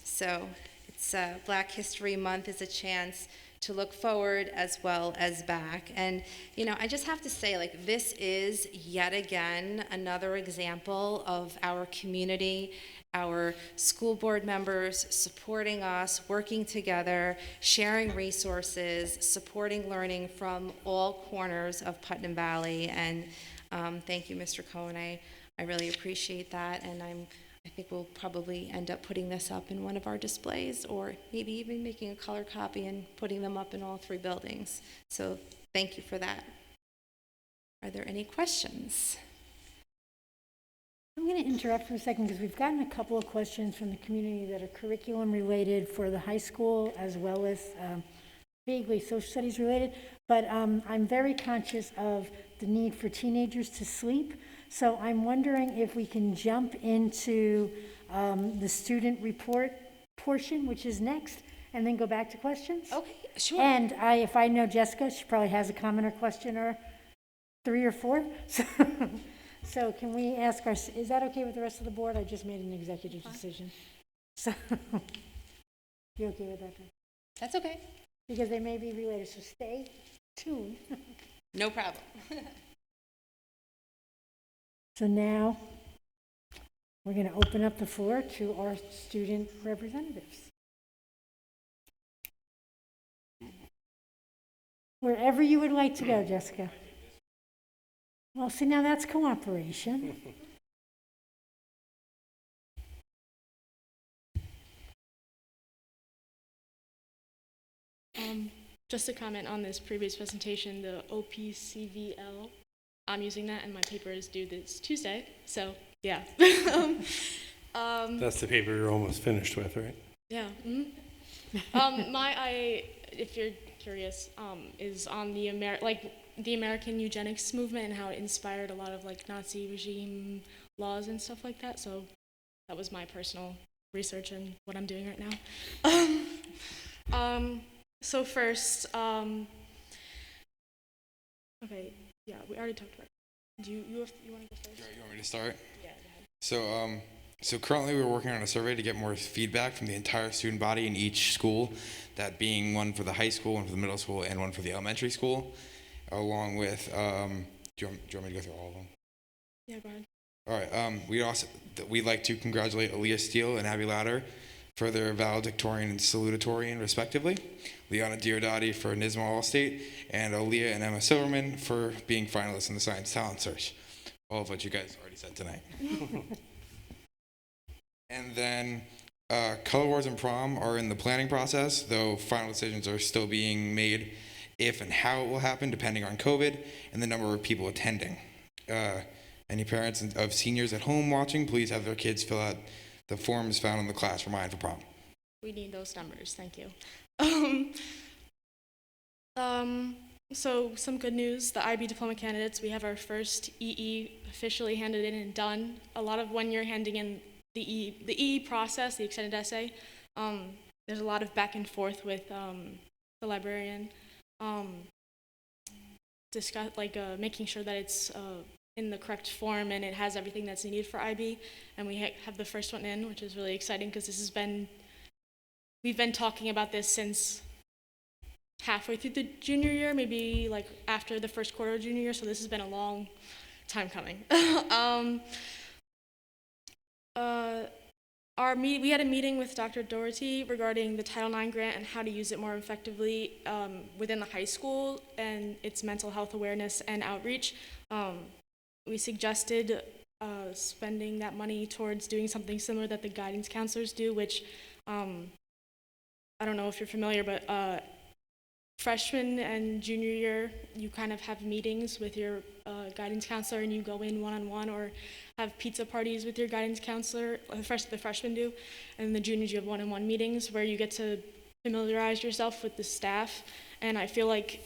So it's Black History Month is a chance to look forward as well as back. And, you know, I just have to say, like, this is yet again another example of our community, our school board members supporting us, working together, sharing resources, supporting learning from all corners of Putnam Valley. And thank you, Mr. Cohen. I really appreciate that. And I think we'll probably end up putting this up in one of our displays, or maybe even making a color copy and putting them up in all 3 buildings. So thank you for that. Are there any questions? I'm going to interrupt for a second because we've gotten a couple of questions from the community that are curriculum related for the high school as well as vaguely social studies related. But I'm very conscious of the need for teenagers to sleep. So I'm wondering if we can jump into the student report portion, which is next, and then go back to questions. Okay, sure. And if I know Jessica, she probably has a comment or question or 3 or 4. So can we ask is that okay with the rest of the board? I just made an executive decision. So you okay with that? That's okay. Because they may be related, so stay tuned. No problem. So now we're going to open up the floor to our student representatives. Wherever you would like to go, Jessica. Well, see, now that's cooperation. Just to comment on this previous presentation, the OPCVL, I'm using that, and my paper is due this Tuesday, so yeah. That's the paper you're almost finished with, right? Yeah. If you're curious, is on the American eugenics movement and how it inspired a lot of like Nazi regime laws and stuff like that. So that was my personal research and what I'm doing right now. So first, okay, yeah, we already talked about it. You want to go first? You want me to start? Yeah, go ahead. So currently we're working on a survey to get more feedback from the entire student body in each school, that being one for the high school, one for the middle school, and one for the elementary school, along with, do you want me to go through all of them? Yeah, go ahead. All right, we'd like to congratulate Aaliyah Steele and Abby Lauder for their valedictorian and salutatorian, respectively, Liana Diodati for NISMA All-State, and Aaliyah and Emma Silverman for being finalists in the Science Talent Search, all of which you guys already said tonight. And then Color Wars and Prom are in the planning process, though final decisions are still being made if and how it will happen, depending on COVID and the number of people attending. Any parents of seniors at home watching, please have their kids fill out the forms found in the class Remind for Prom. We need those numbers, thank you. So some good news, the IB diploma candidates, we have our first EE officially handed in and done. A lot of when you're handing in the EE process, the extended essay, there's a lot of back and forth with the librarian, making sure that it's in the correct form and it has everything that's needed for IB. And we have the first one in, which is really exciting because we've been talking about this since halfway through the junior year, maybe like after the first quarter of junior year. So this has been a long time coming. We had a meeting with Dr. Doherty regarding the Title IX grant and how to use it more effectively within the high school and its mental health awareness and outreach. We suggested spending that money towards doing something similar that the guidance counselors do, which I don't know if you're familiar, but freshman and junior year, you kind of have meetings with your guidance counselor and you go in one-on-one or have pizza parties with your guidance counselor. The freshmen do, and the juniors, you have one-on-one meetings where you get to familiarize yourself with the staff. And I feel like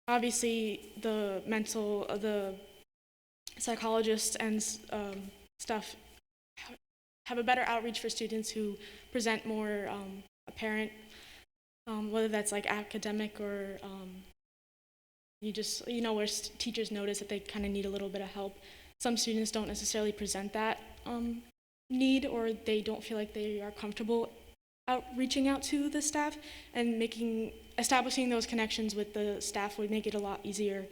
obviously the psychologists and stuff have a better outreach for students who present more a parent, whether that's like academic or you just, where teachers notice that they kind of need a little bit of help. Some students don't necessarily present that need, or they don't feel like they are comfortable reaching out to the staff, and establishing those connections with the staff would make it a lot easier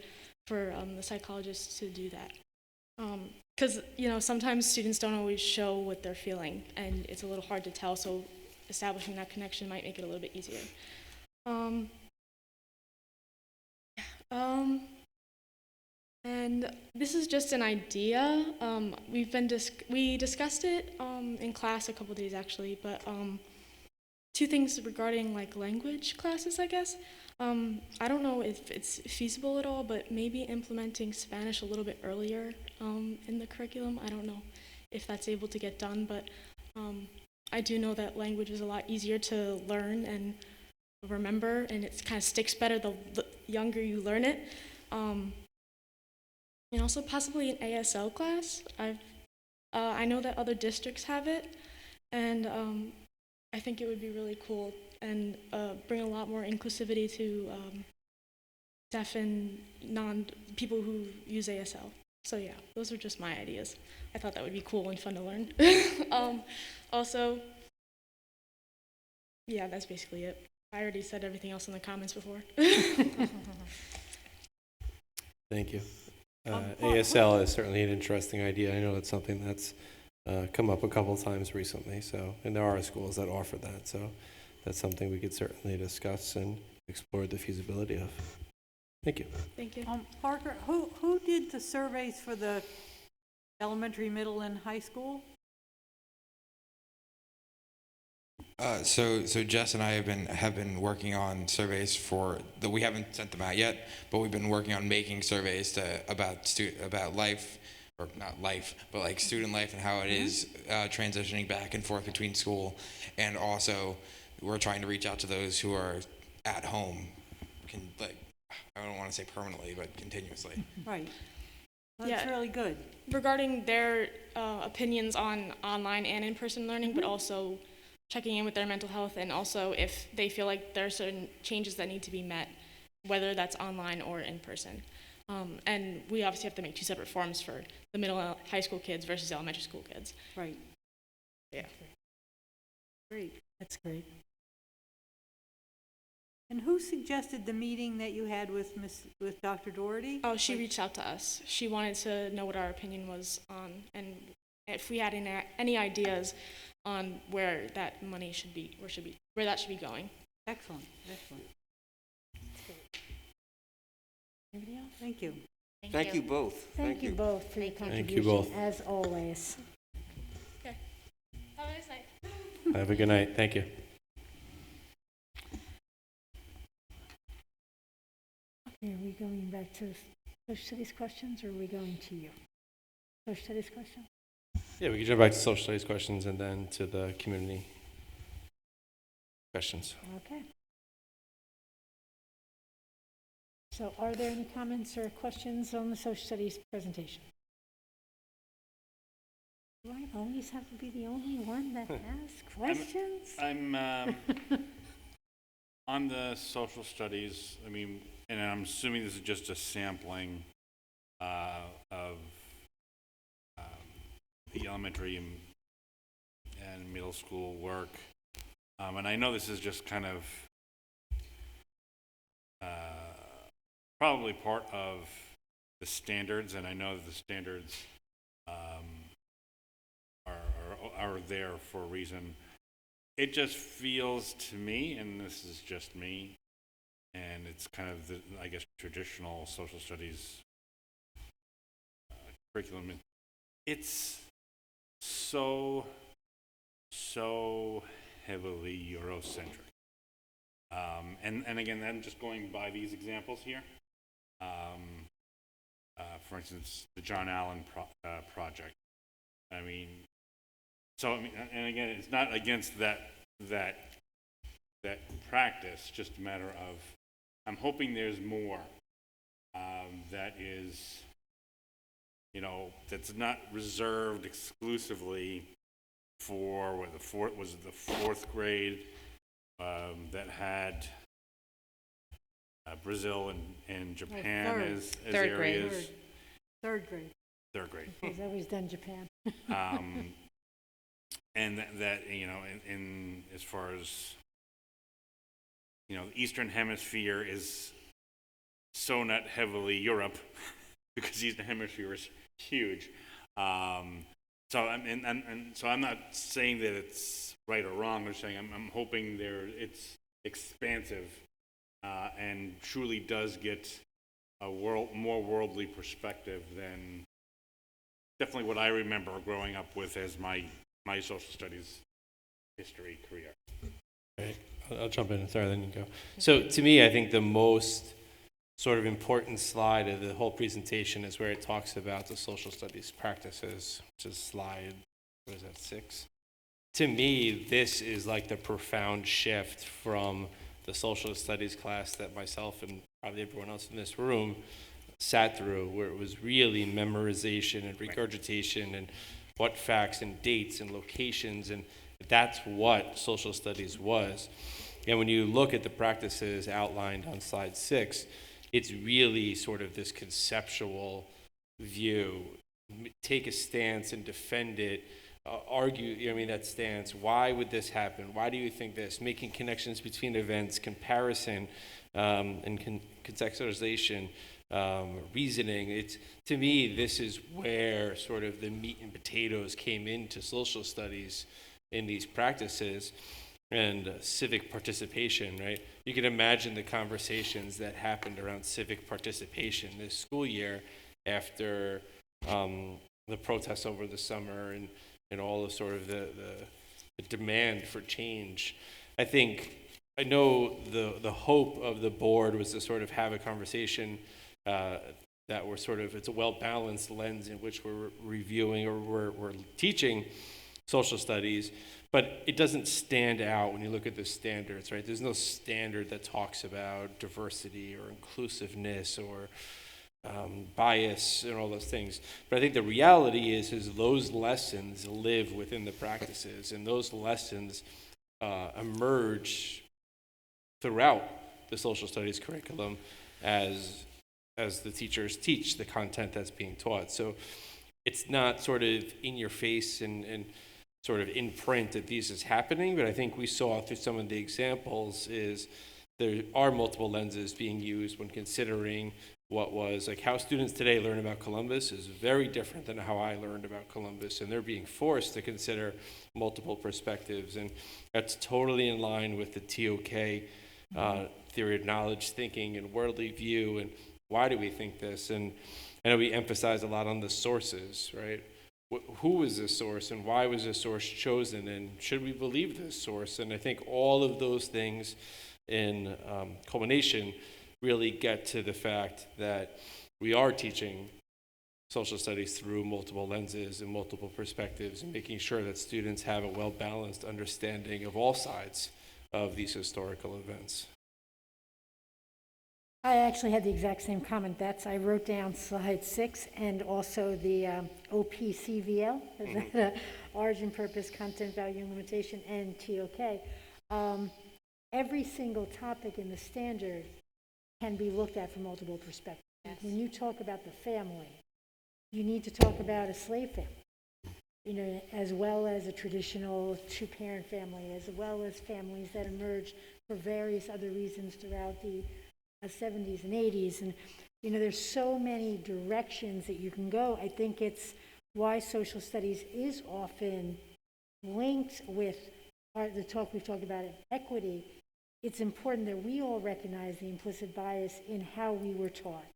for the psychologists to do that. Because, sometimes students don't always show what they're feeling, and it's a little hard to tell, so establishing that connection might make it a little bit easier. And this is just an idea. We discussed it in class a couple days actually, but two things regarding like language classes, I guess. I don't know if it's feasible at all, but maybe implementing Spanish a little bit earlier in the curriculum. I don't know if that's able to get done, but I do know that language is a lot easier to learn and remember, and it kind of sticks better the younger you learn it. And also possibly an ASL class. I know that other districts have it, and I think it would be really cool and bring a lot more inclusivity to deaf and people who use ASL. So yeah, those are just my ideas. I thought that would be cool and fun to learn. Also, yeah, that's basically it. I already said everything else in the comments before. Thank you. ASL is certainly an interesting idea. I know it's something that's come up a couple of times recently. So, and there are schools that offer that. So, that's something we could certainly discuss and explore the feasibility of. Thank you. Thank you. Parker, who did the surveys for the elementary, middle, and high school? So Jess and I have been working on surveys we haven't sent them out yet, but we've been working on making surveys about life, or not life, but like student life and how it is transitioning back and forth between school, and also we're trying to reach out to those who are at home, I don't want to say permanently, but continuously. Right. That's really good. Regarding their opinions on online and in-person learning, but also checking in with their mental health, and also if they feel like there are certain changes that need to be met, whether that's online or in person. And we obviously have to make two separate forms for the middle and high school kids versus elementary school kids. Right. Yeah. Great. That's great. And who suggested the meeting that you had with Dr. Doherty? Oh, she reached out to us. She wanted to know what our opinion was on, and if we had any ideas on where that money should be, where that should be going. Excellent. Anybody else? Thank you. Thank you both. Thank you both for your Thank contribution, you both. as always. Okay. Have a nice night. Have a good night. Thank you. Okay, are we going back to social studies questions, or are we going to you? Social studies questions? Yeah, we can jump back to social studies questions and then to the community questions. Okay. So are there any comments or questions on the social studies presentation? Do I always have to be the only one that asks questions? I'm on the social studies, and I'm assuming this is just a sampling of the elementary and middle school work. And I know this is just kind of probably part of the standards, and I know that the standards are there for a reason. It just feels to me, and this is just me, and it's kind of the, I guess, traditional social studies curriculum. It's so heavily Eurocentric. And again, I'm just going by these examples here. For instance, the John Allen project. And again, it's not against that practice, just a matter of, I'm hoping there's more that is, that's not reserved exclusively for the fourth grade that had Brazil and Japan third. as Third grade. areas. Third grade. Third grade. He's always done Japan. And that in as far as the Eastern Hemisphere is so not heavily Europe because the Eastern Hemisphere is huge. So I'm not saying that it's right or wrong. I'm saying I'm hoping it's expansive and truly does get a more worldly perspective than definitely what I remember growing up with as my social studies history career. Right. I'll jump in. Sorry, then you go. So to me, I think the most sort of important slide of the whole presentation is where it talks about the social studies practices, which is slide, what is that, 6? To me, this is like the profound shift from the social studies class that myself and probably everyone else in this room sat through, where it was really memorization and regurgitation and what facts and dates and locations, and that's what social studies was. And when you look at the practices outlined on slide 6, it's really sort of this conceptual view. Take a stance and defend it, argue, that stance. Why would this happen? Why do you think this? Making connections between events, comparison, and contextualization, reasoning. To me, this is where sort of the meat and potatoes came into social studies in these practices. And civic participation, right? You can imagine the conversations that happened around civic participation this school year after the protests over the summer and all of sort of the demand for change. I know the hope of the board was to sort of have a conversation that were sort of, it's a well-balanced lens in which we're reviewing or we're teaching social studies, but it doesn't stand out when you look at the standards, right? There's no standard that talks about diversity or inclusiveness or bias and all those things. But I think the reality is those lessons live within the practices, and those lessons emerge throughout the social studies curriculum as the teachers teach the content that's being taught. So it's not sort of in your face and sort of in print that this is happening, but I think we saw through some of the examples is there are multiple lenses being used when considering what was, like how students today learn about Columbus is very different than how I learned about Columbus, and they're being forced to consider multiple perspectives, and that's totally in line with the TOK theory of knowledge, thinking, and worldly view, and why do we think this? And I know we emphasize a lot on the sources, right? Who was this source and why was this source chosen, and should we believe this source? And I think all of those things in culmination really get to the fact that we are teaching social studies through multiple lenses and multiple perspectives and making sure that students have a well-balanced understanding of all sides of these historical events. I actually had the exact same comment. I wrote down slide 6 and also the OPCVL, is that origin, purpose, content, value, and limitation, and TOK. Every single topic in the standard can be looked at from multiple perspectives. Yes. When you talk about the family, you need to talk about a slave family, as well as a traditional two-parent family, as well as families that emerged for various other reasons throughout the 70s and 80s. And, there's so many directions that you can go. I think it's why social studies is often linked with the talk we've talked about equity. It's important that we all recognize the implicit bias in how we were taught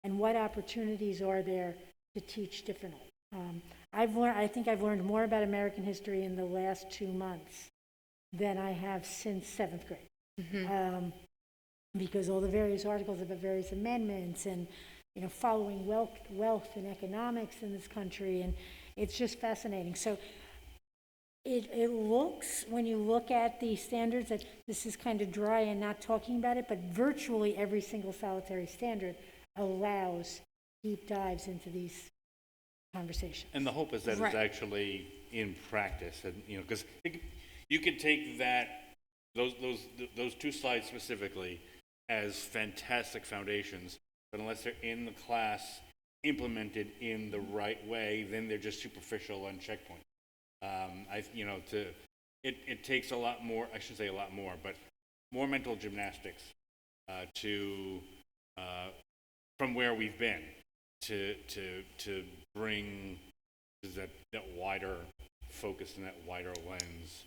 and what opportunities are there to teach differently. I think I've learned more about American history in the last 2 months than I have since 7th grade. Mm-hmm. Because all the various articles about various amendments and, following wealth and economics in this country, and it's just fascinating. So it looks, when you look at the standards, that this is kind of dry and not talking about it, but virtually every single solitary standard allows deep dives into these conversations. And the hope is that it's actually in practice, and because you could take that those two slides specifically as fantastic foundations, but unless they're in the class, implemented in the right way, then they're just superficial and checkpoint. It takes a lot more, I shouldn't say a lot more, but more mental gymnastics from where we've been to bring that wider focus and that wider lens.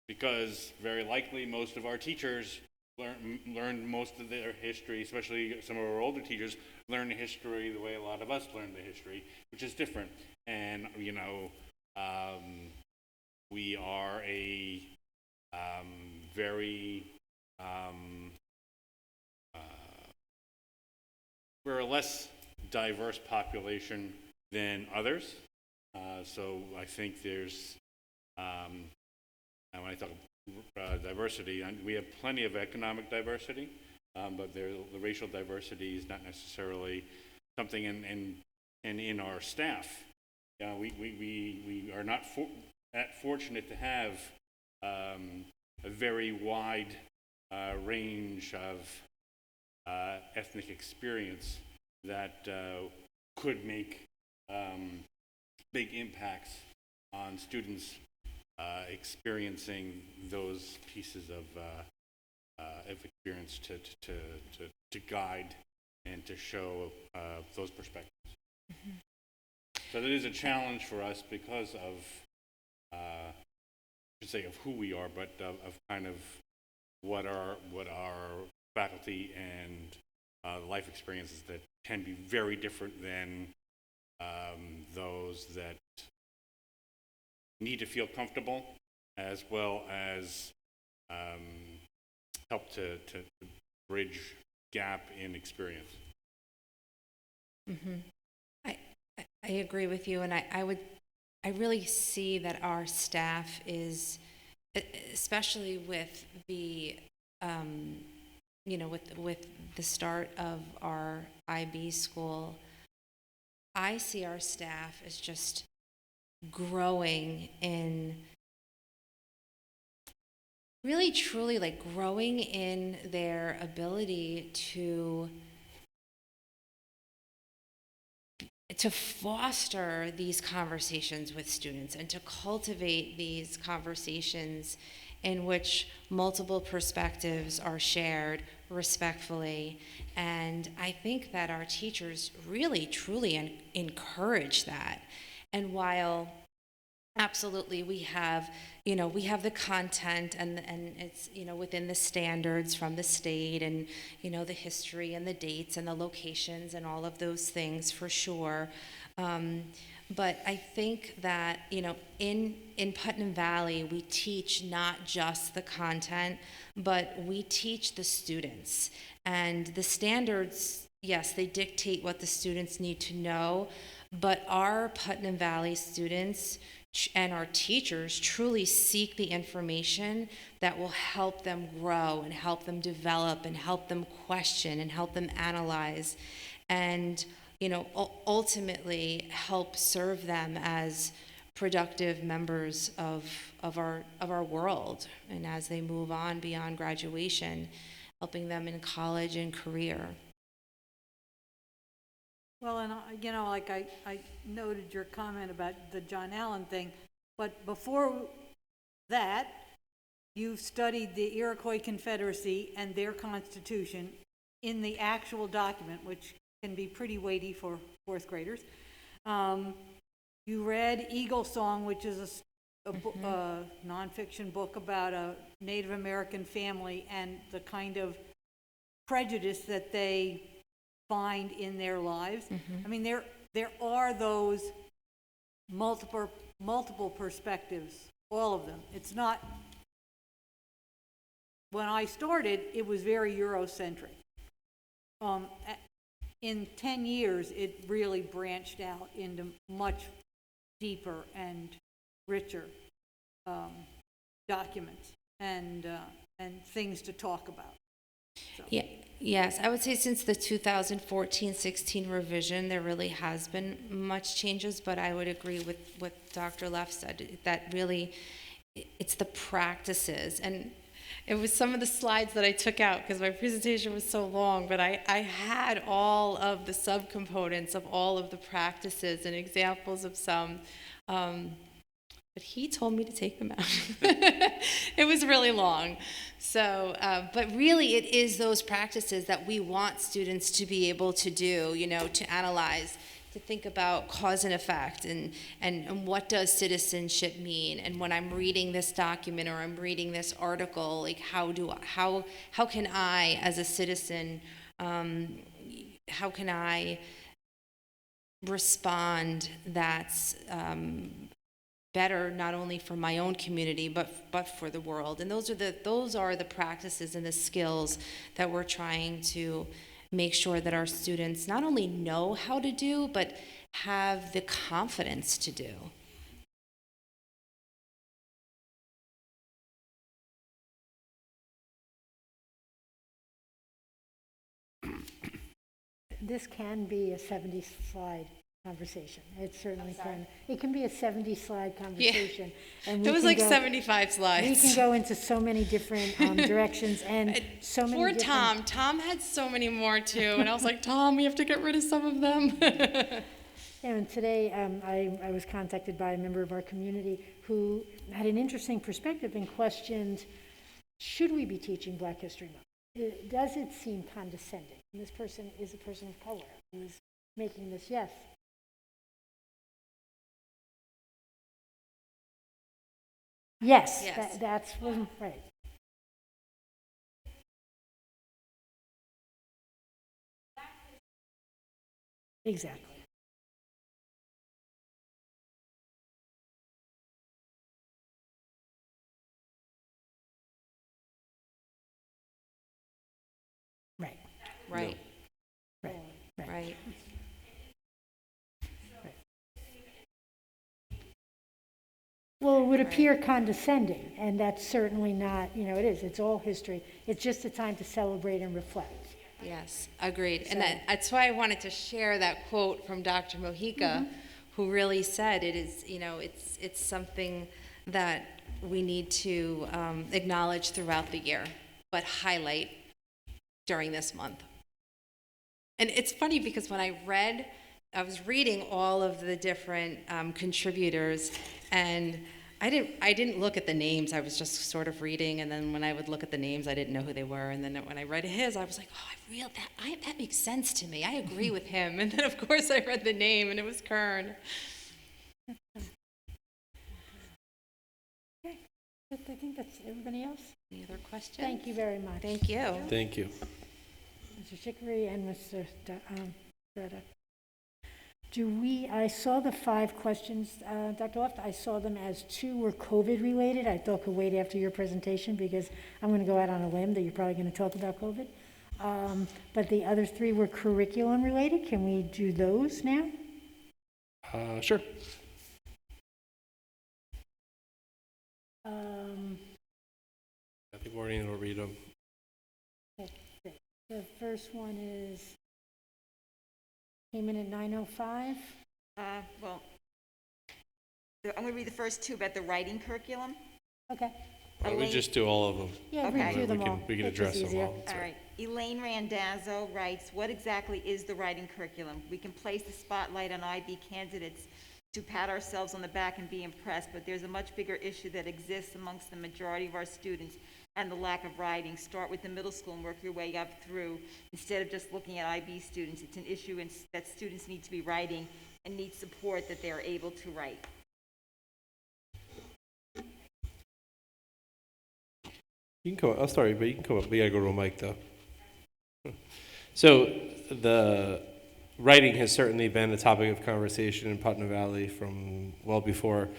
Because very likely most of our teachers learned most of their history, especially some of our older teachers, learned the history the way a lot of us learned the history, which is different. And, we are a we're a less diverse population than others. So I think there's, and when I talk diversity, we have plenty of economic diversity, but the racial diversity is not necessarily something in our staff. We are not that fortunate to have a very wide range of ethnic experience that could make big impacts on students experiencing those pieces of experience to guide and to show those perspectives. Mm-hmm. So that is a challenge for us because of, I should say, of who we are, but of kind of what our faculty and life experiences that can be very different than those that need to feel comfortable, as well as help to bridge gap in experience. Mm-hmm. I agree with you, and I really see that our staff is, especially with the with the start of our IB school, I see our staff as just growing in, really truly like growing in their ability to foster these conversations with students and to cultivate these conversations in which multiple perspectives are shared respectfully. And I think that our teachers really truly encourage that. And while absolutely we have the content and it's within the standards from the state and the history and the dates and the locations and all of those things for sure, but I think that in Putnam Valley we teach not just the content, but we teach the students. And the standards, yes, they dictate what the students need to know, but our Putnam Valley students and our teachers truly seek the information that will help them grow and help them develop and help them question and help them analyze and ultimately help serve them as productive members of our world, and as they move on beyond graduation, helping them in college and career. Well, and like I noted your comment about the John Allen thing, but before that, you've studied the Iroquois Confederacy and their constitution in the actual document, which can be pretty weighty for fourth graders. You read Eagle Song, which is a nonfiction book about a Native American family and the kind of prejudice that they find in their lives. Mm-hmm. I mean, there are those multiple perspectives, all of them. It's not, when I started, it was very Eurocentric. In 10 years, it really branched out into much deeper and richer documents and things to talk about. So. Yeah, yes, I would say since the 2014-16 revision, there really has been much changes, but I would agree with what Dr. Leff said, that really it's the practices. And it was some of the slides that I took out because my presentation was so long, but I had all of the subcomponents of all of the practices and examples of some. But he told me to take them out. It was really long. So, but really it is those practices that we want students to be able to do, to analyze, to think about cause and effect, and what does citizenship mean? And when I'm reading this document or I'm reading this article, like how can I, as a citizen, how can I respond that's better not only for my own community but for the world? And those are the practices and the skills that we're trying to make sure that our students not only know how to do but have the confidence to do. This can be a 70-slide conversation. It certainly can. It can be a 70-slide conversation. And It was can like go- 75 slides. We can go into so many different directions and so many Poor different... Tom had so many more too, and I was like, Tom, we have to get rid of some of them. And today, I was contacted by a member of our community who had an interesting perspective and questioned, should we be teaching Black History Month? Does it seem condescending? And this person is a person of color who's making this, yes. Yes, Yes. that's right. Exactly. Right. Right. Right. Right. Well, it would appear condescending, and that's certainly not, it is. It's all history. It's just a time to celebrate and reflect. Yes, agreed. So- And that's why I wanted to share that quote from Dr. Mojica, who really said it is, it's something that we need to acknowledge throughout the year, but highlight during this month. And it's funny because when I was reading all of the different contributors, and I didn't look at the names. I was just sort of reading, and then when I would look at the names, I didn't know who they were. And then when I read his, I was like, oh, that makes sense to me. I agree with him. And then of course I read the name, and it was Kern. Okay, I think that's everybody else. Any other questions? Thank you very much. Thank you. Thank you. Mr. Chicory and Mr. Freda. I saw the 5 questions, Dr. Loft, I saw them as 2 were COVID related. I thought could wait after your presentation because I'm going to go out on a limb that you're probably going to talk about COVID. But the other 3 were curriculum related. Can we do those now? Sure. I think Maureen will read them. Okay, great. The first one came in at 9:05. Well, I'm going to read the first 2 about the writing curriculum. Okay. Why don't we just do all of them? Yeah, Okay. read through them all. We can That's address just them easier. all. All right. Elaine Randazzo writes, what exactly is the writing curriculum? We can place the spotlight on IB candidates to pat ourselves on the back and be impressed, but there's a much bigger issue that exists amongst the majority of our students and the lack of writing. Start with the middle school and work your way up through instead of just looking at IB students. It's an issue that students need to be writing and need support that they're able to write. You can come up. Oh, sorry, but you can come up. We gotta go to a mic though. So the writing has certainly been a topic of conversation in Putnam Valley from well before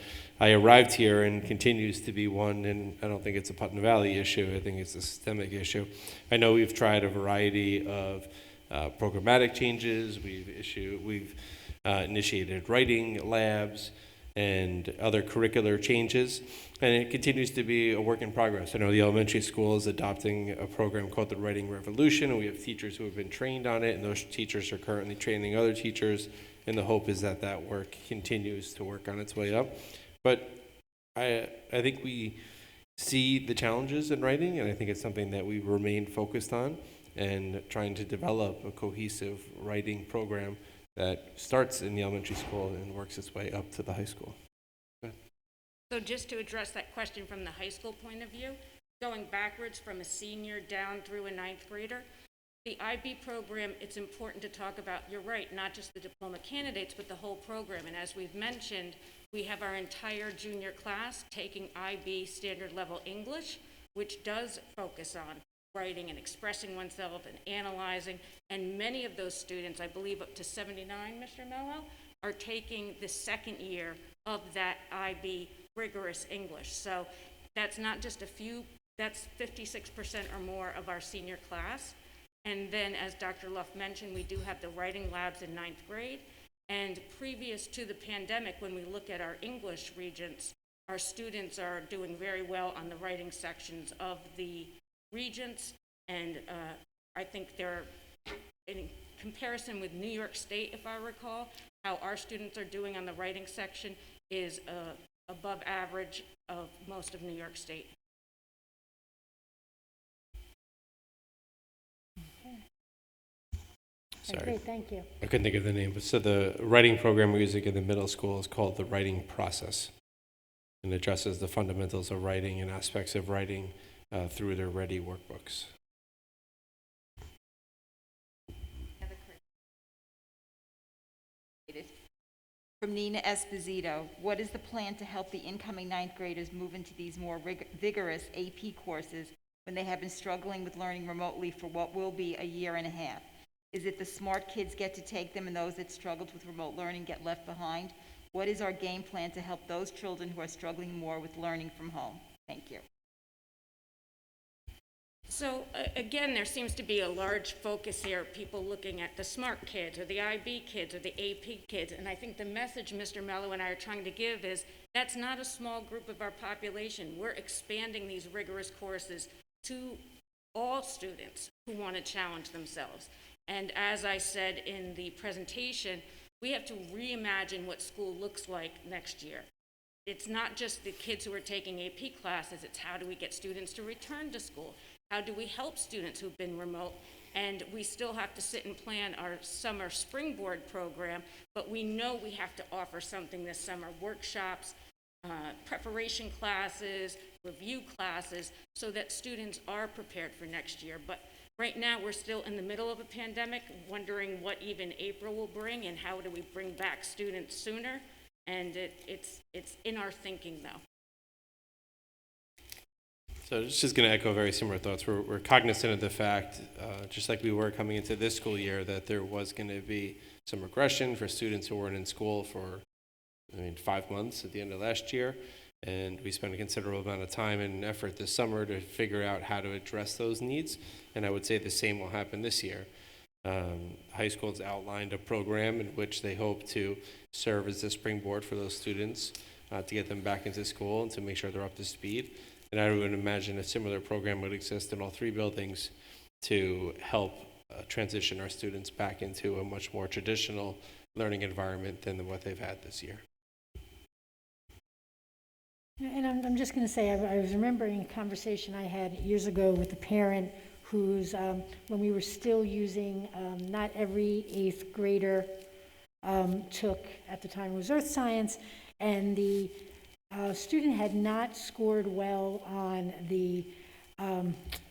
I arrived here, and continues to be one. And I don't think it's a Putnam Valley issue. I think it's a systemic issue. I know we've tried a variety of programmatic changes. We've initiated writing labs and other curricular changes, and it continues to be a work in progress. I know the elementary school is adopting a program called the Writing Revolution, and we have teachers who have been trained on it, and those teachers are currently training other teachers, and the hope is that that work continues to work on its way up. But I think we see the challenges in writing, and I think it's something that we remain focused on and trying to develop a cohesive writing program that starts in the elementary school and works its way up to the high school. So just to address that question from the high school point of view, going backwards from a senior down through a ninth grader, the IB program, it's important to talk about, you're right, not just the diploma candidates, but the whole program. And as we've mentioned, we have our entire junior class taking IB standard level English, which does focus on writing and expressing oneself and analyzing. And many of those students, I believe up to 79, Mr. Mello, are taking the second year of that IB rigorous English. So that's not just a few, that's 56% or more of our senior class. And then, as Dr. Luff mentioned, we do have the writing labs in ninth grade. And previous to the pandemic, when we look at our English regents, our students are doing very well on the writing sections of the regents. And I think they're, in comparison with New York State, if I recall, how our students are doing on the writing section is above average of most of New York State. Sorry. Great, thank you. I couldn't think of the name, but so the writing program we're using in the middle school is called the writing process, and addresses the fundamentals of writing and aspects of writing through their Ready workbooks. From Nina Esposito, what is the plan to help the incoming ninth graders move into these more vigorous AP courses when they have been struggling with learning remotely for what will be a year and a half? Is it the smart kids get to take them and those that struggled with remote learning get left behind? What is our game plan to help those children who are struggling more with learning from home? Thank you. So again, there seems to be a large focus here, people looking at the smart kids or the IB kids or the AP kids. And I think the message Mr. Mello and I are trying to give is that's not a small group of our population. We're expanding these rigorous courses to all students who want to challenge themselves. And as I said in the presentation, we have to reimagine what school looks like next year. It's not just the kids who are taking AP classes, it's how do we get students to return to school? How do we help students who've been remote? And we still have to sit and plan our summer springboard program, but we know we have to offer something this summer, workshops, preparation classes, review classes, so that students are prepared for next year. But right now, we're still in the middle of a pandemic, wondering what even April will bring and how do we bring back students sooner. And it's in our thinking, though. So it's just going to echo very similar thoughts. We're cognizant of the fact, just like we were coming into this school year, that there was going to be some regression for students who weren't in school for 5 months at the end of last year. And we spent a considerable amount of time and effort this summer to figure out how to address those needs. And I would say the same will happen this year. High school's outlined a program in which they hope to serve as the springboard for those students to get them back into school and to make sure they're up to speed. And I would imagine a similar program would exist in all three buildings to help transition our students back into a much more traditional learning environment than what they've had this year. And I'm just going to say, I was remembering a conversation I had years ago with a parent who's, when we were still using, not every 8th grader took, at the time it was earth science, and the student had not scored well on the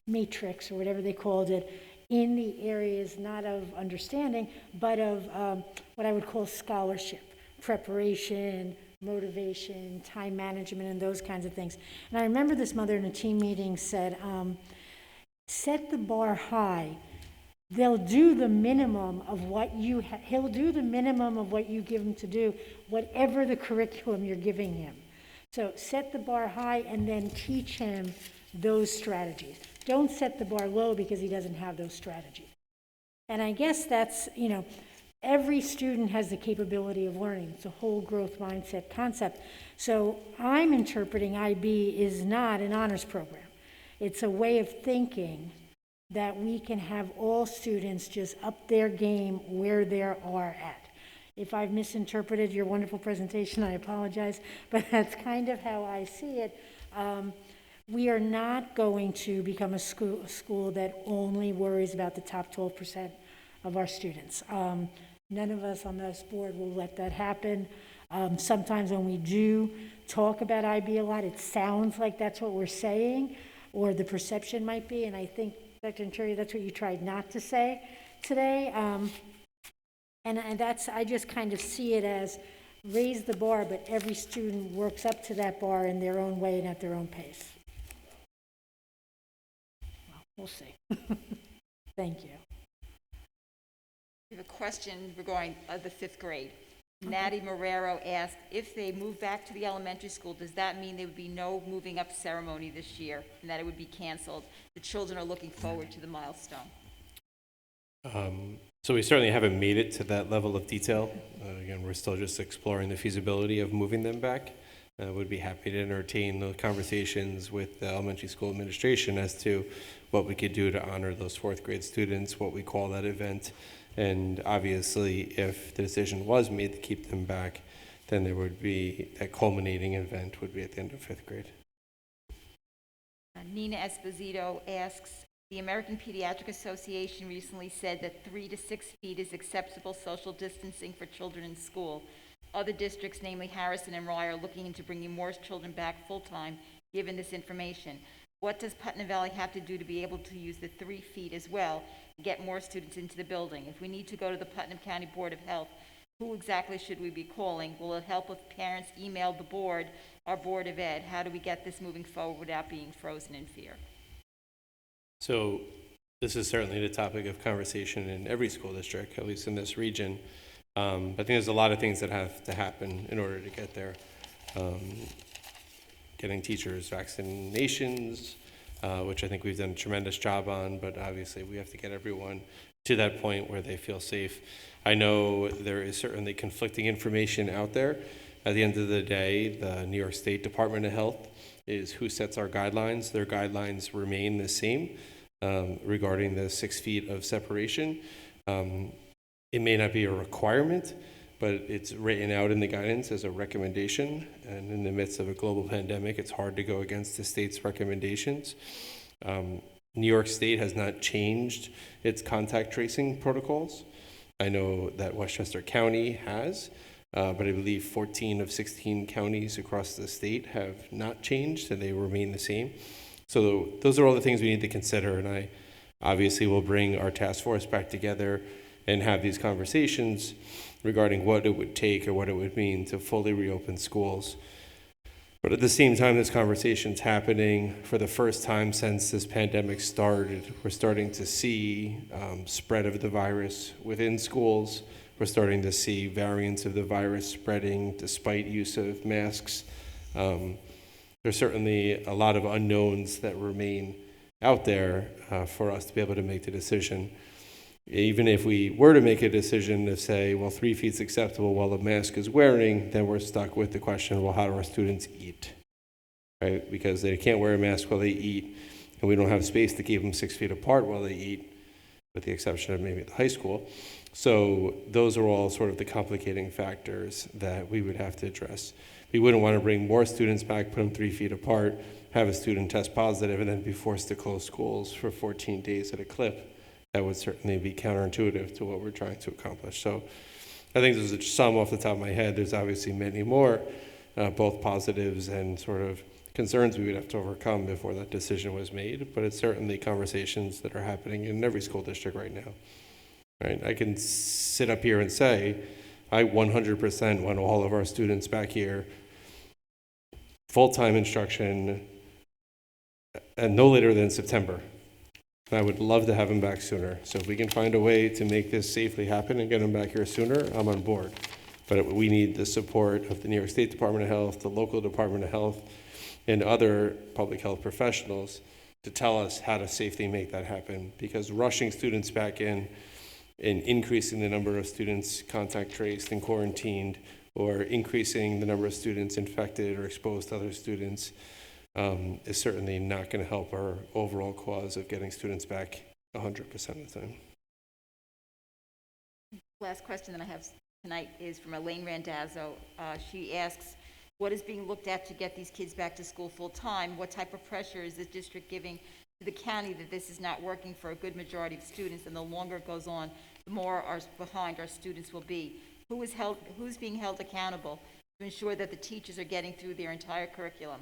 matrix, or whatever they called it, in the areas not of understanding, but of what I would call scholarship, preparation, motivation, time management, and those kinds of things. And I remember this mother in a team meeting said, set the bar high. They'll do the minimum of what you, he'll do the minimum of what you give him to do, whatever the curriculum you're giving him. So set the bar high and then teach him those strategies. Don't set the bar low because he doesn't have those strategies. And I guess that's, every student has the capability of learning. It's a whole growth mindset concept. So I'm interpreting IB is not an honors program. It's a way of thinking that we can have all students just up their game where they are at. If I've misinterpreted your wonderful presentation, I apologize, but that's kind of how I see it. We are not going to become a school that only worries about the top 12% of our students. None of us on this board will let that happen. Sometimes when we do talk about IB a lot, it sounds like that's what we're saying, or the perception might be, and I think, Dr. Venturi, that's what you tried not to say today. And that's, I just kind of see it as raise the bar, but every student works up to that bar in their own way and at their own pace. Well, we'll see. Thank you. We have a question regarding the fifth grade. Natty Marrero asked, if they move back to the elementary school, does that mean there would be no moving up ceremony this year and that it would be canceled? The children are looking forward to the milestone. So we certainly haven't made it to that level of detail. Again, we're still just exploring the feasibility of moving them back. Would be happy to entertain the conversations with the elementary school administration as to what we could do to honor those fourth grade students, what we call that event. And obviously, if the decision was made to keep them back, then there would be, that culminating event would be at the end of fifth grade. Nina Esposito asks, the American Pediatric Association recently said that 3 to 6 feet is acceptable social distancing for children in school. Other districts, namely Harrison and Rye, are looking into bringing more children back full-time, given this information. What does Putnam Valley have to do to be able to use the 3 feet as well, and get more students into the building? If we need to go to the Putnam County Board of Health, who exactly should we be calling? Will it help if parents email the board, our Board of Ed? How do we get this moving forward without being frozen in fear? So this is certainly the topic of conversation in every school district, at least in this region. I think there's a lot of things that have to happen in order to get there. Getting teachers vaccinations, which I think we've done a tremendous job on, but obviously we have to get everyone to that point where they feel safe. I know there is certainly conflicting information out there. At the end of the day, the New York State Department of Health is who sets our guidelines. Their guidelines remain the same regarding the 6 feet of separation. It may not be a requirement, but it's written out in the guidance as a recommendation. And in the midst of a global pandemic, it's hard to go against the state's recommendations. New York State has not changed its contact tracing protocols. I know that Westchester County has, but I believe 14 of 16 counties across the state have not changed, and they remain the same. So those are all the things we need to consider, and I obviously will bring our task force back together and have these conversations regarding what it would take or what it would mean to fully reopen schools. But at the same time, this conversation's happening for the first time since this pandemic started. We're starting to see spread of the virus within schools. We're starting to see variants of the virus spreading despite use of masks. There's certainly a lot of unknowns that remain out there for us to be able to make the decision. Even if we were to make a decision to say, well, 3 feet's acceptable while the mask is wearing, then we're stuck with the question, well, how do our students eat? Right? Because they can't wear a mask while they eat, and we don't have space to keep them 6 feet apart while they eat, with the exception of maybe at the high school. So those are all sort of the complicating factors that we would have to address. We wouldn't want to bring more students back, put them 3 feet apart, have a student test positive, and then be forced to close schools for 14 days at a clip. That would certainly be counterintuitive to what we're trying to accomplish. So I think those are some off the top of my head. There's obviously many more, both positives and sort of concerns we would have to overcome before that decision was made. But it's certainly conversations that are happening in every school district right now. Right? I can sit up here and say, I 100% want all of our students back here, full-time instruction, and no later than September. I would love to have them back sooner. So if we can find a way to make this safely happen and get them back here sooner, I'm on board. But we need the support of the New York State Department of Health, the local Department of Health, and other public health professionals to tell us how to safely make that happen. Because rushing students back in and increasing the number of students contact traced and quarantined, or increasing the number of students infected or exposed to other students, is certainly not going to help our overall cause of getting students back 100% of the time. Last question that I have tonight is from Elaine Randazzo. She asks, what is being looked at to get these kids back to school full-time? What type of pressure is the district giving to the county that this is not working for a good majority of students, and the longer it goes on, the more behind our students will be? Who's being held accountable to ensure that the teachers are getting through their entire curriculum?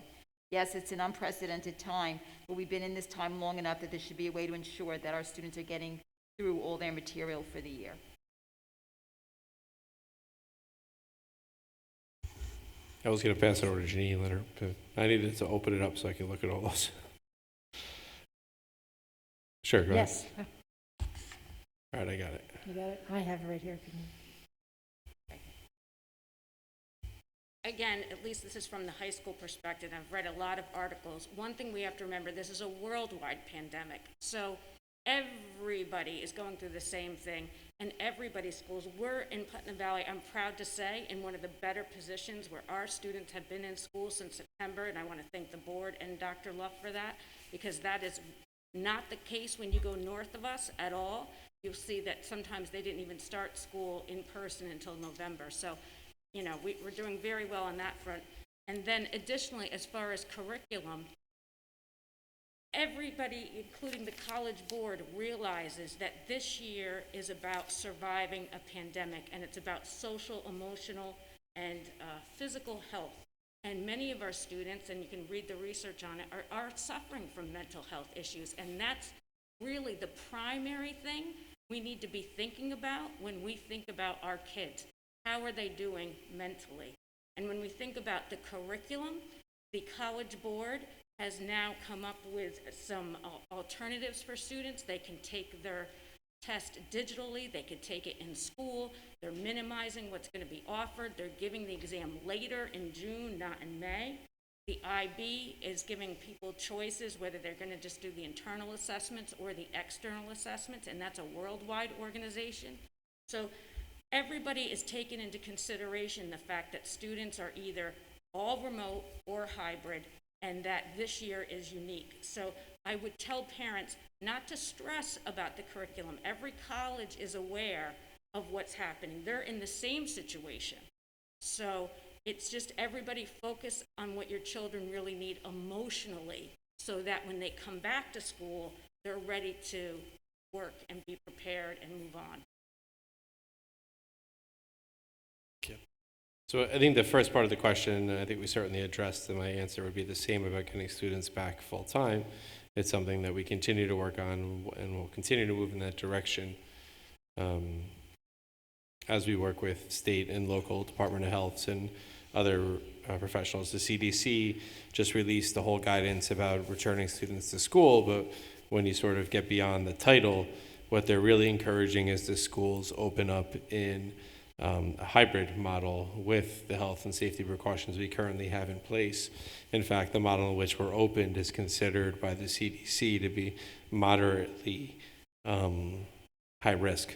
Yes, it's an unprecedented time, but we've been in this time long enough that there should be a way to ensure that our students are getting through all their material for the year. I was going to pass it over to Janine later, but I needed to open it up so I can look at all those. Sure, go ahead. Yes. All right, I got it. You got it? I have it right here. If you need. Again, at least this is from the high school perspective. I've read a lot of articles. One thing we have to remember, this is a worldwide pandemic. So everybody is going through the same thing, and everybody's schools. We're in Putnam Valley, I'm proud to say, in one of the better positions where our students have been in school since September, and I want to thank the board and Dr. Luff for that, because that is not the case when you go north of us at all. You'll see that sometimes they didn't even start school in person until November. So, you know, we're doing very well on that front. And then additionally, as far as curriculum, everybody, including the College Board, realizes that this year is about surviving a pandemic, and it's about social, emotional, and physical health. And many of our students, and you can read the research on it, are suffering from mental health issues. And that's really the primary thing we need to be thinking about when we think about our kids. How are they doing mentally? And when we think about the curriculum, the College Board has now come up with some alternatives for students. They can take their test digitally, they can take it in school, they're minimizing what's going to be offered, they're giving the exam later in June, not in May. The IB is giving people choices whether they're going to just do the internal assessments or the external assessments, and that's a worldwide organization. So everybody is taking into consideration the fact that students are either all remote or hybrid, and that this year is unique. So I would tell parents not to stress about the curriculum. Every college is aware of what's happening. They're in the same situation. So it's just everybody focus on what your children really need emotionally, so that when they come back to school, they're ready to work and be prepared and move on. So I think the first part of the question, I think we certainly addressed, and my answer would be the same about getting students back full time. It's something that we continue to work on, and we'll continue to move in that direction as we work with state and local Department of Health and other professionals. The CDC just released the whole guidance about returning students to school, but when you sort of get beyond the title, what they're really encouraging is the schools open up in a hybrid model with the health and safety precautions we currently have in place. In fact, the model in which we're opened is considered by the CDC to be moderately high risk.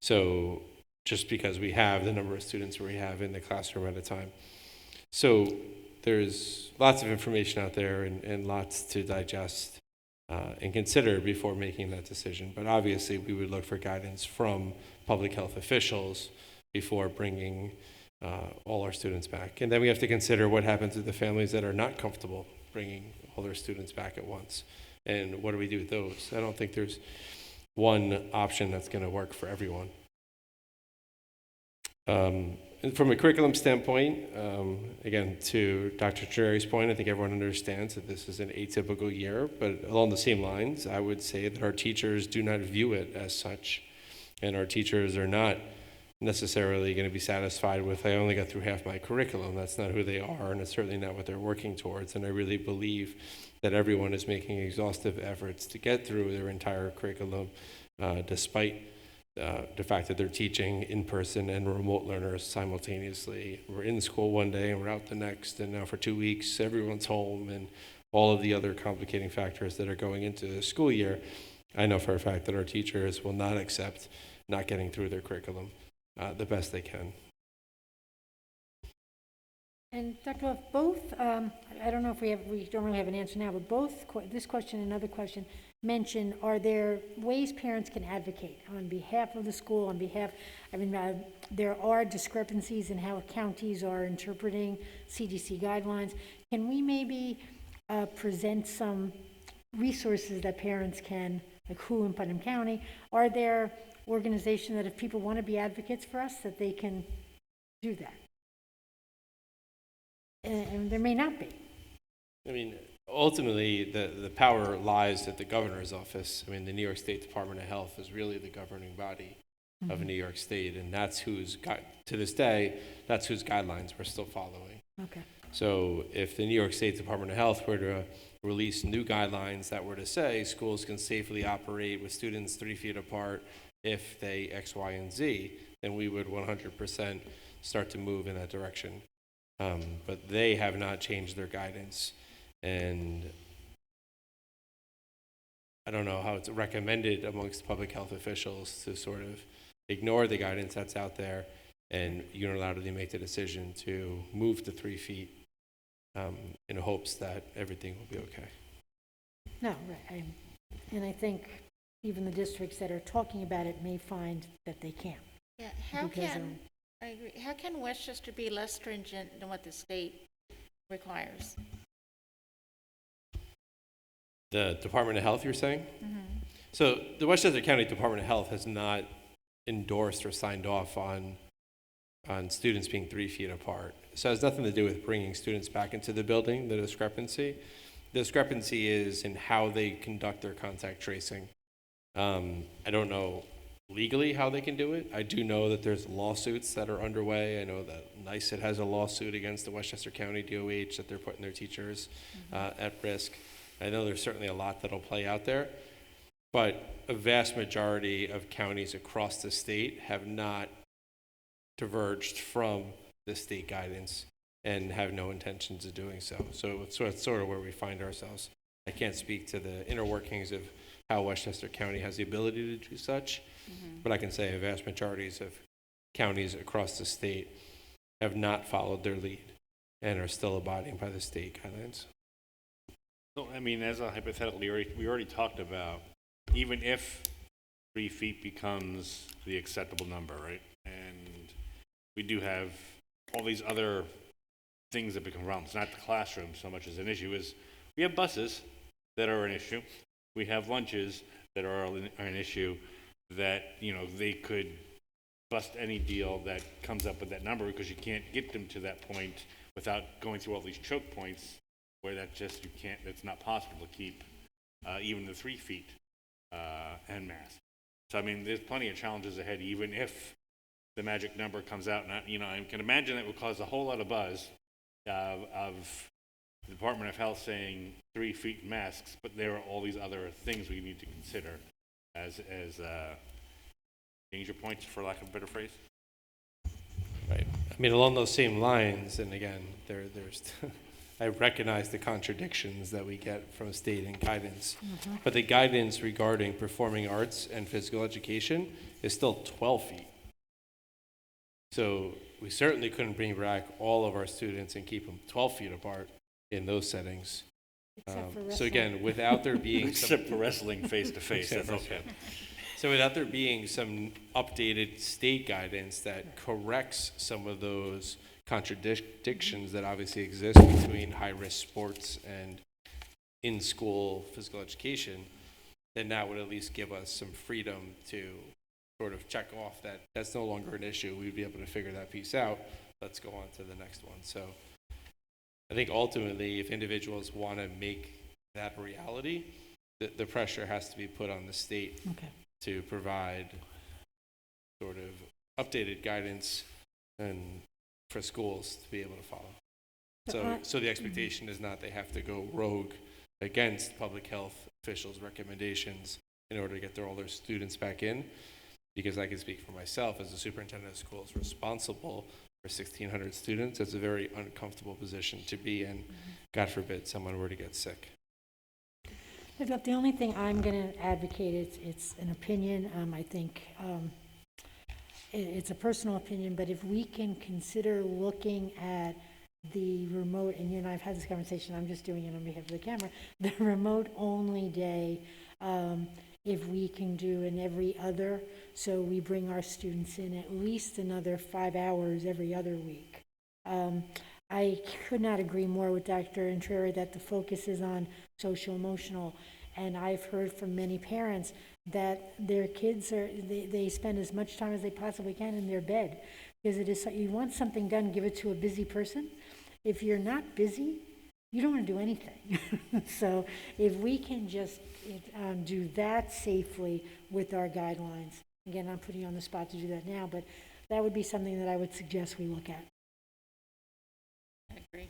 So just because we have the number of students we have in the classroom at a time. So there's lots of information out there and lots to digest and consider before making that decision. But obviously we would look for guidance from public health officials before bringing all our students back. And then we have to consider what happens with the families that are not comfortable bringing all their students back at once. And what do we do with those? I don't think there's one option that's going to work for everyone. And from a curriculum standpoint, again, to Dr. Cherry's point, I think everyone understands that this is an atypical year, but along the same lines, I would say that our teachers do not view it as such. And our teachers are not necessarily going to be satisfied with, I only got through half my curriculum. That's not who they are, and it's certainly not what they're working towards. And I really believe that everyone is making exhaustive efforts to get through their entire curriculum, despite the fact that they're teaching in person and remote learners simultaneously. We're in school one day and we're out the next, and now for 2 weeks, everyone's home, and all of the other complicating factors that are going into the school year. I know for a fact that our teachers will not accept not getting through their curriculum the best they can. And Dr. Luff, both, I don't know if we don't really have an answer now, but both this question and another question mention, are there ways parents can advocate on behalf of the school, on behalf, there are discrepancies in how counties are interpreting CDC guidelines. Can we maybe present some resources that parents can, like who in Putnam County? Are there organizations that if people want to be advocates for us, that they can do that? And there may not be. I mean, ultimately, the power lies at the governor's office. I mean, the New York State Department of Health is really the governing body of New York State, and that's who's got, to this day, that's whose guidelines we're still following. Okay. So if the New York State Department of Health were to release new guidelines that were to say schools can safely operate with students 3 feet apart if they X, Y, and Z, then we would 100% start to move in that direction. But they have not changed their guidance, and I don't know how it's recommended amongst public health officials to sort of ignore the guidance that's out there and unilaterally make the decision to move to 3 feet in hopes that everything will be okay. No, right. And I think even the districts that are talking about it may find that they can't. Yeah, I agree. How can Westchester be less stringent than what the state requires? The Department of Health, you're saying? So the Westchester County Department of Health has not endorsed or signed off on students being 3 feet apart. So it has nothing to do with bringing students back into the building, the discrepancy. The discrepancy is in how they conduct their contact tracing. I don't know legally how they can do it. I do know that there's lawsuits that are underway. I know that NYSET has a lawsuit against the Westchester County DOH that they're putting their teachers at risk. I know there's certainly a lot that'll play out there, but a vast majority of counties across the state have not diverged from the state guidance and have no intentions of doing so. So it's sort of where we find ourselves. I can't speak to the inner workings of how Westchester County has the ability to do such, but I can say a vast majorities of counties across the state have not followed their lead and are still abiding by the state guidelines. So, I mean, as a hypothetical, we already talked about, even if 3 feet becomes the acceptable number, right? And we do have all these other things that become problems. It's not the classroom so much as an issue is we have buses that are an issue. We have lunches that are an issue that, you know, they could bust any deal that comes up with that number because you can't get them to that point without going through all these choke points where it's not possible to keep even the 3 feet en masse. So, I mean, there's plenty of challenges ahead, even if the magic number comes out. And, I can imagine that would cause a whole lot of buzz of the Department of Health saying 3 feet masks, but there are all these other things we need to consider as danger points, for lack of a better phrase. Right. I mean, along those same lines, and again, there's I recognize the contradictions that we get from state and guidance, but the guidance regarding performing arts and physical education is still 12 feet. So we certainly couldn't bring back all of our students and keep them 12 feet apart in those settings. Except for So wrestling. again, without there being Except for wrestling face to face, that's okay. So without there being some updated state guidance that corrects some of those contradictions that obviously exist between high-risk sports and in-school physical education, then that would at least give us some freedom to sort of check off that that's no longer an issue. We'd be able to figure that piece out. Let's go on to the next one. So I think ultimately, if individuals want to make that a reality, the pressure has to be put on the state to provide sort of updated guidance and for schools to be able to follow. So the expectation is not they have to go rogue against public health officials' recommendations in order to get all their students back in, because I can speak for myself as a superintendent of schools responsible for 1,600 students. It's a very uncomfortable position to be in. God forbid someone were to get sick. Look, the only thing I'm going to advocate, it's an opinion. I think it's a personal opinion, but if we can consider looking at the remote, and you and I have had this conversation, I'm just doing it on behalf of the camera, the remote only day If we can do an every other, so we bring our students in at least another 5 hours every other week. I could not agree more with Dr. Entreri that the focus is on social emotional. And I've heard from many parents that their kids they spend as much time as they possibly can in their bed. Because it is, you want something done, give it to a busy person. If you're not busy, you don't want to do anything. So if we can just do that safely with our guidelines, again, I'm putting you on the spot to do that now, but that would be something that I would suggest we look at. I agree.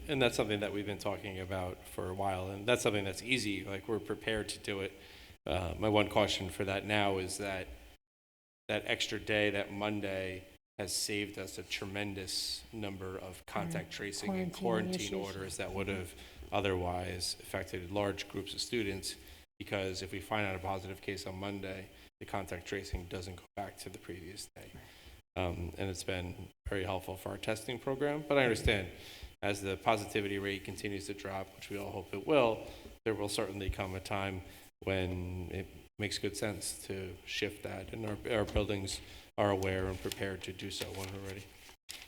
And that's something that we've been talking about for a while, and that's something that's easy, like we're prepared to do it. My one caution for that now is that that extra day, that Monday, has saved us a tremendous number of contact tracing and quarantine orders that would have otherwise affected large groups of students, because if we find out a positive case on Monday, the contact tracing doesn't go back to the previous day. And it's been very helpful for our testing program, but I understand as the positivity rate continues to drop, which we all hope it will, there will certainly come a time when it makes good sense to shift that, and our buildings are aware and prepared to do so when we're ready.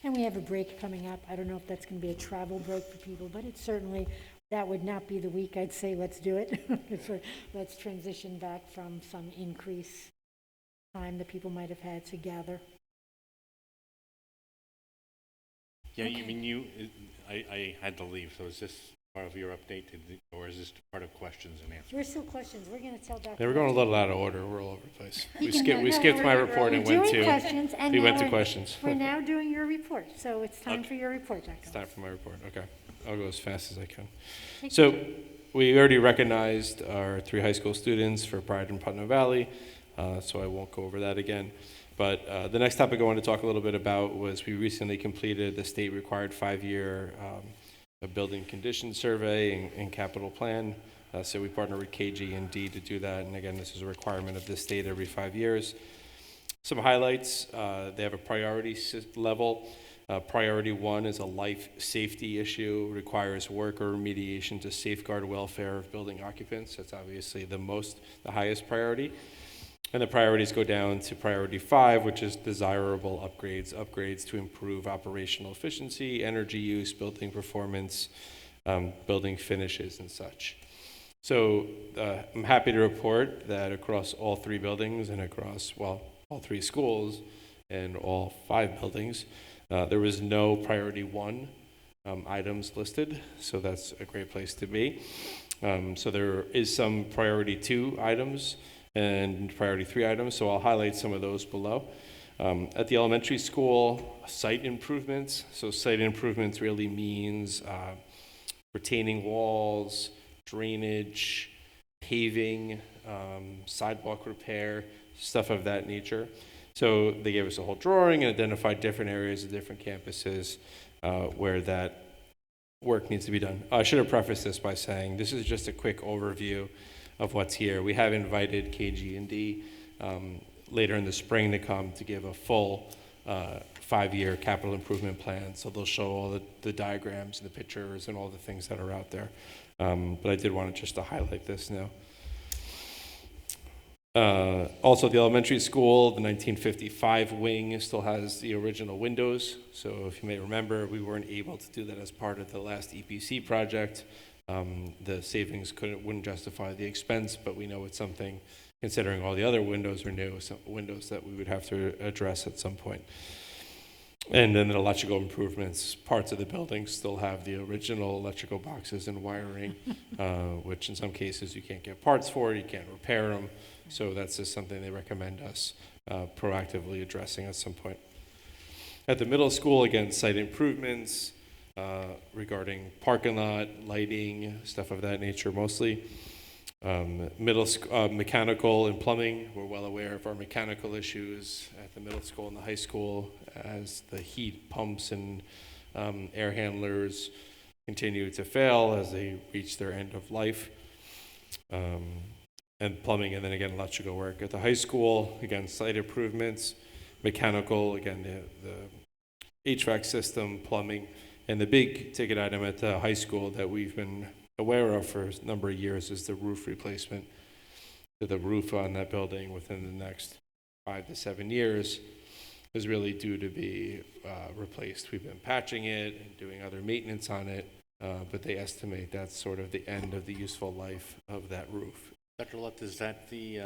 And we have a break coming up. I don't know if that's going to be a travel break for people, but it's certainly, that would not be the week I'd say let's do it. Let's transition back from some increased time that people might have had to gather. Yeah, you mean I had to leave, so is this part of your update, or is this part of questions and answers? We're still questions. We're going to tell Dr. Yeah, we're going a little out of order. We're all over the place. We No, skipped my we're report and doing went to questions, and we now went to we're- questions. We're now doing your report, so it's time Okay. for your report, Dr. It's time for my report. Okay, I'll go as fast as I can. Take So we already recognized our 3 high school students for Pride in Putnam Valley, so I won't go over that again. But the next topic I wanted to talk a little bit about was we recently completed the state-required 5-year building condition survey and capital plan. So we partner with KG&D to do that, and again, this is a requirement of the state every 5 years. Some highlights, they have a priority level. Priority 1 is a life safety issue, requires work or remediation to safeguard welfare of building occupants. That's obviously the highest priority. And the priorities go down to priority 5, which is desirable upgrades to improve operational efficiency, energy use, building performance, building finishes and such. So I'm happy to report that across all 3 buildings and across, all 3 schools and all 5 buildings, there was no priority 1 items listed, so that's a great place to be. So there is some priority 2 items and priority 3 items, so I'll highlight some of those below. At the elementary school, site improvements. So site improvements really means retaining walls, drainage, paving, sidewalk repair, stuff of that nature. So they gave us a whole drawing and identified different areas of different campuses where that work needs to be done. I should have prefaced this by saying this is just a quick overview of what's here. We have invited KG&D later in the spring to come to give a full 5-year capital improvement plan. So they'll show all the diagrams and the pictures and all the things that are out there. But I did want just to highlight this now. Also, the elementary school, the 1955 wing still has the original windows. So if you may remember, we weren't able to do that as part of the last EPC project. The savings wouldn't justify the expense, but we know it's something, considering all the other windows are new, some windows that we would have to address at some point. And then the electrical improvements, parts of the building still have the original electrical boxes and wiring, which in some cases you can't get parts for, you can't repair them. So that's just something they recommend us proactively addressing at some point. At the middle school, again, site improvements regarding parking lot, lighting, stuff of that nature mostly. Middle school, mechanical and plumbing, we're well aware of our mechanical issues at the middle school and the high school as the heat pumps and air handlers continue to fail as they reach their end of life. And plumbing, and then again, electrical work. At the high school, again, site improvements, mechanical, again, the HVAC system, plumbing, and the big ticket item at the high school that we've been aware of for a number of years is the roof replacement. So the roof on that building within the next 5 to 7 years is really due to be replaced. We've been patching it and doing other maintenance on it, but they estimate that's sort of the end of the useful life of that roof. Dr. Lutt, is that the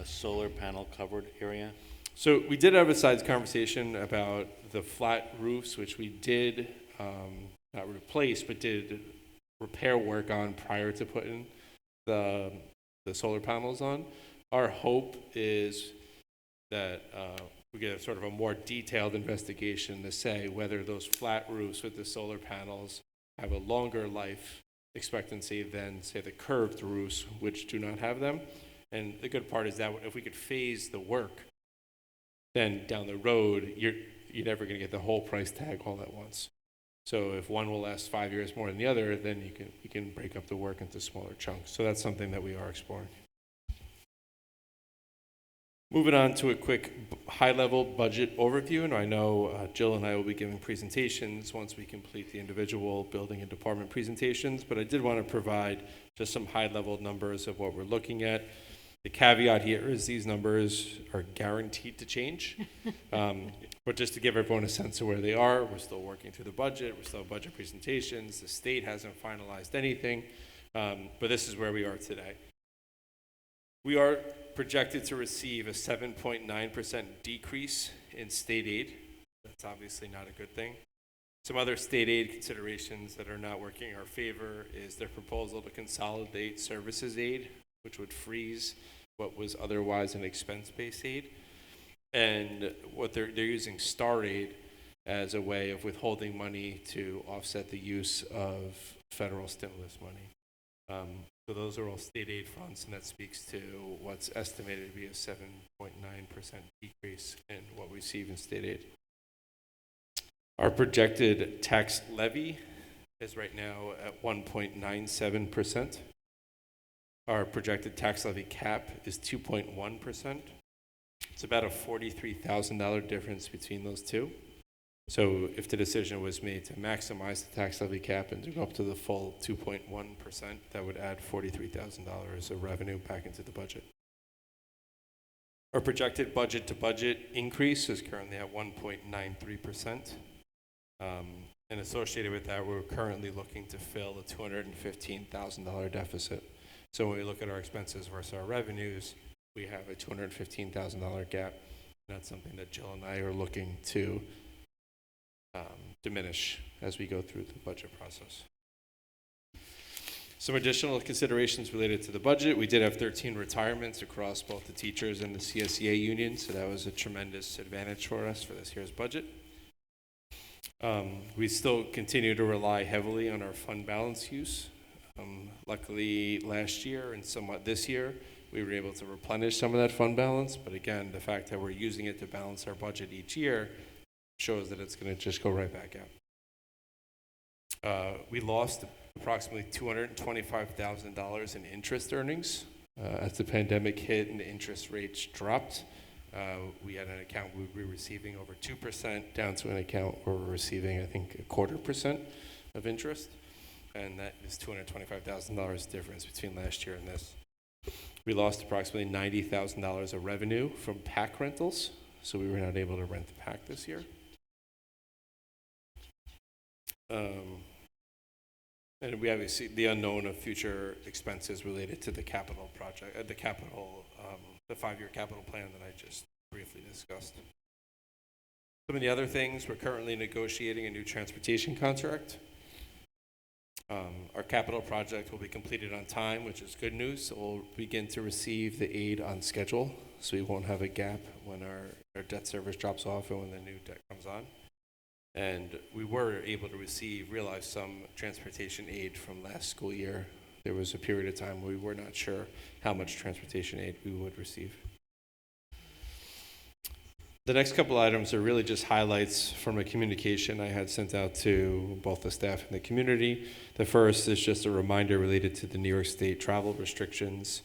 solar panel covered area? So we did have a side conversation about the flat roofs, which we did not replace, but did repair work on prior to putting the solar panels on. Our hope is that we get a sort of a more detailed investigation to say whether those flat roofs with the solar panels have a longer life expectancy than, say, the curved roofs, which do not have them. And the good part is that if we could phase the work, then down the road, you're never going to get the whole price tag all at once. So if one will last 5 years more than the other, then you can break up the work into smaller chunks. So that's something that we are exploring. Moving on to a quick high-level budget overview, and I know Jill and I will be giving presentations once we complete the individual building and department presentations, but I did want to provide just some high-level numbers of what we're looking at. The caveat here is these numbers are guaranteed to change, but just to give everyone a sense of where they are, we're still working through the budget, we're still budget presentations, the state hasn't finalized anything, but this is where we are today. We are projected to receive a 7.9% decrease in state aid. That's obviously not a good thing. Some other state aid considerations that are not working in our favor is their proposal to consolidate services aid, which would freeze what was otherwise an expense-based aid. And what they're using STAR aid as a way of withholding money to offset the use of federal stimulus money. So those are all state aid funds, and that speaks to what's estimated to be a 7.9% decrease in what we receive in state aid. Our projected tax levy is right now at 1.97%. Our projected tax levy cap is 2.1%. It's about a $43,000 difference between those two. So if the decision was made to maximize the tax levy cap and to go up to the full 2.1%, that would add $43,000 of revenue back into the budget. Our projected budget to budget increase is currently at 1.93%. And associated with that, we're currently looking to fill a $215,000 deficit. So when we look at our expenses versus our revenues, we have a $215,000 gap. And that's something that Jill and I are looking to diminish as we go through the budget process. Some additional considerations related to the budget. We did have 13 retirements across both the teachers and the CSEA union, so that was a tremendous advantage for us for this year's budget. We still continue to rely heavily on our fund balance use. Luckily, last year and somewhat this year, we were able to replenish some of that fund balance, but again, the fact that we're using it to balance our budget each year shows that it's going to just go right back out. We lost approximately $225,000 in interest earnings as the pandemic hit and the interest rates dropped. We had an account we were receiving over 2% down to an account where we're receiving, I think, 0.25% of interest. And that is $225,000 difference between last year and this. We lost approximately $90,000 of revenue from PAC rentals, so we were not able to rent the PAC this year. And we obviously the unknown of future expenses related to the capital project, the 5-year capital plan that I just briefly discussed. Some of the other things, we're currently negotiating a new transportation contract. Our capital project will be completed on time, which is good news. So we'll begin to receive the aid on schedule, so we won't have a gap when our debt service drops off and when the new debt comes on. And we were able to realize some transportation aid from last school year. There was a period of time where we were not sure how much transportation aid we would receive. The next couple items are really just highlights from a communication I had sent out to both the staff and the community. The first is just a reminder related to the New York State travel restrictions.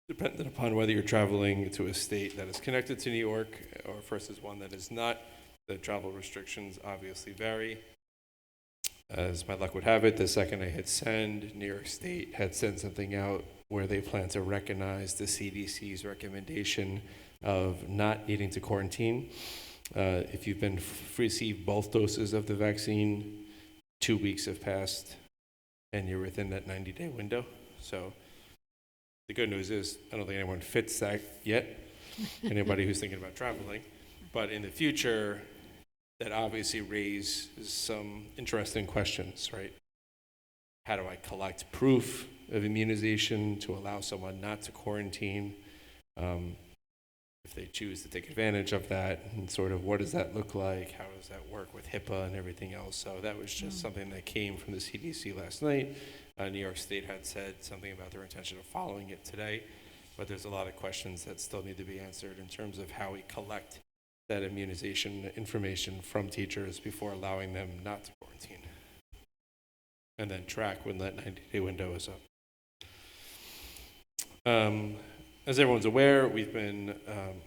Depending upon whether you're traveling to a state that is connected to New York or versus one that is not, the travel restrictions obviously vary. As my luck would have it, the second I hit send, New York State had sent something out where they plan to recognize the CDC's recommendation of not needing to quarantine. If you've received both doses of the vaccine, 2 weeks have passed, and you're within that 90-day window. So the good news is, I don't think anyone fits that yet, anybody who's thinking about traveling. But in the future, that obviously raises some interesting questions, right? How do I collect proof of immunization to allow someone not to quarantine? If they choose to take advantage of that, and sort of what does that look like? How does that work with HIPAA and everything else? So that was just something that came from the CDC last night. New York State had said something about their intention of following it today, but there's a lot of questions that still need to be answered in terms of how we collect that immunization information from teachers before allowing them not to quarantine, and then track when that 90-day window is up. As everyone's aware, we've been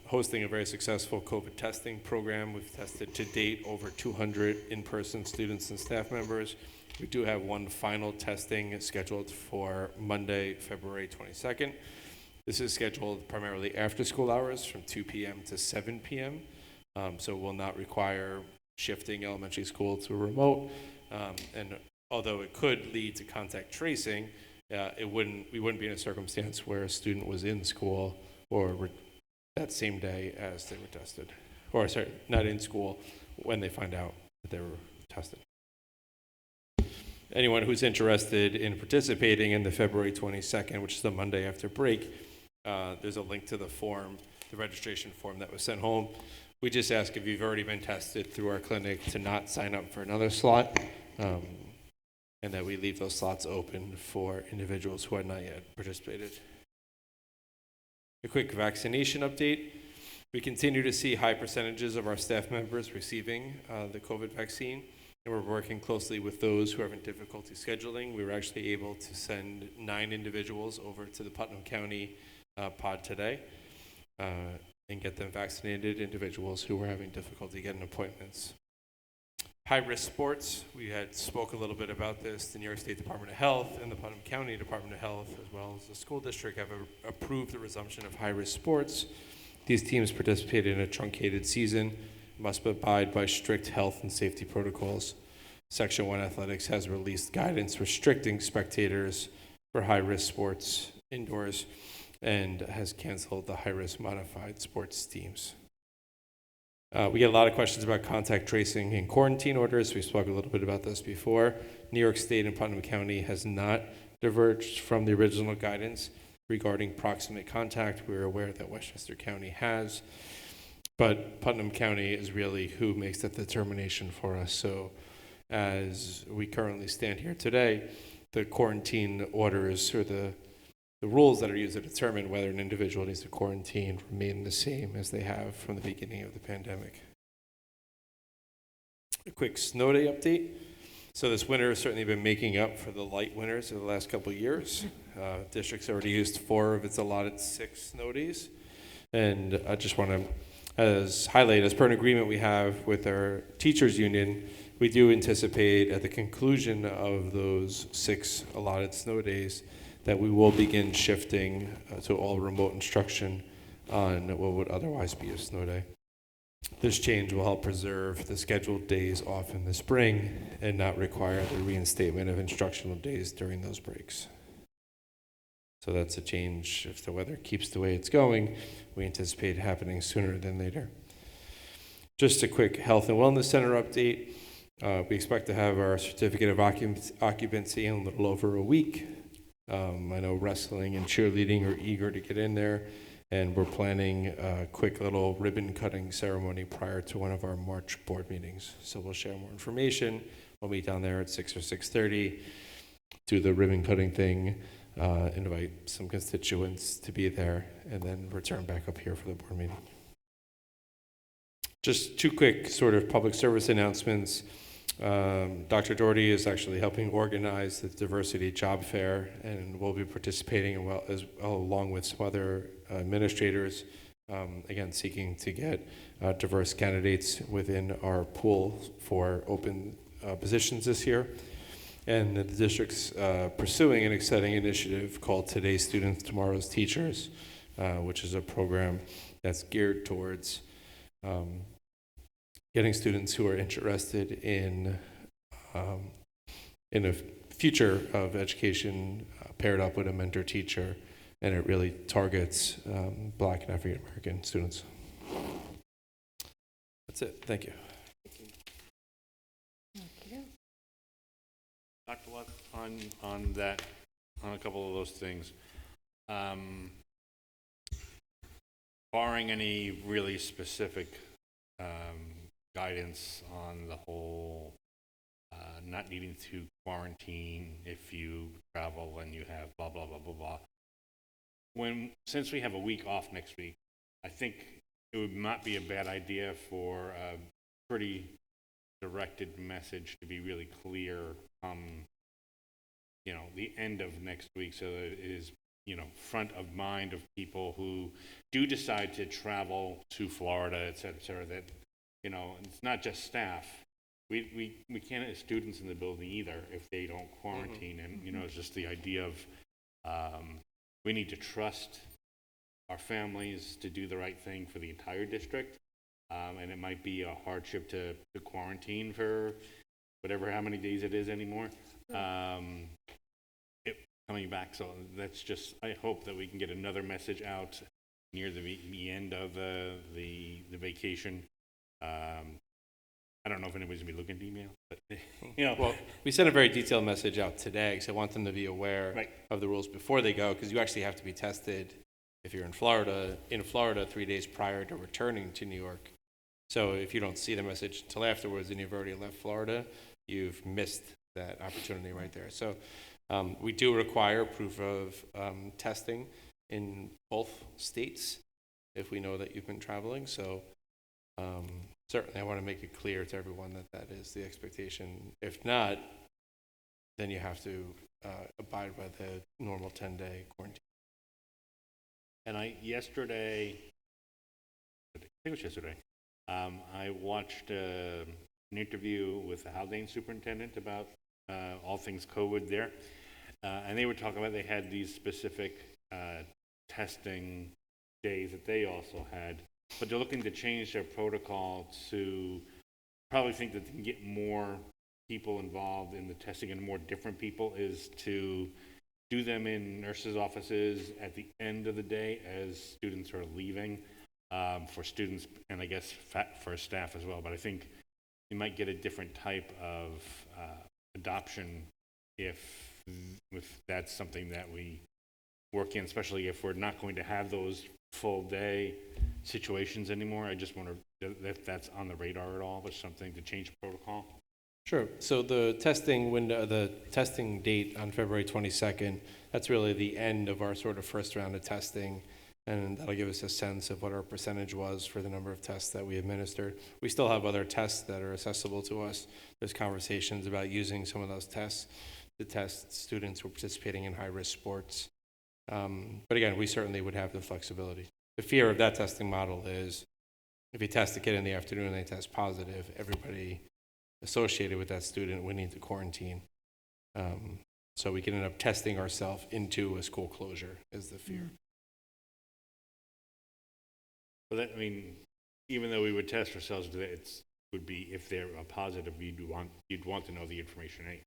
hosting a very successful COVID testing program. We've tested to date over 200 in-person students and staff members. We do have one final testing scheduled for Monday, February 22nd. This is scheduled primarily after school hours from 2 p.m. to 7 p.m. So it will not require shifting elementary school to remote. And although it could lead to contact tracing, we wouldn't be in a circumstance where a student was in school or that same day as they were tested. Or sorry, not in school when they find out that they were tested. Anyone who's interested in participating in the February 22nd, which is the Monday after break, there's a link to the form, the registration form that was sent home. We just ask if you've already been tested through our clinic to not sign up for another slot, and that we leave those slots open for individuals who have not yet participated. A quick vaccination update. We continue to see high percentages of our staff members receiving the COVID vaccine, and we're working closely with those who are having difficulty scheduling. We were actually able to send 9 individuals over to the Putnam County pod today and get them vaccinated, individuals who were having difficulty getting appointments. High-risk sports, we had spoke a little bit about this. The New York State Department of Health and the Putnam County Department of Health, as well as the school district, have approved the resumption of high-risk sports. These teams participate in a truncated season, must abide by strict health and safety protocols. Section 1 Athletics has released guidance restricting spectators for high-risk sports indoors and has canceled the high-risk modified sports teams. We get a lot of questions about contact tracing and quarantine orders. We spoke a little bit about this before. New York State and Putnam County has not diverged from the original guidance regarding proximate contact. We're aware that Westchester County has, but Putnam County is really who makes that determination for us. So as we currently stand here today, the quarantine orders or the rules that are used to determine whether an individual needs to quarantine remain the same as they have from the beginning of the pandemic. A quick snow day update. So this winter has certainly been making up for the light winters of the last couple of years. District's already used 4 of its allotted 6 snow days. And I just want to highlight, as per an agreement we have with our teachers union, we do anticipate at the conclusion of those 6 allotted snow days that we will begin shifting to all remote instruction on what would otherwise be a snow day. This change will help preserve the scheduled days off in the spring and not require the reinstatement of instructional days during those breaks. So that's a change. If the weather keeps the way it's going, we anticipate happening sooner than later. Just a quick health and wellness center update. We expect to have our certificate of occupancy in a little over a week. I know wrestling and cheerleading are eager to get in there, and we're planning a quick little ribbon cutting ceremony prior to one of our March board meetings. So we'll share more information. We'll meet down there at 6 or 6:30, do the ribbon cutting thing, invite some constituents to be there, and then return back up here for the board meeting. Just 2 quick sort of public service announcements. Dr. Doherty is actually helping organize the Diversity Job Fair, and will be participating along with some other administrators, again, seeking to get diverse candidates within our pool for open positions this year. And the district's pursuing an exciting initiative called Today's Students, Tomorrow's Teachers, which is a program that's geared towards getting students who are interested in a future of education paired up with a mentor teacher, and it really targets Black and African American students. That's it. Thank you. Dr. Lutz, on that, on a couple of those things, barring any really specific guidance on the whole not needing to quarantine if you travel and you have blah, blah, blah, blah, blah. Since we have a week off next week, I think it would not be a bad idea for a pretty directed message to be really clear the end of next week, so that it is, front of mind of people who do decide to travel to Florida, et cetera, that, it's not just staff. We can't have students in the building either if they don't quarantine. And, it's just the idea of we need to trust our families to do the right thing for the entire district. And it might be a hardship to quarantine for how many days it is anymore. Coming back, so that's just, I hope that we can get another message out near the end of the vacation. I don't know if anybody's gonna be looking at email, but Well, we sent a very detailed message out today, because I want them to be aware of the rules before they go, because you actually have to be tested if you're in Florida 3 days prior to returning to New York. So if you don't see the message until afterwards and you've already left Florida, you've missed that opportunity right there. So we do require proof of testing in both states if we know that you've been traveling. So certainly I want to make it clear to everyone that that is the expectation. If not, then you have to abide by the normal 10-day quarantine. And I watched an interview with the Haldane superintendent about all things COVID there. And they were talking about they had these specific testing days that they also had, but they're looking to change their protocol to probably think that they can get more people involved in the testing and more different people, is to do them in nurses' offices at the end of the day as students are leaving, for students and I guess for staff as well. But I think you might get a different type of adoption if that's something that we work in, especially if we're not going to have those full day situations anymore. I just wonder if that's on the radar at all, or something to change the protocol. Sure. So the testing window, the testing date on February 22nd, that's really the end of our sort of first round of testing, and that'll give us a sense of what our percentage was for the number of tests that we administered. We still have other tests that are accessible to us. There's conversations about using some of those tests to test students who are participating in high-risk sports. But again, we certainly would have the flexibility. The fear of that testing model is if you test a kid in the afternoon and they test positive, everybody associated with that student would need to quarantine. So we can end up testing ourselves into a school closure is the fear. But that, I mean, even though we would test ourselves, it would be if they're a positive, you'd want to know the information anyway.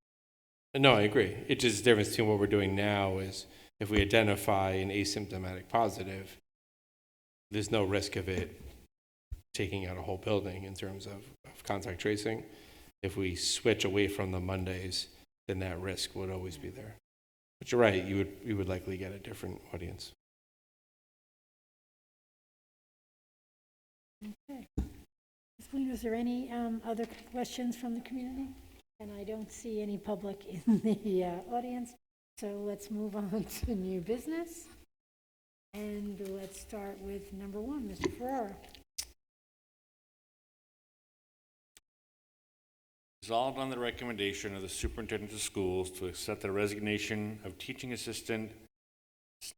No, I agree. It's just the difference between what we're doing now is if we identify an asymptomatic positive, there's no risk of it taking out a whole building in terms of contact tracing. If we switch away from the Mondays, then that risk would always be there. But you're right, you would likely get a different audience. Okay. Ms. Williams, is there any other questions from the community? And I don't see any public in the audience, so let's move on to new business. And let's start with number 1, Mr. Ferrara. Resolved on the recommendation of the superintendent of schools to accept the resignation of teaching assistant,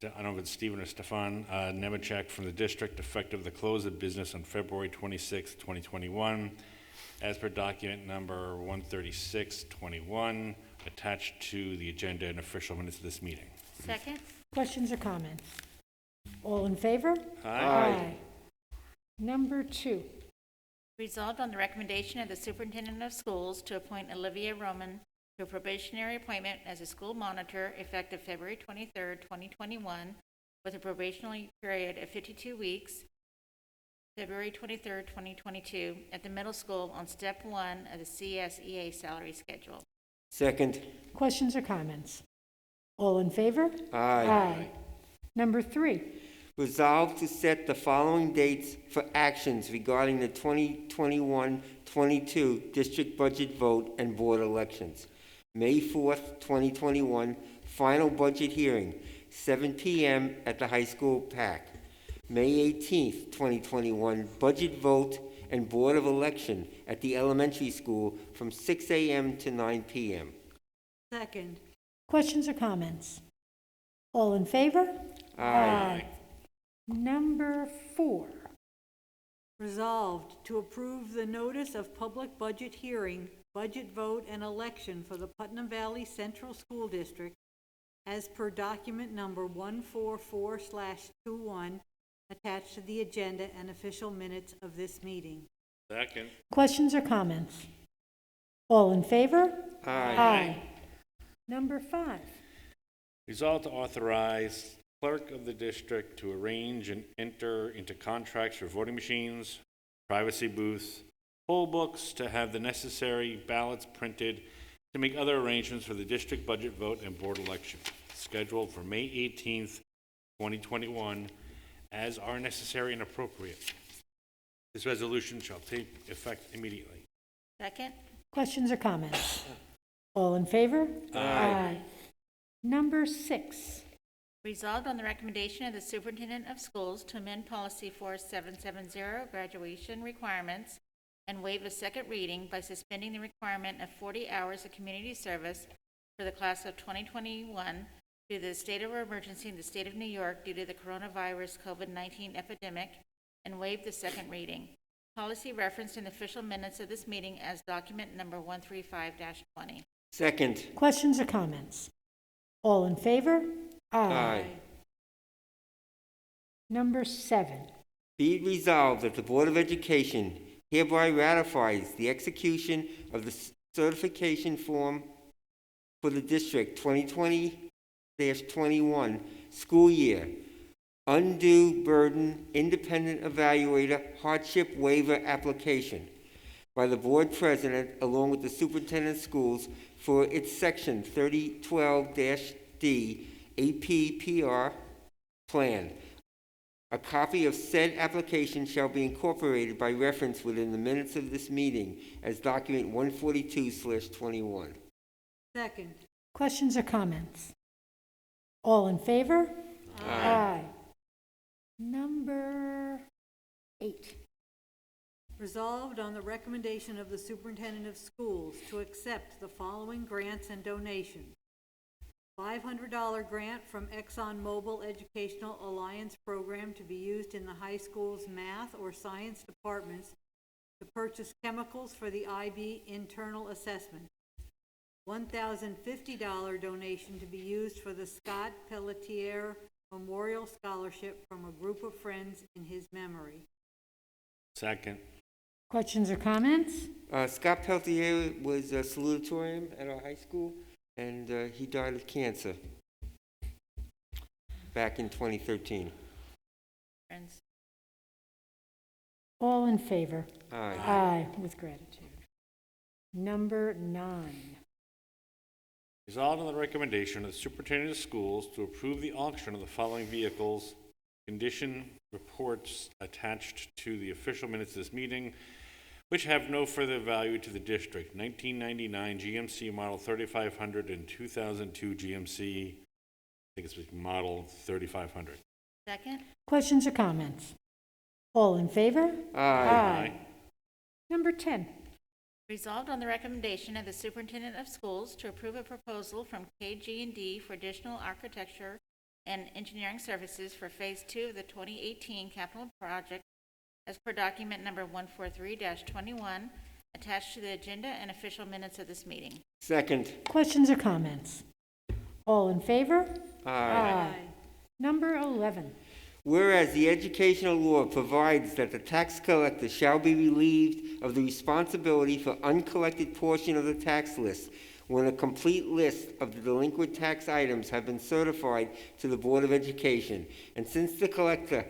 I don't know if it's Stephen or Stefan, Nemechek from the district effective the close of business on February 26, 2021, as per document number 13621, attached to the agenda and official minutes of this meeting. Second. Questions or comments? All in favor? Aye. Number 2, Resolved on the recommendation of the superintendent of schools to appoint Olivia Roman to a probationary appointment as a school monitor effective February 23rd, 2021, with a probationary period of 52 weeks, February 23rd, 2022, at the middle school on step 1 of the CSEA salary schedule. Second. questions or comments? All in favor? Aye. Number 3, Resolved to set the following dates for actions regarding the 2021-22 district budget vote and board elections. May 4th, 2021, final budget hearing, 7 p.m. at the high school PAC. May 18th, 2021, budget vote and board of election at the elementary school from 6 a.m. to 9 p.m. Second. questions or comments? All in favor? Aye. Number 4, Resolved to approve the notice of public budget hearing, budget vote, and election for the Putnam Valley Central School District as per document number 144/21 attached to the agenda and official minutes of this meeting. Second. questions or comments? All in favor? Aye. Number 5, Resolved to authorize clerk of the district to arrange and enter into contracts for voting machines, privacy booths, poll books, to have the necessary ballots printed, to make other arrangements for the district budget vote and board election, scheduled for May 18th, 2021, as are necessary and appropriate. This resolution shall take effect immediately. Second. questions or comments? All in favor? Aye. Number 6, Resolved on the recommendation of the superintendent of schools to amend policy 4770, graduation requirements, and waive a second reading by suspending the requirement of 40 hours of community service for the class of 2021 due to the state of emergency in the state of New York due to the coronavirus COVID-19 epidemic, and waive the second reading. Policy referenced in the official minutes of this meeting as document number 135-20. Second. questions or comments? All in favor? Aye. Number 7, Be it resolved that the Board of Education hereby ratifies the execution of the certification form for the District 2020-21 school year. Undue burden independent evaluator hardship waiver application by the board president along with the superintendent of schools for its section 3012-D APPR plan. A copy of said application shall be incorporated by reference within the minutes of this meeting as document 142/21. Second. questions or comments? All in favor? Aye. Number 8, Resolved on the recommendation of the superintendent of schools to accept the following grants and donations. $500 grant from ExxonMobil Educational Alliance Program to be used in the high school's math or science departments to purchase chemicals for the IB internal assessment. $1,050 donation to be used for the Scott Pelletier Memorial Scholarship from a group of friends in his memory. Second. questions or comments? Scott Peltier was a salutatorian at our high school, and he died of cancer back in 2013. Friends. All in favor? Aye. Aye, with gratitude. Number 9, Resolved on the recommendation of the superintendent of schools to approve the auction of the following vehicles, condition reports attached to the official minutes of this meeting, which have no further value to the district. 1999 GMC Model 3500 and 2002 GMC, I think it's Model 3500. Second. questions or comments? All in favor? Aye. Number 10, Resolved on the recommendation of the superintendent of schools to approve a proposal from KG&D for additional architecture and engineering services for Phase 2 of the 2018 capital project as per document number 143-21 attached to the agenda and official minutes of this meeting. Second. Questions or comments? All in favor? Aye. Number 11. Whereas the educational law provides that the tax collector shall be relieved of the responsibility for uncollected portion of the tax list when a complete list of the delinquent tax items have been certified to the Board of Education, and since the collector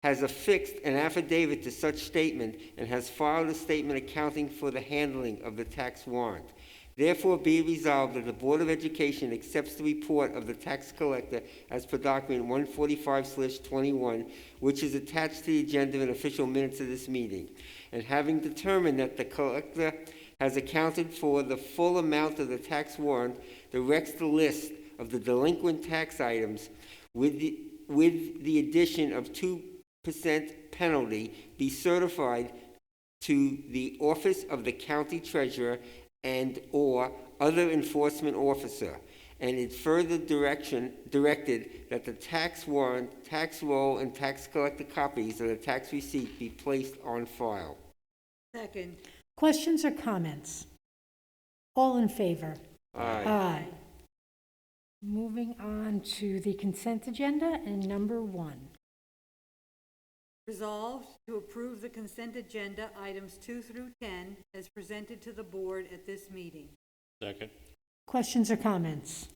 has affixed an affidavit to such statement and has filed a statement accounting for the handling of the tax warrant. Therefore, be it resolved that the Board of Education accepts the report of the tax collector as per document 145/21, which is attached to the agenda and official minutes of this meeting. And having determined that the collector has accounted for the full amount of the tax warrant, directs the list of the delinquent tax items with the addition of 2% penalty be certified to the office of the county treasurer and or other enforcement officer, and it further directed that the tax warrant, tax roll, and tax collector copies of the tax receipt be placed on file. Second. Questions or comments? All in favor? Aye. Moving on to the consent agenda and number 1. Resolved to approve the consent agenda items 2 through 10 as presented to the board at this meeting. Second. Questions or comments?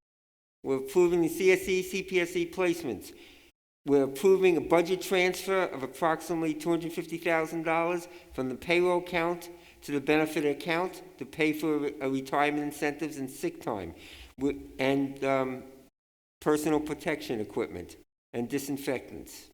We're approving the CSE, CPSE placements. We're approving a budget transfer of approximately $250,000 from the payroll account to the benefit account to pay for retirement incentives and sick time, and personal protection equipment and disinfectants.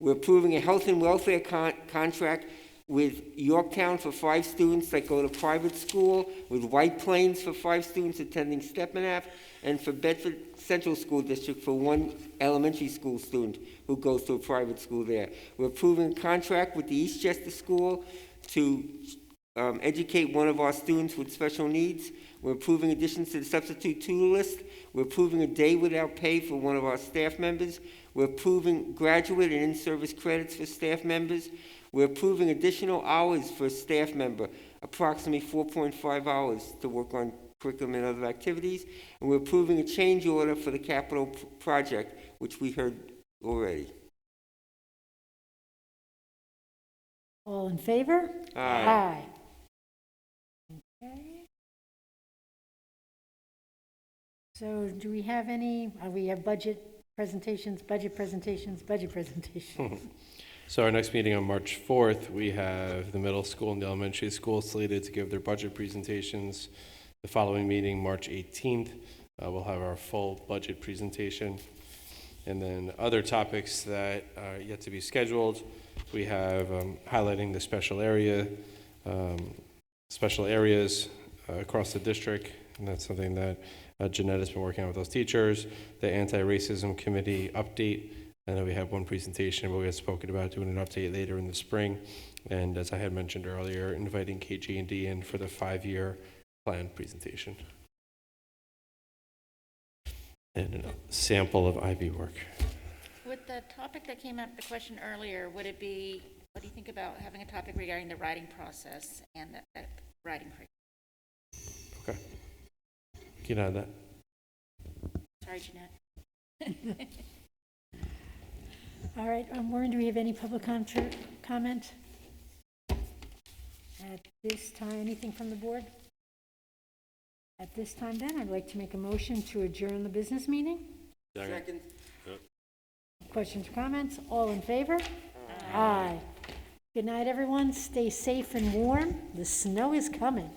We're approving a health and welfare contract with Yorktown for 5 students that go to private school, with White Plains for 5 students attending Steppenap, and for Bedford Central School District for 1 elementary school student who goes to a private school there. We're approving a contract with the Eastchester School to educate one of our students with special needs. We're approving additions to the substitute tutor list. We're approving a day without pay for one of our staff members. We're approving graduate and in-service credits for staff members. We're approving additional hours for a staff member, approximately 4.5 hours to work on curriculum and other activities. And we're approving a change order for the capital project, which we heard already. All in favor? Aye. Okay. So do we have any, we have budget presentations. So our next meeting on March 4th, we have the middle school and the elementary school slated to give their budget presentations. The following meeting, March 18th, we'll have our full budget presentation. And then other topics that are yet to be scheduled, we have highlighting the special areas across the district, and that's something that Jeanette has been working on with those teachers. The anti-racism committee update. I know we have one presentation, but we had spoken about doing an update later in the spring. And as I had mentioned earlier, inviting KG&D in for the 5-year plan presentation. And a sample of IB work. With the topic that came up, the question earlier, would it be, what do you think about having a topic regarding the writing process and that writing curriculum? Okay. You can add that. Sorry, Jeanette. All right, Warren, do we have any public comment? At this time, anything from the board? At this time, then, I'd like to make a motion to adjourn the business meeting. Second. Questions or comments? All in favor? Aye. Good night, everyone. Stay safe and warm. The snow is coming.